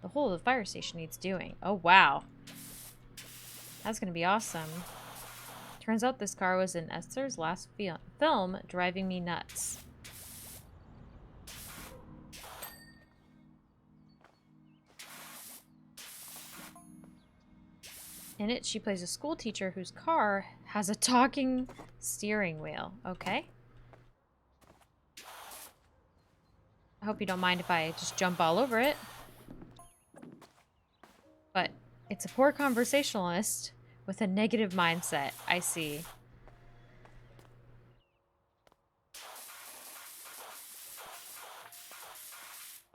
The whole of the fire station needs doing. Oh, wow. That's gonna be awesome. Turns out this car was in Esther's last film, driving me nuts. In it, she plays a school teacher whose car has a talking steering wheel. Okay. I hope you don't mind if I just jump all over it. But it's a poor conversationalist with a negative mindset. I see.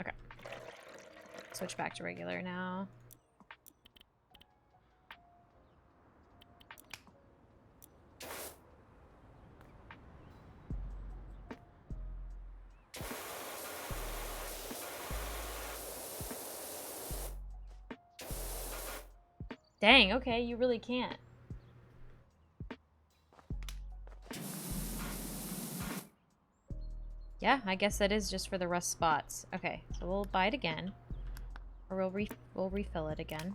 Okay. Switch back to regular now. Dang, okay, you really can't. Yeah, I guess that is just for the rust spots. Okay, so we'll buy it again. Or we'll refill it again.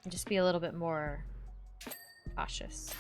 And just be a little bit more cautious.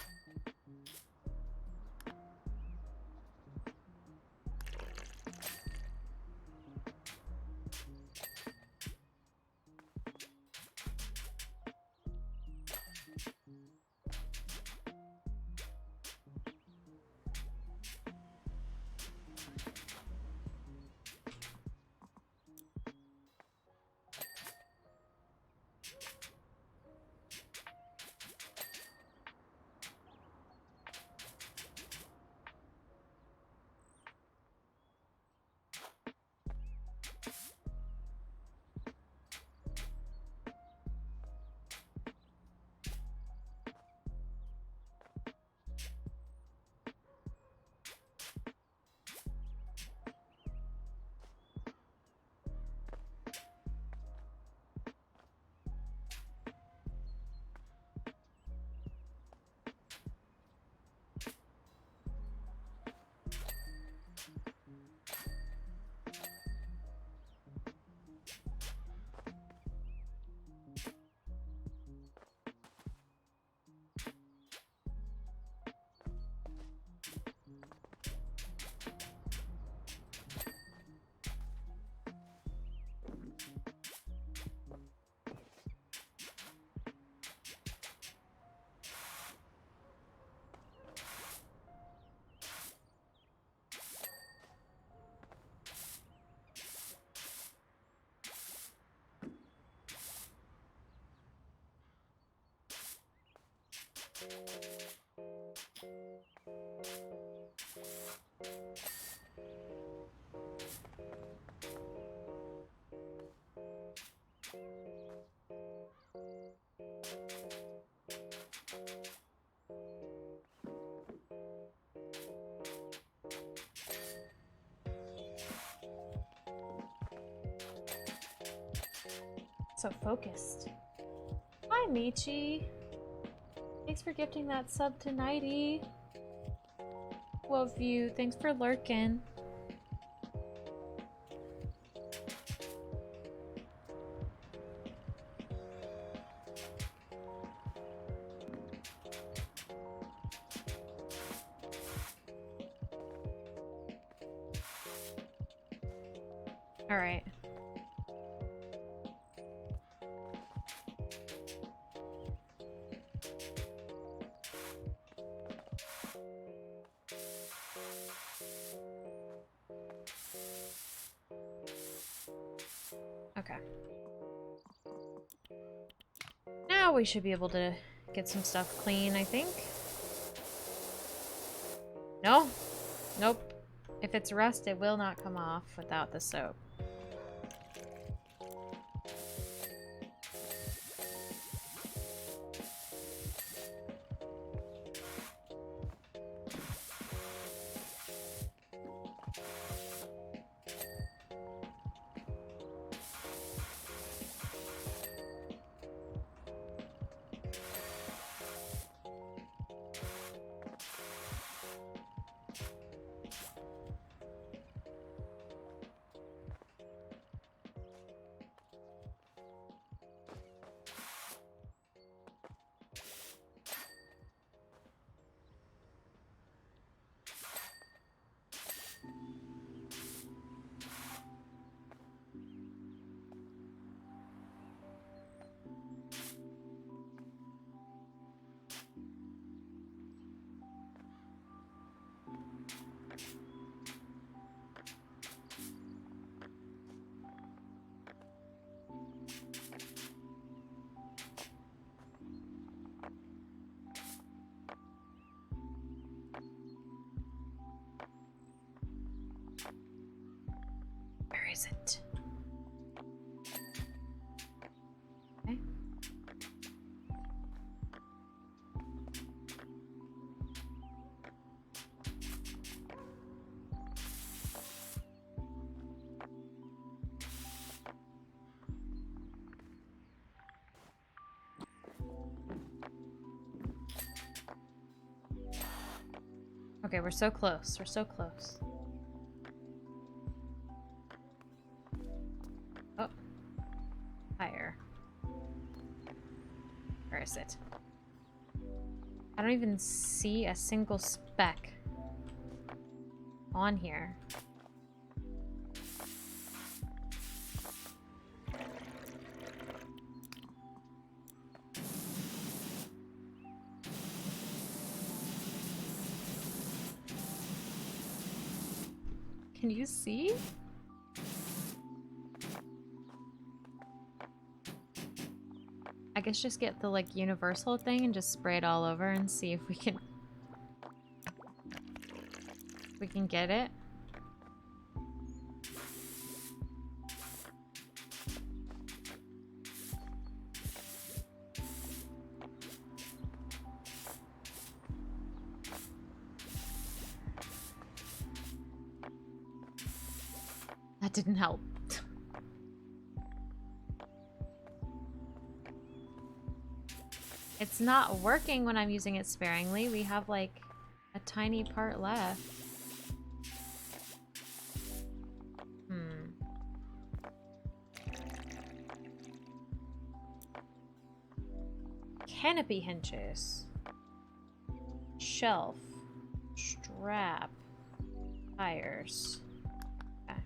So focused. Hi, Michi. Thanks for gifting that sub to Nighty. Love you. Thanks for lurking. All right. Okay. Now we should be able to get some stuff clean, I think. No? Nope. If it's rust, it will not come off without the soap. is it? Okay. Okay, we're so close. We're so close. Oh. Higher. Where is it? I don't even see a single speck on here. Can you see? I guess just get the like universal thing and just spray it all over and see if we can get it. That didn't help. It's not working when I'm using it sparingly. We have like a tiny part left. Canopy hinges. Shelf. Strap. Tires. Okay.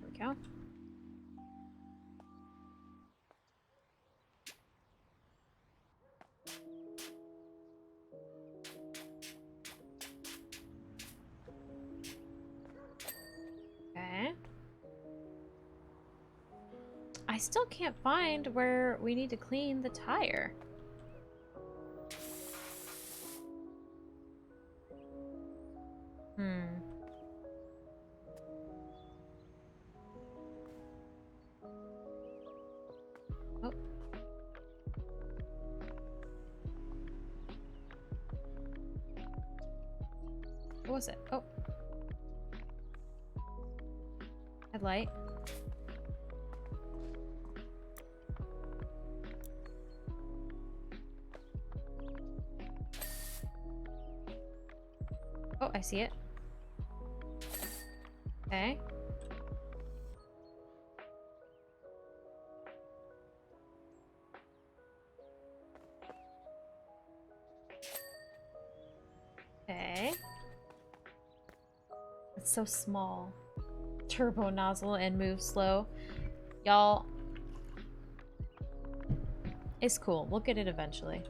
There we go. Okay. I still can't find where we need to clean the tire. Oh. What was it? Oh. Headlight. Oh, I see it. Okay. Okay. It's so small. Turbo nozzle and move slow. Y'all. It's cool. We'll get it eventually.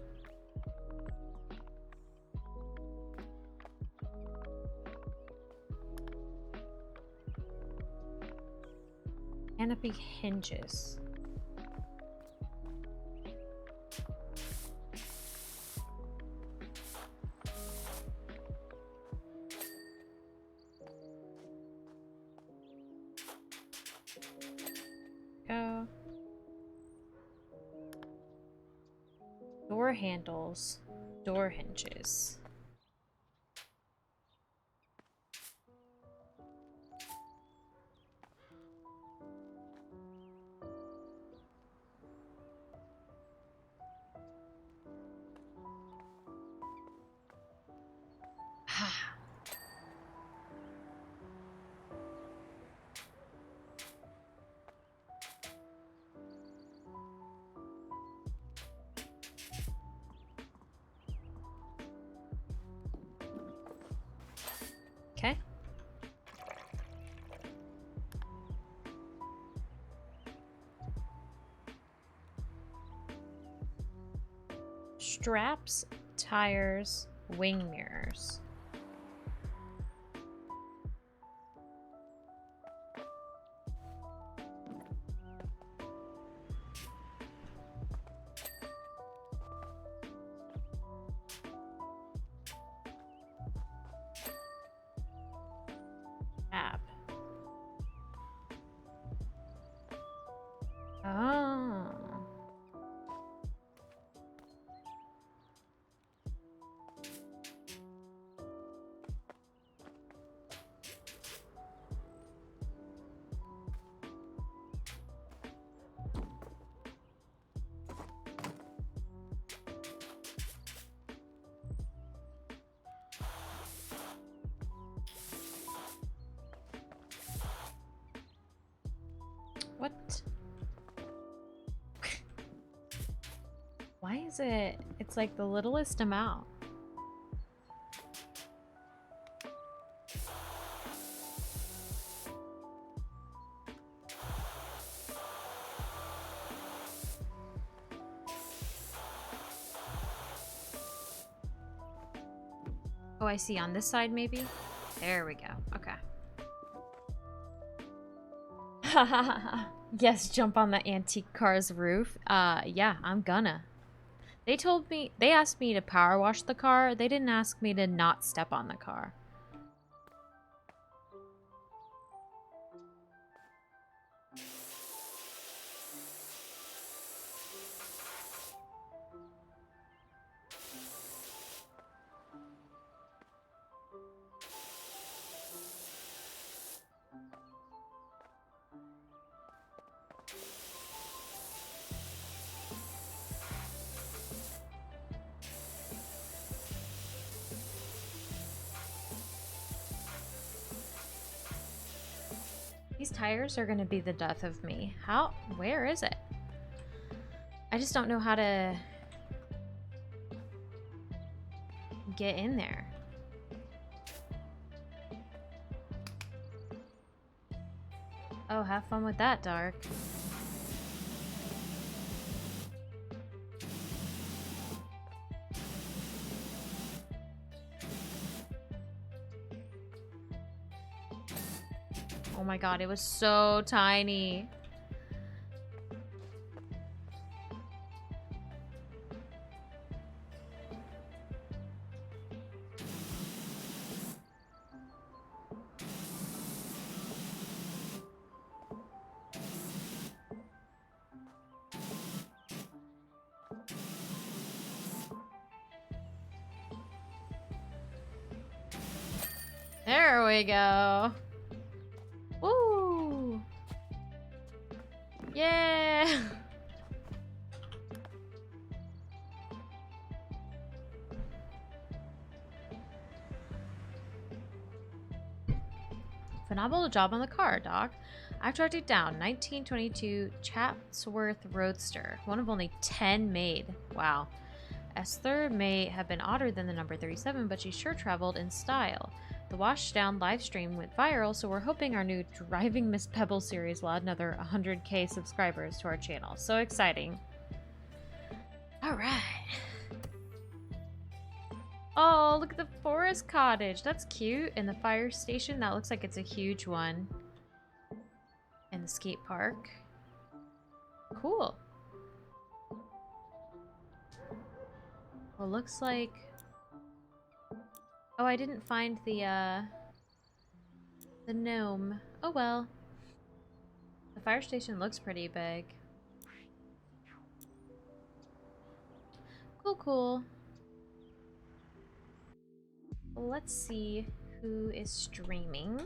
Canopy hinges. Go. Door handles. Door hinges. Okay. Straps, tires, wing mirrors. Oh. What? Why is it? It's like the littlest amount. Oh, I see. On this side, maybe? There we go. Okay. Yes, jump on the antique car's roof. Yeah, I'm gonna. They asked me to power wash the car. They didn't ask me to not step on the car. These tires are gonna be the death of me. How? Where is it? I just don't know how to get in there. Oh, have fun with that, Dark. Oh my god, it was so tiny. There we go. Woo! Yeah! Phenomenal job on the car, Doc. I've tracked it down. 1922 Chatsworth Roadster. One of only 10 made. Wow. Esther may have been odder than the number 37, but she sure traveled in style. The Washdown live stream went viral, so we're hoping our new Driving Miss Pebble series will add another 100k subscribers to our channel. So exciting. Alright. Oh, look at the forest cottage. That's cute. And the fire station, that looks like it's a huge one. And the skate park. Cool. Well, looks like... Oh, I didn't find the gnome. Oh well. The fire station looks pretty big. Cool, cool. Let's see who is streaming.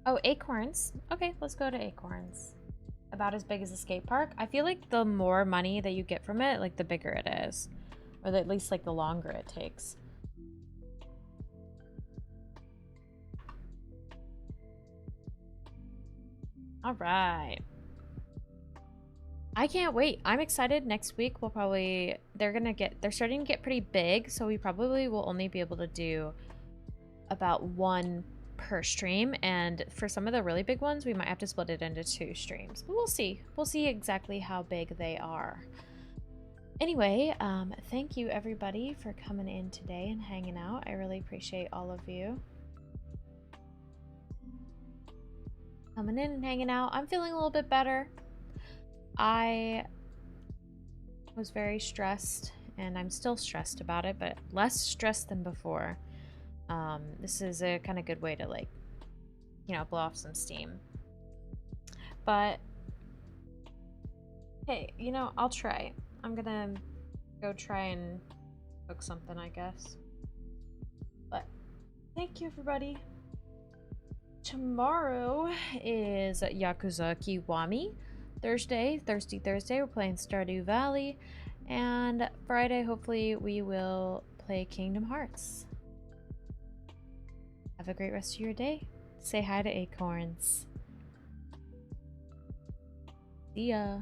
Oh, Acorns. Okay, let's go to Acorns. About as big as a skate park. I feel like the more money that you get from it, like the bigger it is. Or at least like the longer it takes. All right. I can't wait. I'm excited. Next week we'll probably they're starting to get pretty big, so we probably will only be able to do about one per stream, and for some of the really big ones we might have to split it into 2 streams, but we'll see exactly how big they are. Anyway, thank you everybody for coming in today and hanging out. I really appreciate all of you coming in and hanging out. I'm feeling a little bit better. I was very stressed, and I'm still stressed about it, but less stressed than before. This is a kind of good way to, like, you know, blow off some steam. But hey, you know, I'll try. I'm gonna go try and cook something, I guess. But thank you, everybody. Tomorrow is Yakuza Kiwami. Thirsty Thursday, we're playing Stardew Valley. And Friday, hopefully, we will play Kingdom Hearts. Have a great rest of your day. Say hi to Acorns. See ya.